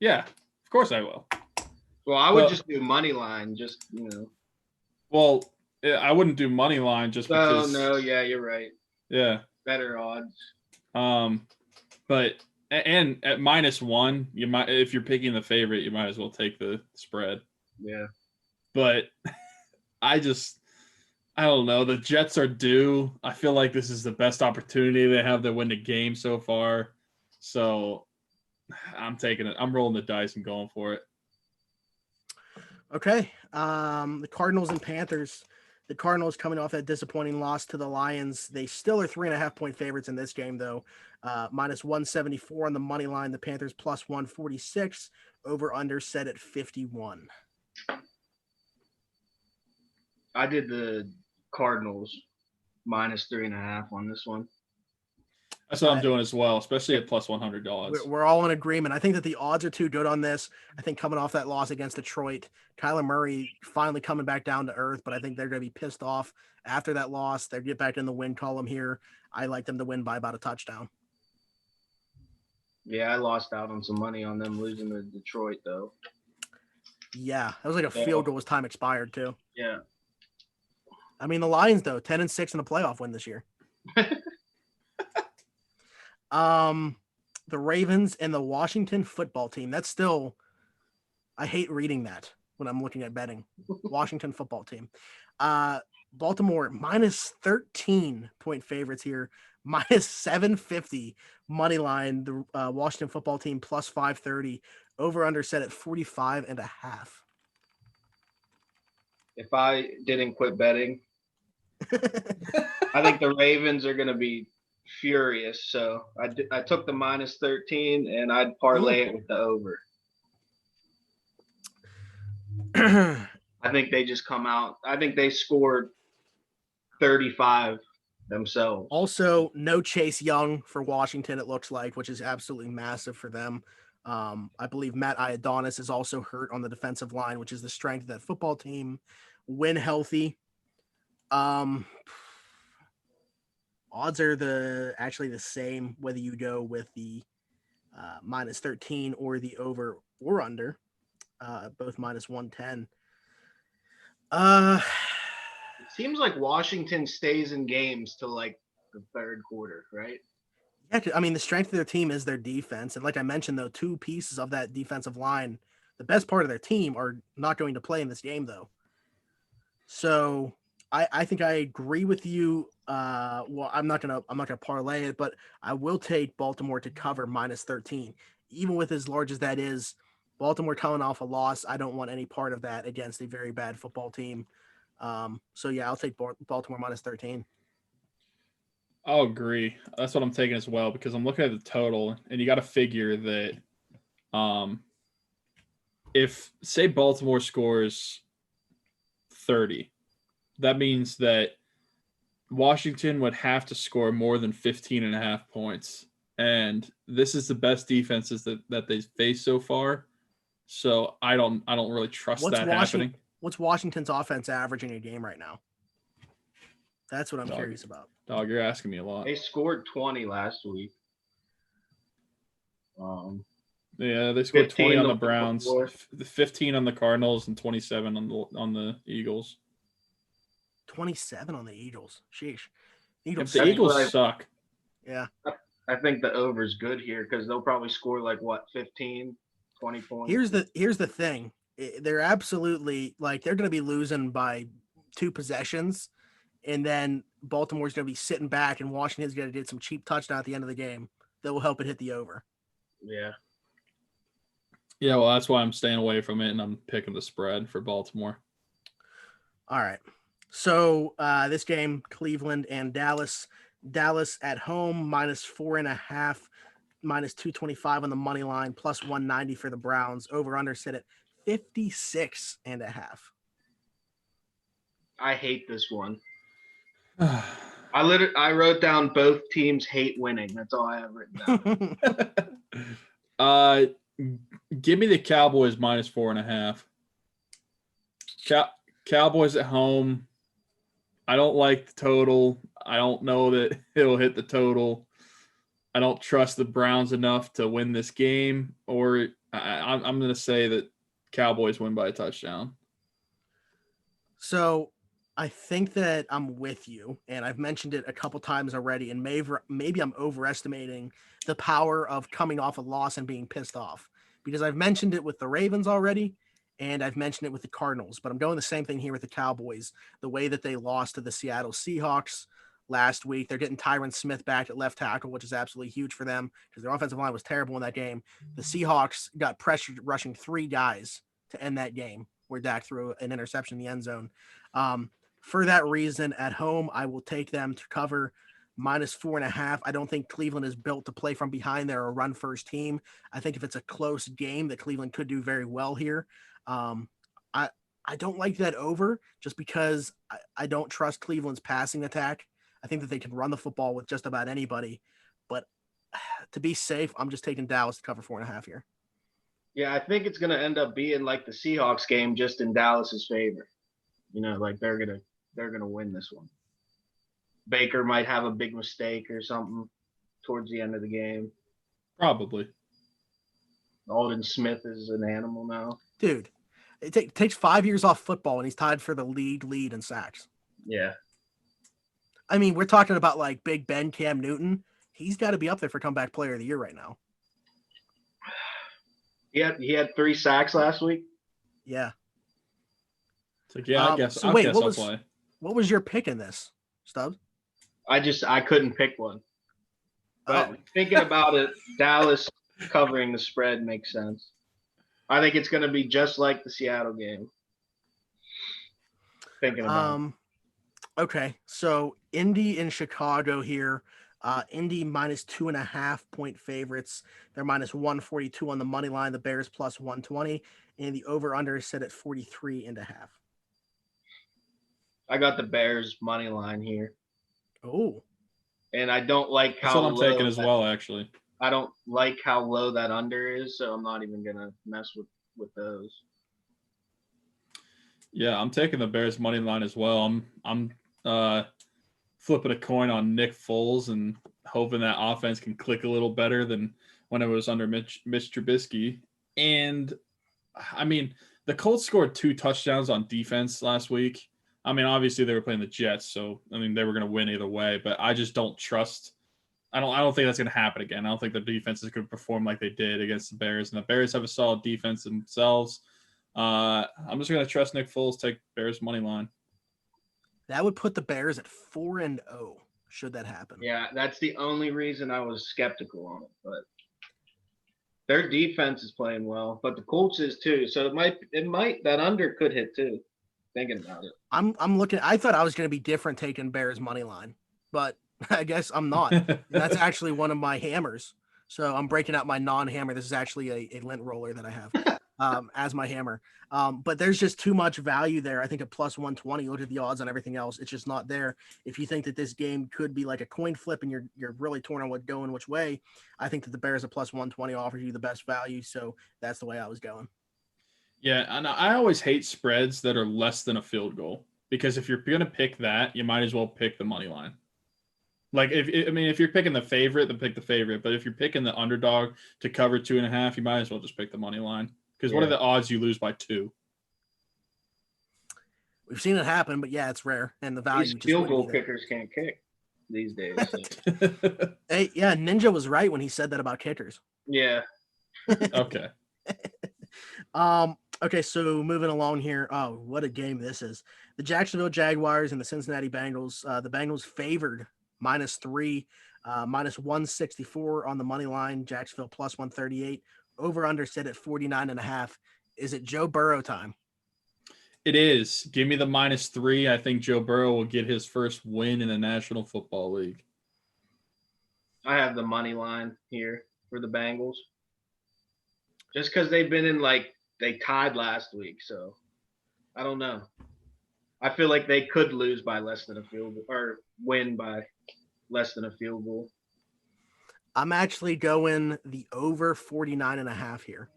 Yeah, of course I will. Well, I would Well- just do money line. Just Well, I wouldn't do money line just Oh because. no, yeah, you're right. Yeah. Better odds. But and at -1, you might, if you're picking the favorite, you might as well take the spread. Yeah. But I don't know. The Jets are due. I feel like this is the best opportunity they have to win the game so far. So I'm taking it. I'm rolling the dice and going for it. Okay. The Cardinals and Panthers. The Cardinals coming off that disappointing loss to the Lions. They still are 3.5-point favorites in this game, though. Minus 174 on the money line. The Panthers plus 146. Over under set at 51. I did the Cardinals minus 3.5 on this one. That's what I'm doing as well, especially at plus $100. We're all in agreement. I think that the odds are too good on this. I think coming off that loss against Detroit, Kyler Murray finally coming back down to earth, but I think they're going to be pissed off after that loss. They get back in the win column here. I like them to win by about a touchdown. Yeah, I lost out on some money on them losing to Detroit, though. Yeah, that was like a field goal as time expired, too. Yeah. I mean, the Lions, though, 10-6 in a playoff win this year. The Ravens and the Washington football team. That's still, I hate reading that when I'm looking at betting. Washington football team. Baltimore minus 13-point favorites here. Minus 750 money line. The Washington football team plus 530. Over under set at 45.5. If I didn't quit betting, I think the Ravens are going to be furious. So I took the minus 13 and I'd parlay it with the over. I think they just come out. I think they scored 35 themselves. Also, no Chase Young for Washington, it looks like, which is absolutely massive for them. I believe Matt Ioannidis is also hurt on the defensive line, which is the strength of that football team. When healthy. Odds are actually the same whether you go with the minus 13 or the over or under, both minus 110. It seems like Washington stays in games till like the third quarter, right? Yeah, I mean, the strength of their team is their defense. And like I mentioned, though, two pieces of that defensive line, the best part of their team, are not going to play in this game, though. So I think I agree with you. Well, I'm not gonna parlay it, but I will take Baltimore to cover minus 13, even with as large as that is. Baltimore coming off a loss, I don't want any part of that against a very bad football team. So yeah, I'll take Baltimore minus 13. I'll agree. That's what I'm taking as well, because I'm looking at the total, and you got to figure that if, say, Baltimore scores 30, that means that Washington would have to score more than 15.5 points. And this is the best defenses that they've faced so far. So I don't really trust happening. What's Washington's offense averaging a game right now? That's what I'm curious about. Dog, you're asking me a lot. They scored 20 last week. Yeah, they scored 20 on the Browns, before. 15 on the Cardinals, and 27 on the Eagles. 27 on the Eagles. Sheesh. If the Eagles suck. Yeah. I think the over's good here because they'll probably score like 15, 20 points. Here's the thing. They're absolutely like they're going to be losing by 2 possessions, and then Baltimore's going to be sitting back, and Washington's going to get some cheap touchdown at the end of the game that will help it hit the over. Yeah. Yeah, well, that's why I'm staying away from it, and I'm picking the spread for Baltimore. All right. So this game, Cleveland and Dallas. Dallas at home, minus 4.5, minus 225 on the money line, plus 190 for the Browns. Over under sit at 56.5. I hate this one. I wrote down both teams hate winning. That's all I have written down. Give me the Cowboys minus 4.5. Cowboys at home. I don't like the total. I don't know that it'll hit the total. I don't trust the Browns enough to win this game, or I'm going to say that Cowboys win by a touchdown. So I think that I'm with you, and I've mentioned it a couple times already, and maybe I'm overestimating the power of coming off a loss and being pissed off, because I've mentioned it with the Ravens already, and I've mentioned it with the Cardinals, but I'm doing the same thing here with the Cowboys. The way that they lost to the Seattle Seahawks last week, they're getting Tyron Smith back at left tackle, which is absolutely huge for them because their offensive line was terrible in that game. The Seahawks got pressured rushing 3 guys to end that game where Dak threw an interception in the end zone. for that reason, at home, I will take them to cover -4.5. I don't think Cleveland is built to play from behind. They're a run first team. I think if it's a close game, that Cleveland could do very well here. I don't like that over just because I don't trust Cleveland's passing attack. I think that they can run the football with just about anybody, but to be safe, I'm just taking Dallas to cover 4.5 here. Yeah, I think it's gonna end up being like the Seahawks game, just in Dallas's favor. Like they're gonna win this one. Baker might have a big mistake or something towards the end of the game. Probably. Alden Smith is an animal now. Dude, it takes 5 years off football and he's tied for the lead in sacks. Yeah. I mean, we're talking about like Big Ben, Cam Newton. He's got to be up there for comeback player of the year right now. He had 3 sacks last week. Yeah. It's like, yeah, I guess, so I wait, guess what I'll was- play. What was your pick in this, Stubbs? I couldn't pick one. But thinking about it, Dallas covering the spread makes sense. I think it's going to be just like the Seattle game. Thinking about it. Okay, so Indy in Chicago here. Indy -2.5 point favorites. They're -142 on the money line. The Bears +120, and the over/under is set at 43.5. I got the Bears money line here. Oh, And I don't like That's how what I'm low taking as that- well, actually. I don't like how low that under is, so I'm not even gonna mess with those. Yeah, I'm taking the Bears money line as well. I'm flipping a coin on Nick Foles and hoping that offense can click a little better than when it was under Mitch Trubisky. And I mean, the Colts scored 2 touchdowns on defense last week. I mean, obviously they were playing the Jets, so I mean they were going to win either way. But I just don't trust. I don't think that's going to happen again. I don't think the defense is going to perform like they did against the Bears, and the Bears have a solid defense themselves. I'm just going to trust Nick Foles, take Bears money line. that would put the Bears at 4-0. Should that happen? Yeah, that's the only reason I was skeptical on it. But their defense is playing well, but the Colts is too. So it might that under could hit too. Thinking about it. I'm looking. I thought I was going to be different taking Bears money line, but I guess I'm not. That's actually one of my hammers. So I'm breaking out my non-hammer. This is actually a lint roller that I have as my hammer. But there's just too much value there. I think at +120, look at the odds on everything else. It's just not there. If you think that this game could be like a coin flip and you're really torn on what going which way, I think that the Bears at +120 offers you the best value. So that's the way I was going. Yeah, and I always hate spreads that are less than a field goal because if you're going to pick that, you might as well pick the money line. Like if you're picking the favorite, then pick the favorite. But if you're picking the underdog to cover 2.5, you might as well just pick the money line because what are the odds you lose by 2? We've seen it happen, but yeah, it's rare, and the value These just field wouldn't goal be there. kickers can't kick these days. So. Hey, yeah, Ninja was right when he said that about kickers. Yeah. Okay. Okay, so moving along here. Oh, what a game this is. The Jacksonville Jaguars and the Cincinnati Bengals. The Bengals favored -3, -164 on the money line. Jacksonville +138. Over under set at 49.5. Is it Joe Burrow time? It is. Give me the -3. I think Joe Burrow will get his first win in the National Football League. I have the money line here for the Bengals. Just because they've been in they tied last week, so I don't know. I feel like they could lose by less than a field goal or win by less than a field goal. I'm actually going the over 49.5 here.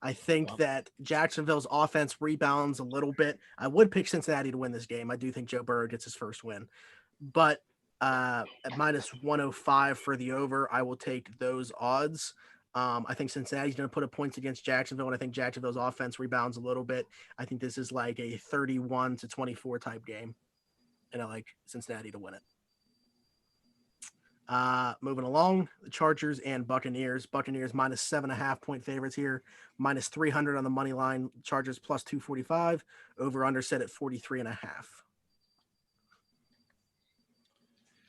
I think that Jacksonville's offense rebounds a little bit. I would pick Cincinnati to win this game. I do think Joe Burrow gets his first win. But at -105 for the over, I will take those odds. I think Cincinnati's going to put up points against Jacksonville, and I think Jacksonville's offense rebounds a little bit. I think this is like a 31-24 type game, and I like Cincinnati to win it. Moving along, the Chargers and Buccaneers. Buccaneers -7.5 point favorites here, -300 on the money line. Chargers +245. Over under set at 43.5.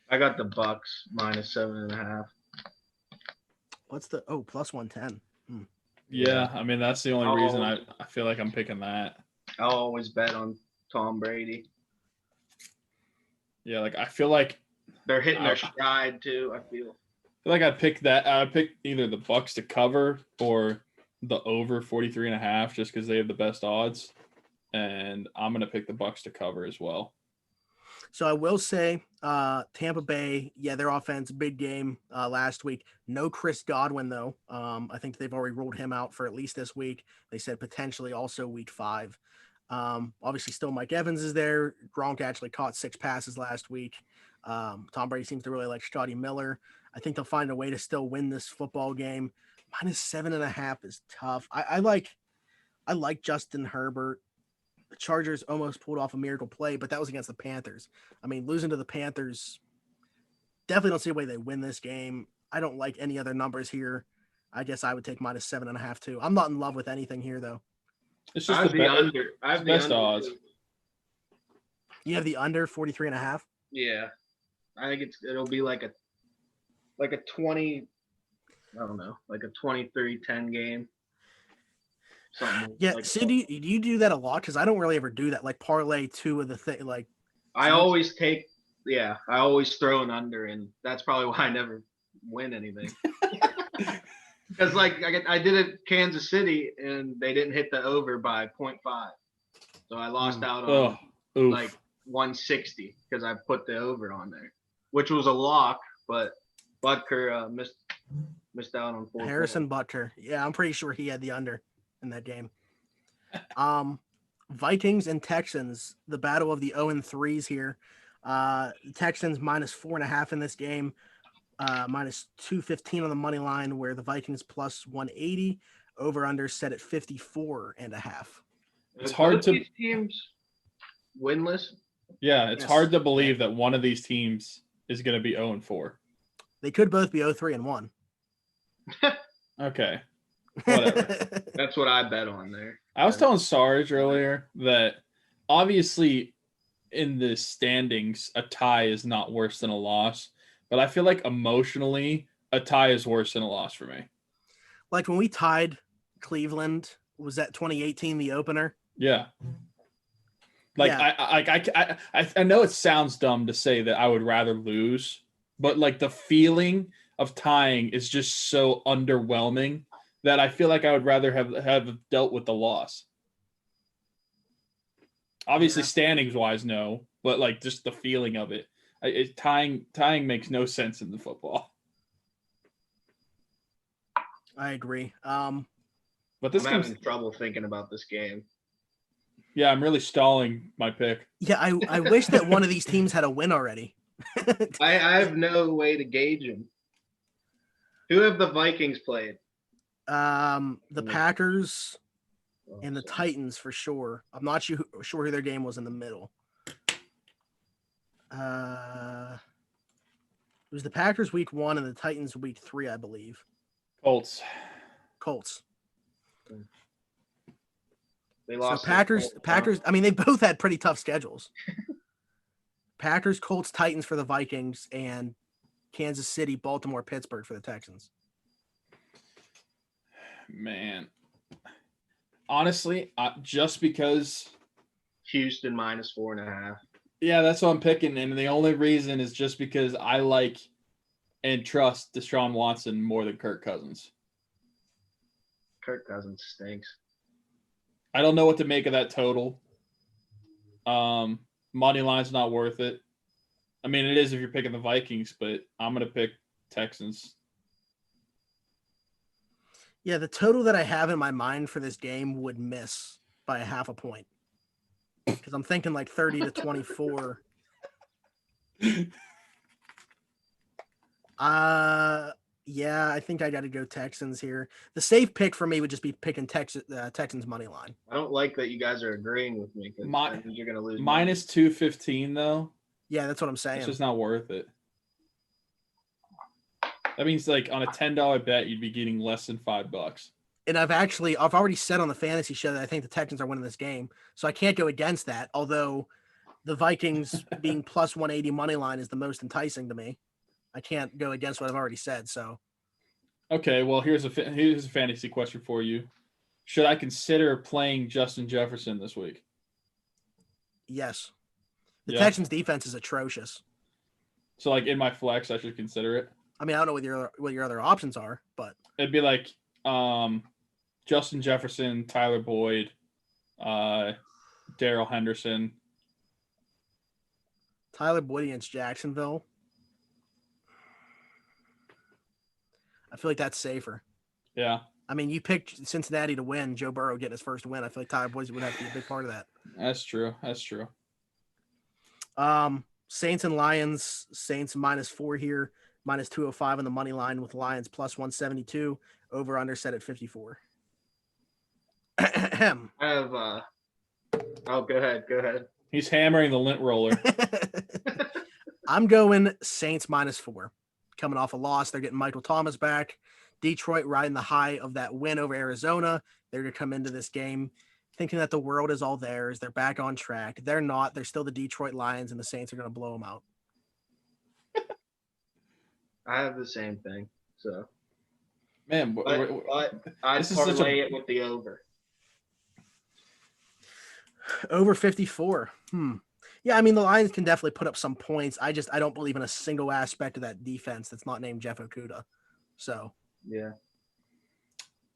I got the Bucks -7.5. What's the +110? Yeah, I mean that's the only reason I feel like I'm picking that. I'll always bet on Tom Brady. Yeah, like I feel like They're hitting their stride too. I feel. I'd pick that. I'd pick either the Bucks to cover or the over 43.5 just because they have the best odds. And I'm gonna pick the Bucks to cover as well. So I will say, Tampa Bay, yeah, their offense, big game last week. No Chris Godwin though. I think they've already ruled him out for at least this week. They said potentially also week 5. Obviously, still Mike Evans is there. Gronk actually caught 6 passes last week. Tom Brady seems to really like Scotty Miller. I think they'll find a way to still win this football game. -7.5 is tough. I like Justin Herbert. The Chargers almost pulled off a miracle play, but that was against the Panthers. I mean, losing to the Panthers, definitely don't see a way they win this game. I don't like any other numbers here. I guess I would take -7.5 too. I'm not in love with anything here though. It's just I have the under. I have the best under. odds. You have the under 43.5. Yeah, I think it'll be like a 20. I don't know, like a 23-10 game. Something. Yeah. Like So that. do you do that a lot? Because I don't really ever do that. Like parlay 2 of the thing. Like I always take. Yeah, I always throw an under, and that's probably why I never win anything. Because like I did it Kansas City, and they didn't hit the over by 0.5, so I lost out on like 160 because I put the over on there, which was a lock, but Butker missed out on 4. Harrison Butker. Yeah, I'm pretty sure he had the under in that game. Vikings and Texans, the battle of the 0-3s here. Texans -4.5 in this game. -215 on the money line, where the Vikings +180. Over under set at 54.5. It's hard to these teams winless. Yeah, it's Yes. hard to believe that one of these teams is going to be 0-4. They could both be 0-3-1. Okay, whatever. That's what I bet on there. I was telling Sarge earlier that obviously in the standings, a tie is not worse than a loss, but I feel like emotionally, a tie is worse than a loss for me. Like when we tied Cleveland, was that 2018 the opener? Yeah. Like Yeah. I know it sounds dumb to say that I would rather lose, but like the feeling of tying is just so underwhelming that I feel like I would rather have dealt with the loss. Obviously, Yeah. standings wise, no, but like just the feeling of it. Tying makes no sense in the football. I agree. But this I'm game's, having trouble thinking about this game. yeah, I'm really stalling my pick. Yeah, I wish that one of these teams had a win already. I have no way to gauge them. Who have the Vikings played? The Packers and the Titans for sure. I'm not sure who their game was in the middle. It was the Packers week 1 and the Titans week 3, I believe. Colts. They So lost. to the Packers. Colts. I mean, they both had pretty tough schedules. Packers, Colts, Titans for the Vikings, and Kansas City, Baltimore, Pittsburgh for the Texans. Man. Honestly, just because Houston -4.5. yeah, that's what I'm picking, and the only reason is just because I like and trust Deshaun Watson more than Kirk Cousins. Kirk Cousins stinks. I don't know what to make of that total. Money line's not worth it. I mean, it is if you're picking the Vikings, but I'm going to pick Texans. Yeah, the total that I have in my mind for this game would miss by a half a point. Because I'm thinking like 30-24. Yeah, I think I got to go Texans here. The safe pick for me would just be picking Texans money line. I don't like that you guys are agreeing with me because you're going to lose. -215 though. Yeah, that's what I'm saying. It's just not worth it. That means like on a $10 bet, you'd be getting less than $5. And I've already said on the fantasy show that I think the Texans are winning this game. So I can't go against that. Although the Vikings being +180 money line is the most enticing to me. I can't go against what I've already said. So, okay, well here's a fantasy question for you. Should I consider playing Justin Jefferson this week? yes, The Yeah. Texans defense is atrocious. So like in my flex, I should consider it. I mean, I don't know what your other options are, but It'd be like Justin Jefferson, Tyler Boyd, Daryl Henderson. Tyler Boyd against Jacksonville. I feel like that's safer. Yeah, I mean, you picked Cincinnati to win, Joe Burrow getting his first win. I feel like Tyler Boyd would have to be a big part of that. that's true. That's true. Saints and Lions. Saints -4 here, -205 on the money line with Lions +172. Over under set at 54. I have oh, go ahead. He's hammering the lint roller. I'm going Saints -4. Coming off a loss, they're getting Michael Thomas back. Detroit riding the high of that win over Arizona. They're going to come into this game thinking that the world is all theirs. They're back on track. They're not. They're still the Detroit Lions, and the Saints are going to blow them out. I have the same thing. So, Man, but I'd this is such parlay it with the over. Over 54. Yeah, I mean, the Lions can definitely put up some points. I don't believe in a single aspect of that defense that's not named Jeff Okudah. So, Yeah.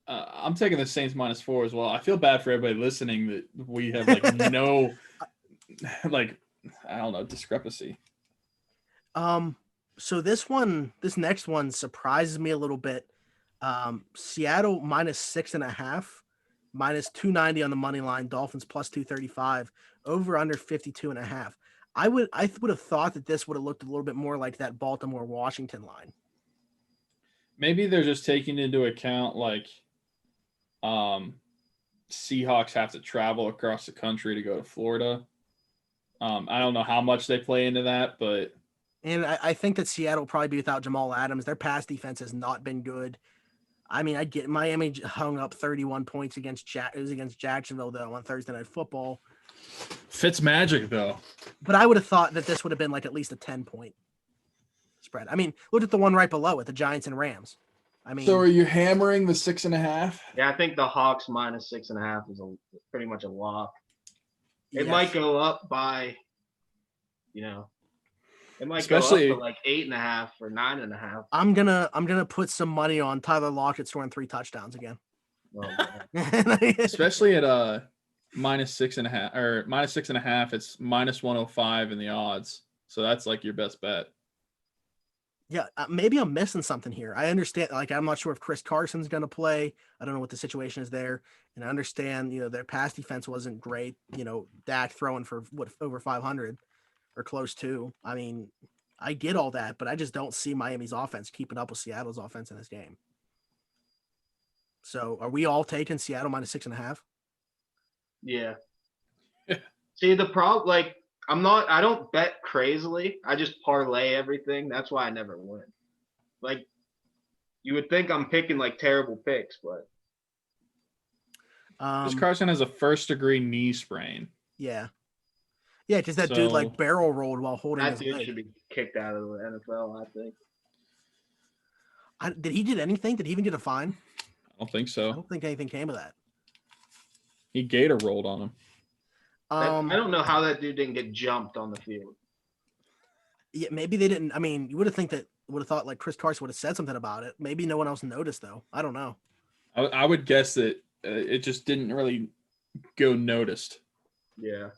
I'm taking the Saints -4 as well. I feel bad for everybody listening that we have like no, like, I don't know, discrepancy. So this next one surprises me a little bit. Seattle -6.5, -290 on the money line. Dolphins +235. Over under 52.5. I would have thought that this would have looked a little bit more like that Baltimore Washington line. Maybe they're just taking into account like Seahawks have to travel across the country to go to Florida. I don't know how much they play into that, but And I think that Seattle will probably be without Jamal Adams. Their pass defense has not been good. I mean, I get Miami hung up 31 points against Jacksonville though on Thursday Night Football. Fitz magic though. But I would have thought that this would have been like at least a 10-point spread. I mean, look at the one right below it, the Giants and Rams. I mean, So are you hammering the 6.5? Yeah, I think the Hawks -6.5 is pretty much a lock. It yes. might go up by, it might Especially- go up to like 8.5 or 9.5. I'm gonna put some money on Tyler Lockett scoring 3 touchdowns again. Oh, God. Especially at -6.5 or -6.5, it's -105 in the odds. So that's like your best bet. Yeah, maybe I'm missing something here. I understand, like, I'm not sure if Chris Carson's going to play. I don't know what the situation is there. And I understand, their pass defense wasn't great. Dak throwing for over 500 or close to. I mean, I get all that, but I just don't see Miami's offense keeping up with Seattle's offense in this game. So are we all taking Seattle -6.5? Yeah. See, the problem, like, I don't bet crazily. I just parlay everything. That's why I never win. Like, you would think I'm picking like terrible picks, but Chris Carson has a first-degree knee sprain. Yeah, because that dude like barrel rolled while holding that his dude leg. should be kicked out of the NFL, I think. Did he get anything? Did he even get a fine? I don't think I so. don't think anything came of that. He gator rolled on him. I don't know how that dude didn't get jumped on the field. Yeah, maybe they didn't. I mean, you would have thought like Chris Carson would have said something about it. Maybe no one else noticed though. I don't know. I would guess that it just didn't really go noticed. Yeah.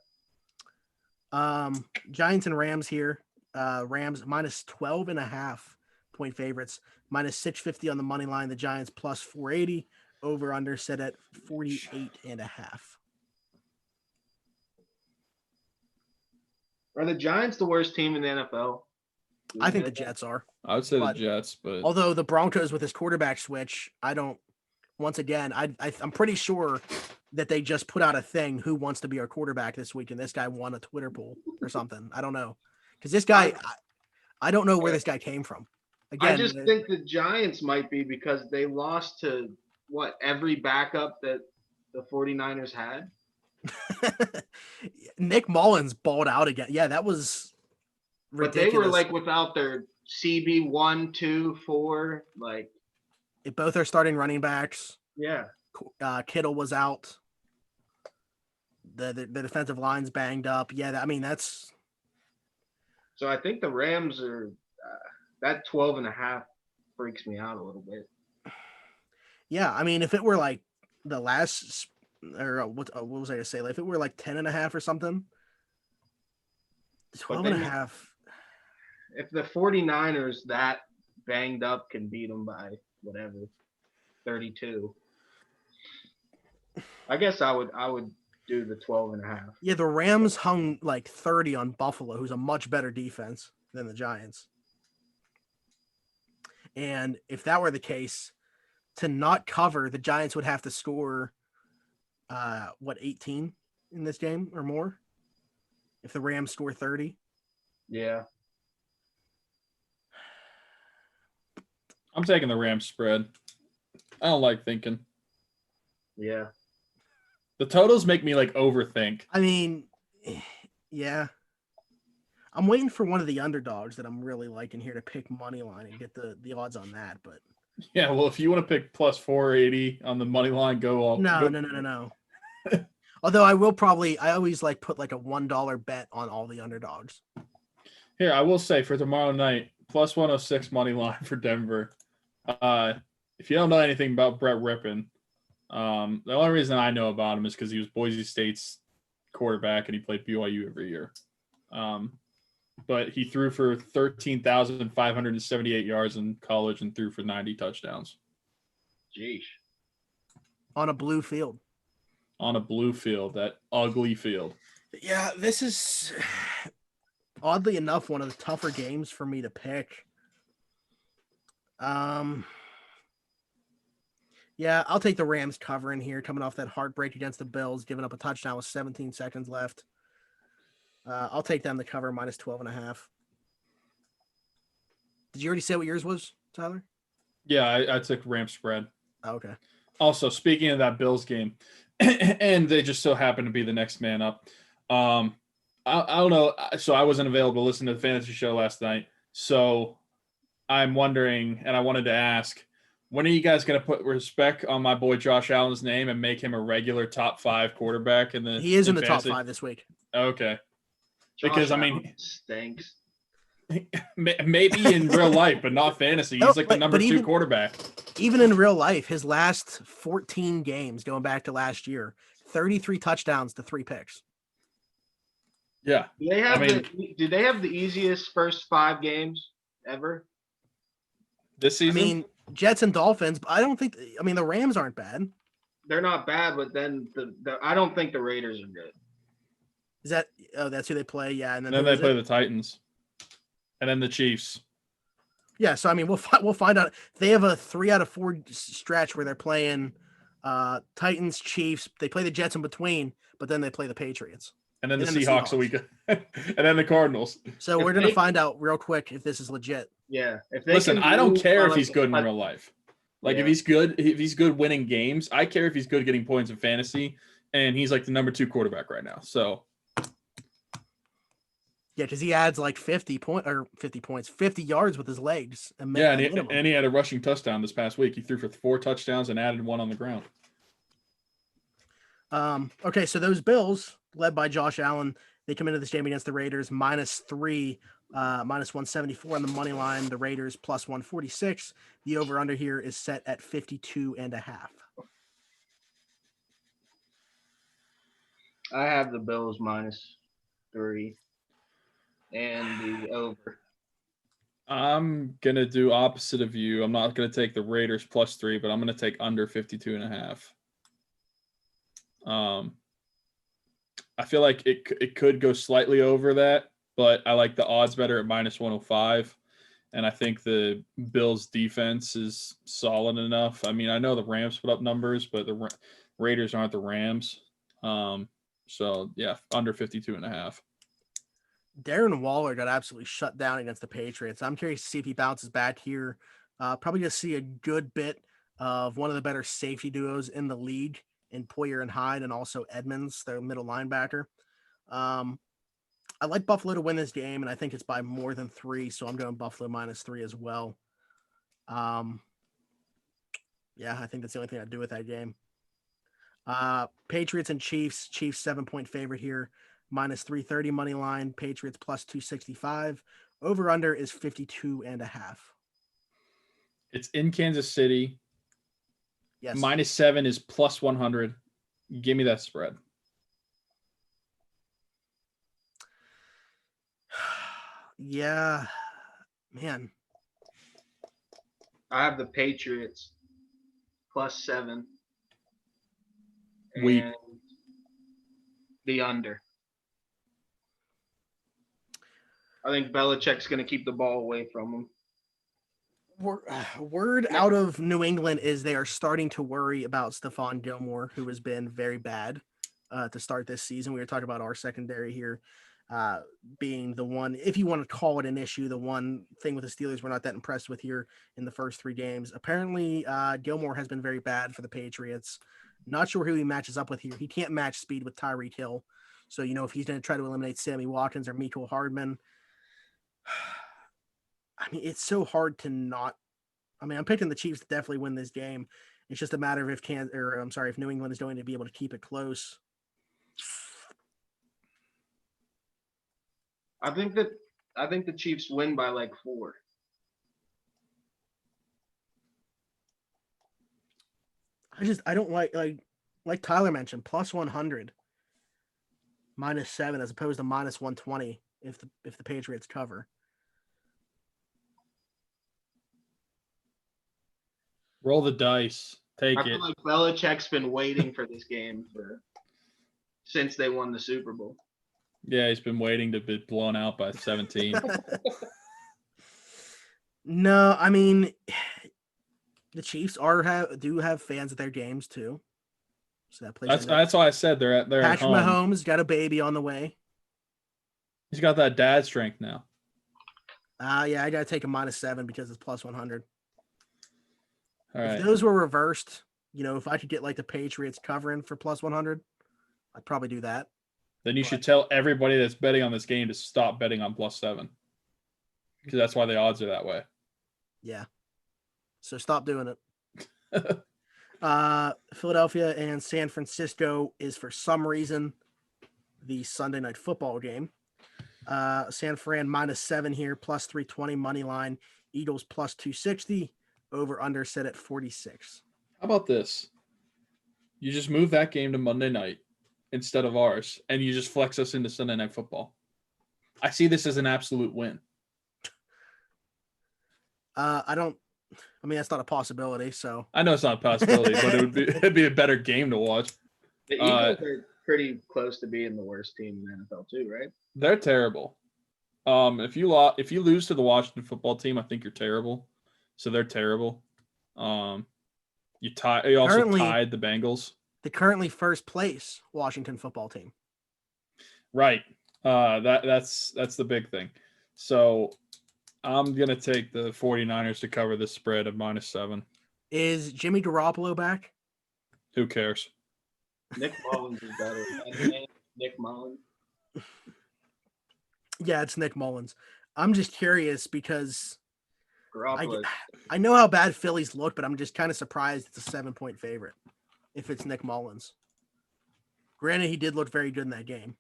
Giants and Rams here. Rams -12.5 point favorites. -650 on the money line. The Giants +480. Over under set at 48.5. Are the Giants the worst team in the NFL? I think the Jets are. I would say But- the Jets, but Although the Broncos with his quarterback switch, I don't. Once again, I'm pretty sure that they just put out a thing. Who wants to be our quarterback this week? And this guy won a Twitter poll or something. I don't know, because this guy, I don't know where this guy came from. Again, I just think the Giants might be because they lost to every backup that the 49ers had. Nick Mullins balled out again. Yeah, that was ridiculous. But they were like without their CB 1, 2, 4, like. Both are starting running backs. Yeah. Kittle was out. The defensive line's banged up. Yeah, I mean that's So I think the Rams are that 12.5 freaks me out a little bit. Yeah, I mean, if it were like the last, or what was I gonna say? Like, if it were like 10.5 or something, 12 and a half. If the 49ers that banged up can beat them by whatever, 32, I guess I would do the 12.5. Yeah, the Rams hung like 30 on Buffalo, who's a much better defense than the Giants. And if that were the case, to not cover, the Giants would have to score 18 in this game or more if the Rams score 30. Yeah. I'm taking the Rams spread. I don't like thinking. Yeah. The totals make me like overthink. I mean, yeah. I'm waiting for one of the underdogs that I'm really liking here to pick money line and get the odds on that. But Yeah, well, if you want to pick plus 480 on the money line, go all. No. Although I always like put like a $1 bet on all the underdogs. Here, I will say for tomorrow night, plus 106 money line for Denver. If you don't know anything about Brett Rippon, the only reason I know about him is because he was Boise State's quarterback and he played BYU every year. But he threw for 13,578 yards in college and threw for 90 touchdowns. Jeez. On a blue field. On a blue field, that ugly field. Yeah, this is oddly enough one of the tougher games for me to pick. Yeah, I'll take the Rams covering here, coming off that heartbreak against the Bills, giving up a touchdown with 17 seconds left. I'll take them to cover minus 12.5. Did you already say what yours was, Tyler? Yeah, I took Rams spread. Oh, okay. Also, speaking of that Bills game, and they just so happen to be the next man up. I don't know. So I wasn't available to listen to the fantasy show last night. So I'm wondering, and I wanted to ask, when are you guys going to put respect on my boy Josh Allen's name and make him a regular top 5 quarterback in the? He is in the fantasy? top 5 this week. Okay. Because Josh I mean, Allen stinks. Maybe in real life, but not fantasy. He's like the number 2 quarterback. Even in real life, his last 14 games, going back to last year, 33 touchdowns to 3 picks. Yeah. Do they have the easiest first 5 games ever? This season? I mean, Jets and Dolphins, but I don't think – I mean, the Rams aren't bad. They're not bad, but then I don't think the Raiders are good. Is that – oh, that's who they play? Yeah. And then they play the Titans. And then the Chiefs. Yeah, so I mean, we'll find out. They have a 3 out of 4 stretch where they're playing Titans, Chiefs. They play the Jets in between, but then they play the Patriots. And then the Seahawks a week. And then the Cardinals. So we're going to find out real quick if this is legit. Yeah. Listen, I don't care if he's good in real life. Like if he's good winning games, I care if he's good getting points in fantasy. And he's like the number 2 quarterback right now. So yeah, because he adds like 50 yards with his legs. And he had a rushing touchdown this past week. He threw for 4 touchdowns and added 1 on the ground. Okay, so those Bills, led by Josh Allen, they come into this game against the Raiders -3, -174 on the money line. The Raiders +146. The over-under here is set at 52.5. I have the Bills -3 and the over. I'm going to do opposite of you. I'm not going to take the Raiders +3, but I'm going to take under 52.5. I feel like it could go slightly over that, but I like the odds better at -105. And I think the Bills defense is solid enough. I mean, I know the Rams put up numbers, but the Raiders aren't the Rams. So yeah, under 52.5. Darren Waller got absolutely shut down against the Patriots. I'm curious to see if he bounces back here. Probably going to see a good bit of one of the better safety duos in the league in Poyer and Hyde, and also Edmonds, their middle linebacker. I like Buffalo to win this game, and I think it's by more than 3, so I'm going Buffalo -3 as well. Yeah, I think that's the only thing I'd do with that game. Patriots and Chiefs. Chiefs 7-point favorite here, minus 330 money line. Patriots plus 265. Over under is 52.5. It's in Kansas City. Yes. -7 is plus 100. Give me that spread. Yeah, man. I have the Patriots +7 Weak. and the under. I think Belichick's going to keep the ball away from him. Word out of New England is they are starting to worry about Stephon Gilmore, who has been very bad to start this season. We were talking about our secondary here being the one, if you want to call it an issue, the one thing with the Steelers we're not that impressed with here in the first 3 games. Apparently, Gilmore has been very bad for the Patriots. Not sure who he matches up with here. He can't match speed with Tyreek Hill. So, if he's going to try to eliminate Sammy Watkins or Mecole Hardman, I mean, it's so hard to not. I mean, I'm picking the Chiefs to definitely win this game. It's just a matter of if New England is going to be able to keep it close. I think the Chiefs win by like 4. I don't like Tyler mentioned, plus 100, -7 as opposed to minus 120 if the Patriots cover. Roll the dice. Take I it. feel like Belichick's been waiting for this game since they won the Super Bowl. Yeah, he's been waiting to be blown out by 17. No, I mean, the Chiefs do have fans at their games too, so that plays. That's why I said they're at Patrick home. Mahomes got a baby on the way. He's got that dad strength now. Yeah, I gotta take a -7 because it's plus 100. All right. If those were reversed, if I could get like the Patriots covering for plus 100, I'd probably do that. Then you should tell everybody that's betting on this game to stop betting on +7 because that's why the odds are that way. Yeah. So stop doing it. Philadelphia and San Francisco is for some reason the Sunday night football game. San Fran -7 here, plus 320 money line. Eagles plus 260. Over under set at 46. How about this? You just move that game to Monday night instead of ours, and you just flex us into Sunday night football. I see this as an absolute win. That's not a possibility. So I know it's not a possibility, but it'd be a better game to watch. The Eagles are pretty close to being the worst team in the NFL too, right? They're terrible. If you lose to the Washington football team, I think you're terrible. So they're terrible. You also tied the Bengals. The currently first place Washington football team. Right. That's the big thing. So I'm going to take the 49ers to cover this spread of -7. Is Jimmy Garoppolo back? Who cares? Nick Mullins is better. Nick Mullins. Yeah, it's Nick Mullins. I'm just curious because Garoppolo. I know how bad Phillies look, but I'm just kind of surprised it's a 7-point favorite if it's Nick Mullins. Granted, he did look very good in that game.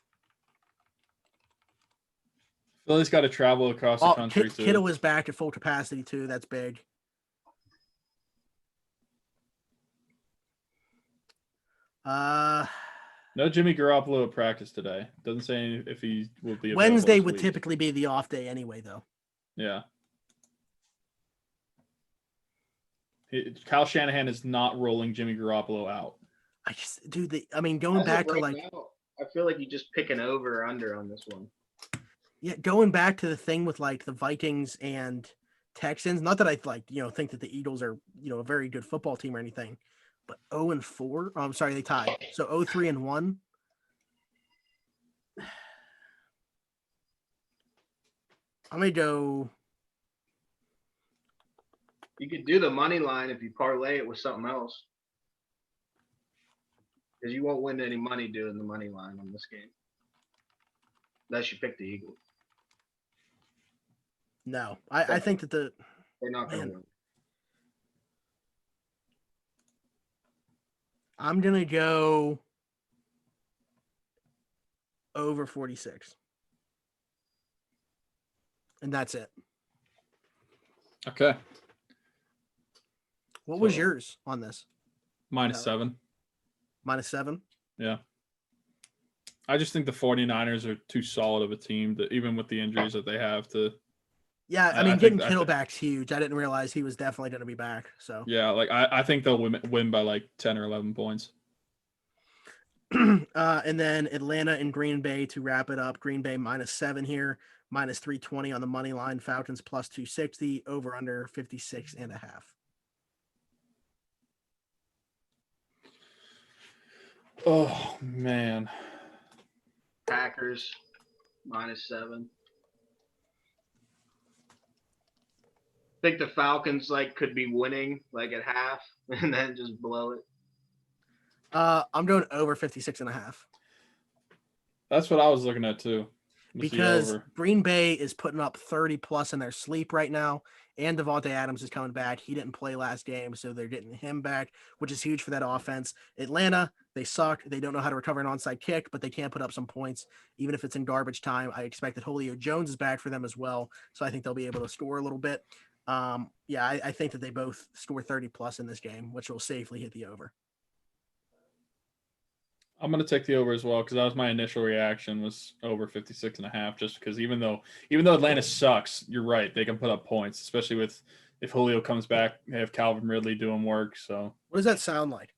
Philly's got to travel across the country too. Kittle is back at full capacity too. That's big. No Jimmy Garoppolo at practice today. Doesn't say if he will be available Wednesday this would week. typically be the off day anyway, though. Yeah. Kyle Shanahan is not rolling Jimmy Garoppolo out. Going back to now, I feel like you just pick an over or under on this one. Yeah, going back to the thing with like the Vikings and Texans. Not that I think that the Eagles are a very good football team or anything, but 0-4. Oh, I'm sorry, they tied. So 0-3-1. I'm gonna go. You could do the money line if you parlay it with something else, because you won't win any money doing the money line on this game, unless you pick the Eagles. No, I think that they're not going to win. I'm gonna go. over 46. And that's it. Okay. What was So- yours on this? -7. -7? Yeah. I just think the 49ers are too solid of a team that even with the injuries that they have to. Yeah, I I mean, think- getting I Kittle think- back's huge. I didn't realize he was definitely going to be back. So, Yeah, like I think they'll win by like 10 or 11 points. and then Atlanta and Green Bay to wrap it up. Green Bay -7 here, -320 on the money line. Falcons +260, over under 56.5. Oh man. Packers -7. I think the Falcons like could be winning like at half and then just blow it. I'm going over 56.5 That's what I was looking at too. was the because over. Green Bay is putting up 30 plus in their sleep right now. And Devontae Adams is coming back. He didn't play last game, so they're getting him back, which is huge for that offense. Atlanta, they suck. They don't know how to recover an onside kick, but they can put up some points, even if it's in garbage time. I expect that Julio Jones is back for them as well, so I think they'll be able to score a little bit. I think that they both score 30 plus in this game, which will safely hit the over. I'm gonna take the over as well because that was my initial reaction was over 56.5. Just because even though Atlanta sucks, you're right, they can put up points, especially with if Julio comes back, they have Calvin Ridley doing work. So What does that sound like?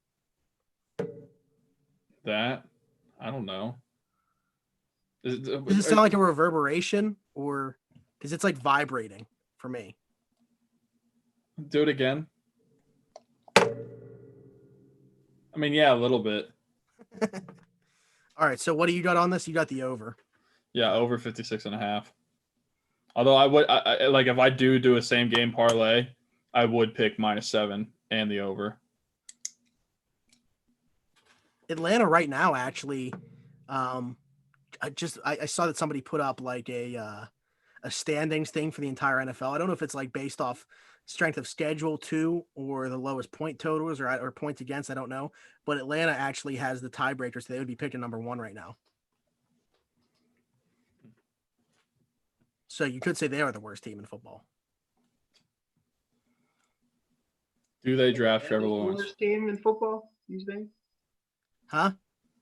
that I don't know. Does it sound like a reverberation or because it's like vibrating for me? Do it again. I mean, yeah, a little bit. All right. So what do you got on this? You got the over. Yeah, over 56.5. Although I would I like if I do a same game parlay, I would pick -7 and the over. Atlanta right now, actually, I saw that somebody put up like a standings thing for the entire NFL. I don't know if it's like based off strength of schedule too, or the lowest point totals or points against. I don't know, but Atlanta actually has the tiebreaker, so they would be picking number one right now. So you could say they are the worst team in football. Do they draft They're Trevor the Lawrence? worst team in football these days? Huh?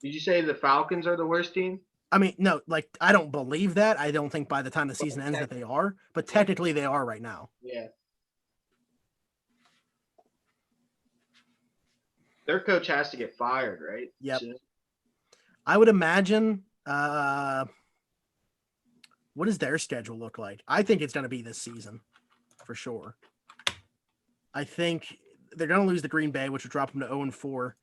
Did you say the Falcons are the worst team? I mean, no, like I don't believe that. I don't think by the time the season ends that they are, but technically they are right now. Yeah. Their coach has to get fired, right? Yep. Soon. I would imagine. What does their schedule look like? I think it's going to be this season, for sure. I think they're going to lose the Green Bay, which would drop them to 0-4,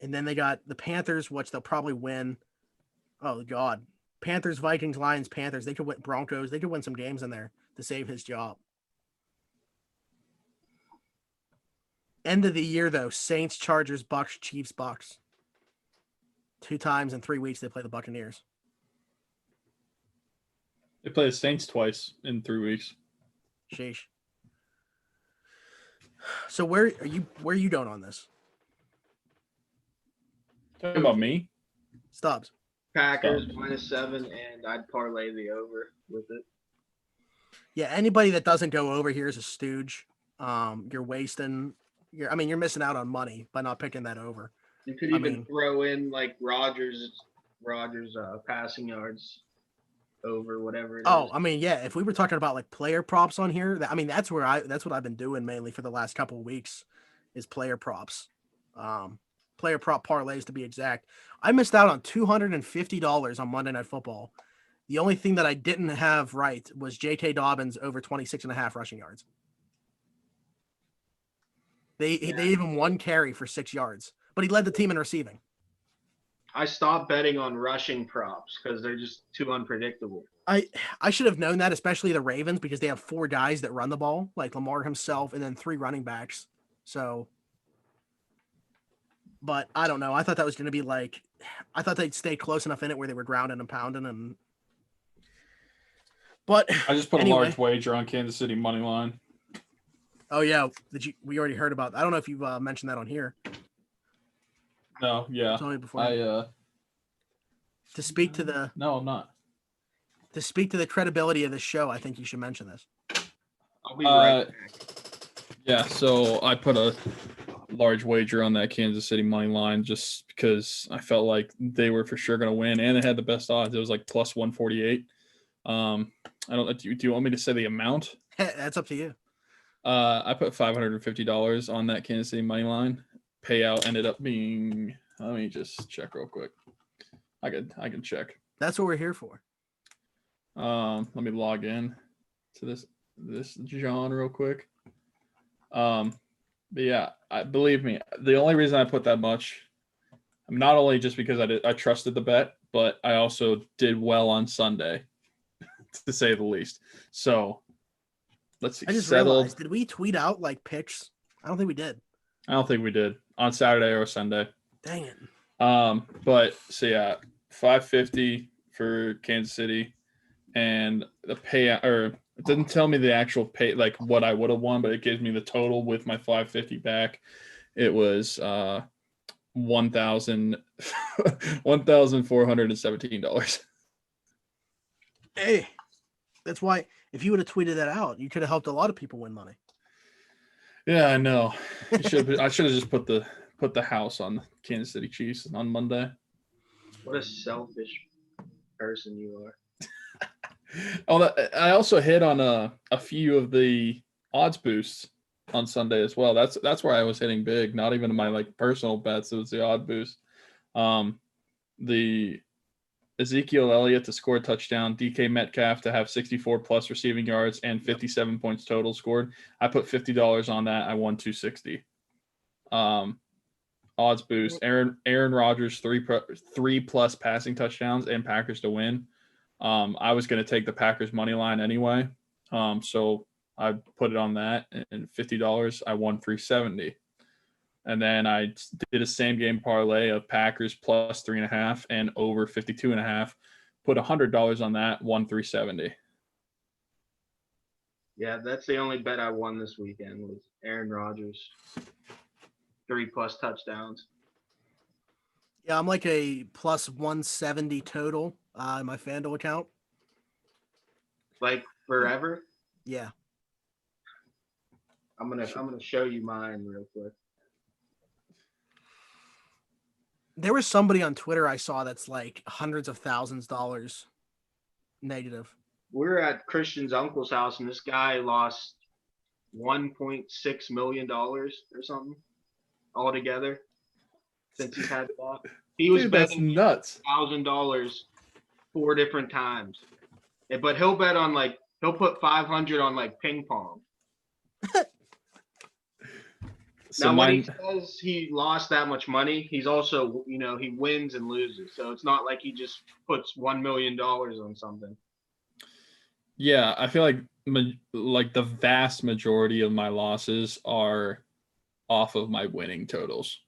and then they got the Panthers, which they'll probably win. Oh God, Panthers, Vikings, Lions, Panthers. They could win Broncos. They could win some games in there to save his job. End of the year though, Saints, Chargers, Bucks, Chiefs, Bucks. 2 times in 3 weeks they play the Buccaneers. They play the Saints twice in 3 weeks. Sheesh. So where are you going on this? Talking about me? Stubbs. Packers Stubbs. -7, and I'd parlay the over with it. Yeah, anybody that doesn't go over here is a stooge. You're wasting. You're missing out on money by not picking that over. You could I even mean- throw in like Rodgers passing yards over whatever it is. Oh, I mean, yeah. If we were talking about like player props on here, that's what I've been doing mainly for the last couple of weeks, is player props, player prop parlays to be exact. I missed out on $250 on Monday Night Football. The only thing that I didn't have right was J.K. Dobbins over 26.5 rushing yards. They even won carry for 6 yards, but he led the team in receiving. I stopped betting on rushing props because they're just too unpredictable. I should have known that, especially the Ravens, because they have 4 guys that run the ball, like Lamar himself, and then 3 running backs. So, but I don't know. I thought that was going to be like, I thought they'd stay close enough in it where they were grounding and pounding, and. But I just put anyway. a large wager on Kansas City money line. Oh yeah, we already heard about. I don't know if you've mentioned that on here. No, yeah. Tell me before. To speak to the No, I'm not. credibility of the show, I think you should mention this. I'll be right back. Yeah, so I put a large wager on that Kansas City money line just because I felt like they were for sure going to win, and it had the best odds. It was like plus 148. I don't. Do you want me to say the amount? That's up to you. I put $550 on that Kansas City money line. Payout ended up being. Let me just check real quick. I can check. That's what we're here for. Let me log in to this John real quick. But yeah, believe me, the only reason I put that much, not only just because I trusted the bet, but I also did well on Sunday, to say the least. So let's see. I just realized, did we tweet out like picks? I don't think we did. I don't think we did on Saturday or Sunday. Dang it. But so yeah, 550 for Kansas City, and the payout, or it didn't tell me the actual pay, like what I would have won, but it gives me the total with my 550 back. It was $1,417. Hey, that's why if you would have tweeted that out, you could have helped a lot of people win money. Yeah, I know. I should have just put the house on the Kansas City Chiefs on Monday. What a selfish person you are. I also hit on a few of the odds boosts on Sunday as well. That's where I was hitting big. Not even my like personal bets. It was the odd boost. The Ezekiel Elliott to score a touchdown, DK Metcalf to have 64 plus receiving yards and 57 points total scored. I put $50 on that. I won 260. Odds boost. Aaron Rodgers three plus passing touchdowns and Packers to win. I was going to take the Packers money line anyway. So I put it on that, and $50, I won 370. And then I did a same game parlay of Packers plus 3.5 and over 52.5. Put $100 on that, won 370. Yeah, that's the only bet I won this weekend was Aaron Rodgers. 3+ touchdowns. Yeah, I'm like a plus 170 total in my FanDuel account. Like forever? Yeah. I'm gonna show you mine real quick. There was somebody on Twitter I saw that's like hundreds of thousands of dollars negative. We were at Christian's uncle's house, and this guy lost $1.6 million or something altogether since he's had that. He was betting nuts. $1,000 4 different times. But he'll bet on he'll put 500 on like ping pong. So now, when he says he lost that much money, he's also, he wins and loses. So it's not like he just puts $1 million on something. Yeah, I feel like the vast majority of my losses are off of my winning totals.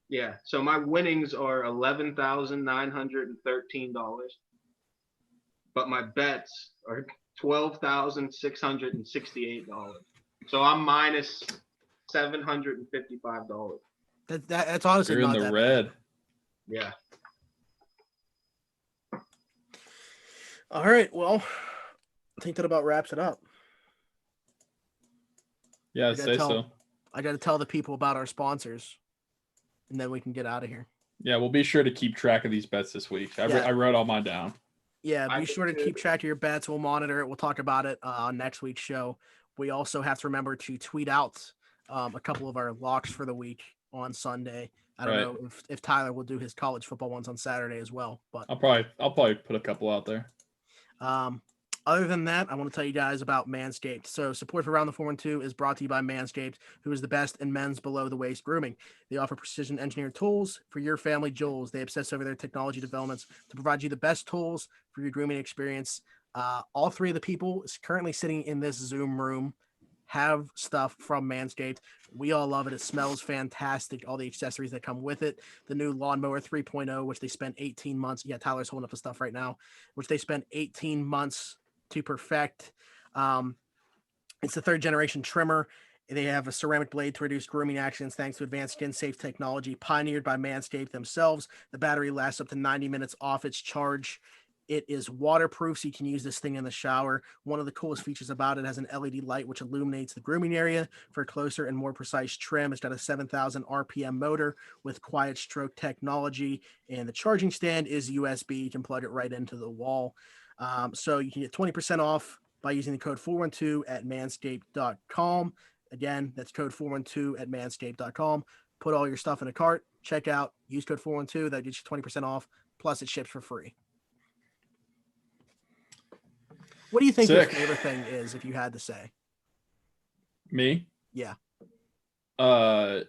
Yeah, so my winnings are $11,913, but my bets are $12,668. So I'm minus $755. That's honestly You're in not the that red. bad. Yeah. All right, well, I think that about wraps it up. Yeah, I'd say so. I got to tell the people about our sponsors, and then we can get out of here. Yeah, we'll be sure to keep track of these bets this week. I wrote all mine down. Yeah, be sure to keep track of your bets. We'll monitor it. We'll talk about it on next week's show. We also have to remember to tweet out a couple of our locks for the week on Sunday. I don't know if Tyler will do his college football ones on Saturday as well, but I'll probably put a couple out there. Other than that, I want to tell you guys about Manscaped. So support for Round the 412 is brought to you by Manscaped, who is the best in men's below-the-waist grooming. They offer precision engineered tools for your family jewels. They obsess over their technology developments to provide you the best tools for your grooming experience. All three of the people is currently sitting in this Zoom room have stuff from Manscaped. We all love it. It smells fantastic. All the accessories that come with it. The new Lawnmower 3.0, which they spent 18 months. Yeah, Tyler's holding up the stuff right now, which they spent 18 months to perfect. It's the 3rd generation trimmer. They have a ceramic blade to reduce grooming accidents thanks to advanced skin-safe technology pioneered by Manscaped themselves. The battery lasts up to 90 minutes off its charge. It is waterproof, so you can use this thing in the shower. One of the coolest features about it has an LED light which illuminates the grooming area for a closer and more precise trim. It's got a 7,000 RPM motor with quiet stroke technology, and the charging stand is USB. You can plug it right into the wall. So you can get 20% off by using the code 412 at manscaped.com. Again, that's code 412 at manscaped.com. Put all your stuff in a cart, check out, use code 412. That gets you 20% off, plus it ships for free. What do you think your favorite thing is, if you had to say? Me? Yeah. The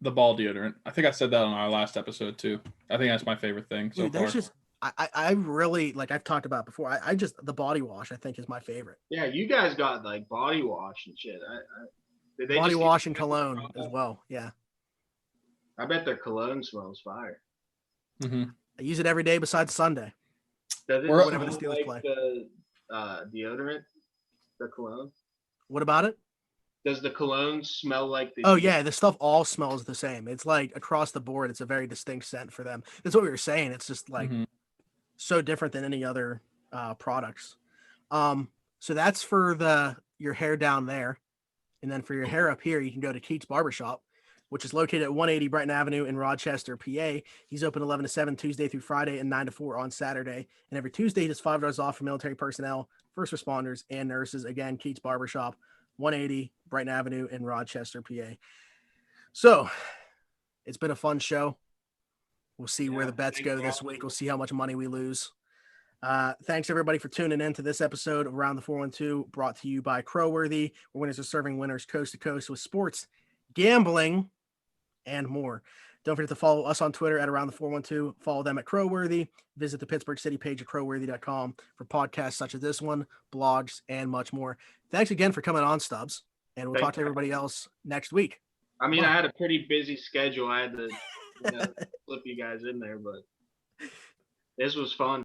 ball deodorant. I think I said that on our last episode too. I think that's my favorite thing so far. Just I really, like I've talked about before, I just, the body wash I think is my favorite. Yeah, you guys got like body wash and shit. Did they Body just wash and cologne as well. Yeah. I bet their cologne smells fire. Mm-hmm. I use it every day besides Sunday. Does it Or whenever the smell Steelers like play. the deodorant, the cologne? What about it? Does the cologne smell like the? Oh yeah, the stuff all smells the same. It's like across the board, it's a very distinct scent for them. That's what we were saying. It's just like so different than any other products. So that's for your hair down there, and then for your hair up here, you can go to Keats Barbershop, which is located at 180 Brighton Avenue in Rochester, PA. He's open 11 to 7 Tuesday through Friday and 9 to 4 on Saturday. And every Tuesday, he does $5 off for military personnel, first responders, and nurses. Again, Keats Barbershop, 180 Brighton Avenue in Rochester, PA. So it's been a fun show. We'll see where the bets go this week. We'll see how much money we lose. Thanks everybody for tuning in to this episode of Around the 412, brought to you by Crowworthy, where winners are serving winners coast to coast with sports, gambling, and more. Don't forget to follow us on Twitter at Around the 412. Follow them at Crowworthy. Visit the Pittsburgh City page at crowworthy.com for podcasts such as this one, blogs, and much more. Thanks again for coming on, Stubbs, and we'll talk to everybody else next week. I mean, I had a pretty busy schedule. I had to slip you guys in there, but this was fun.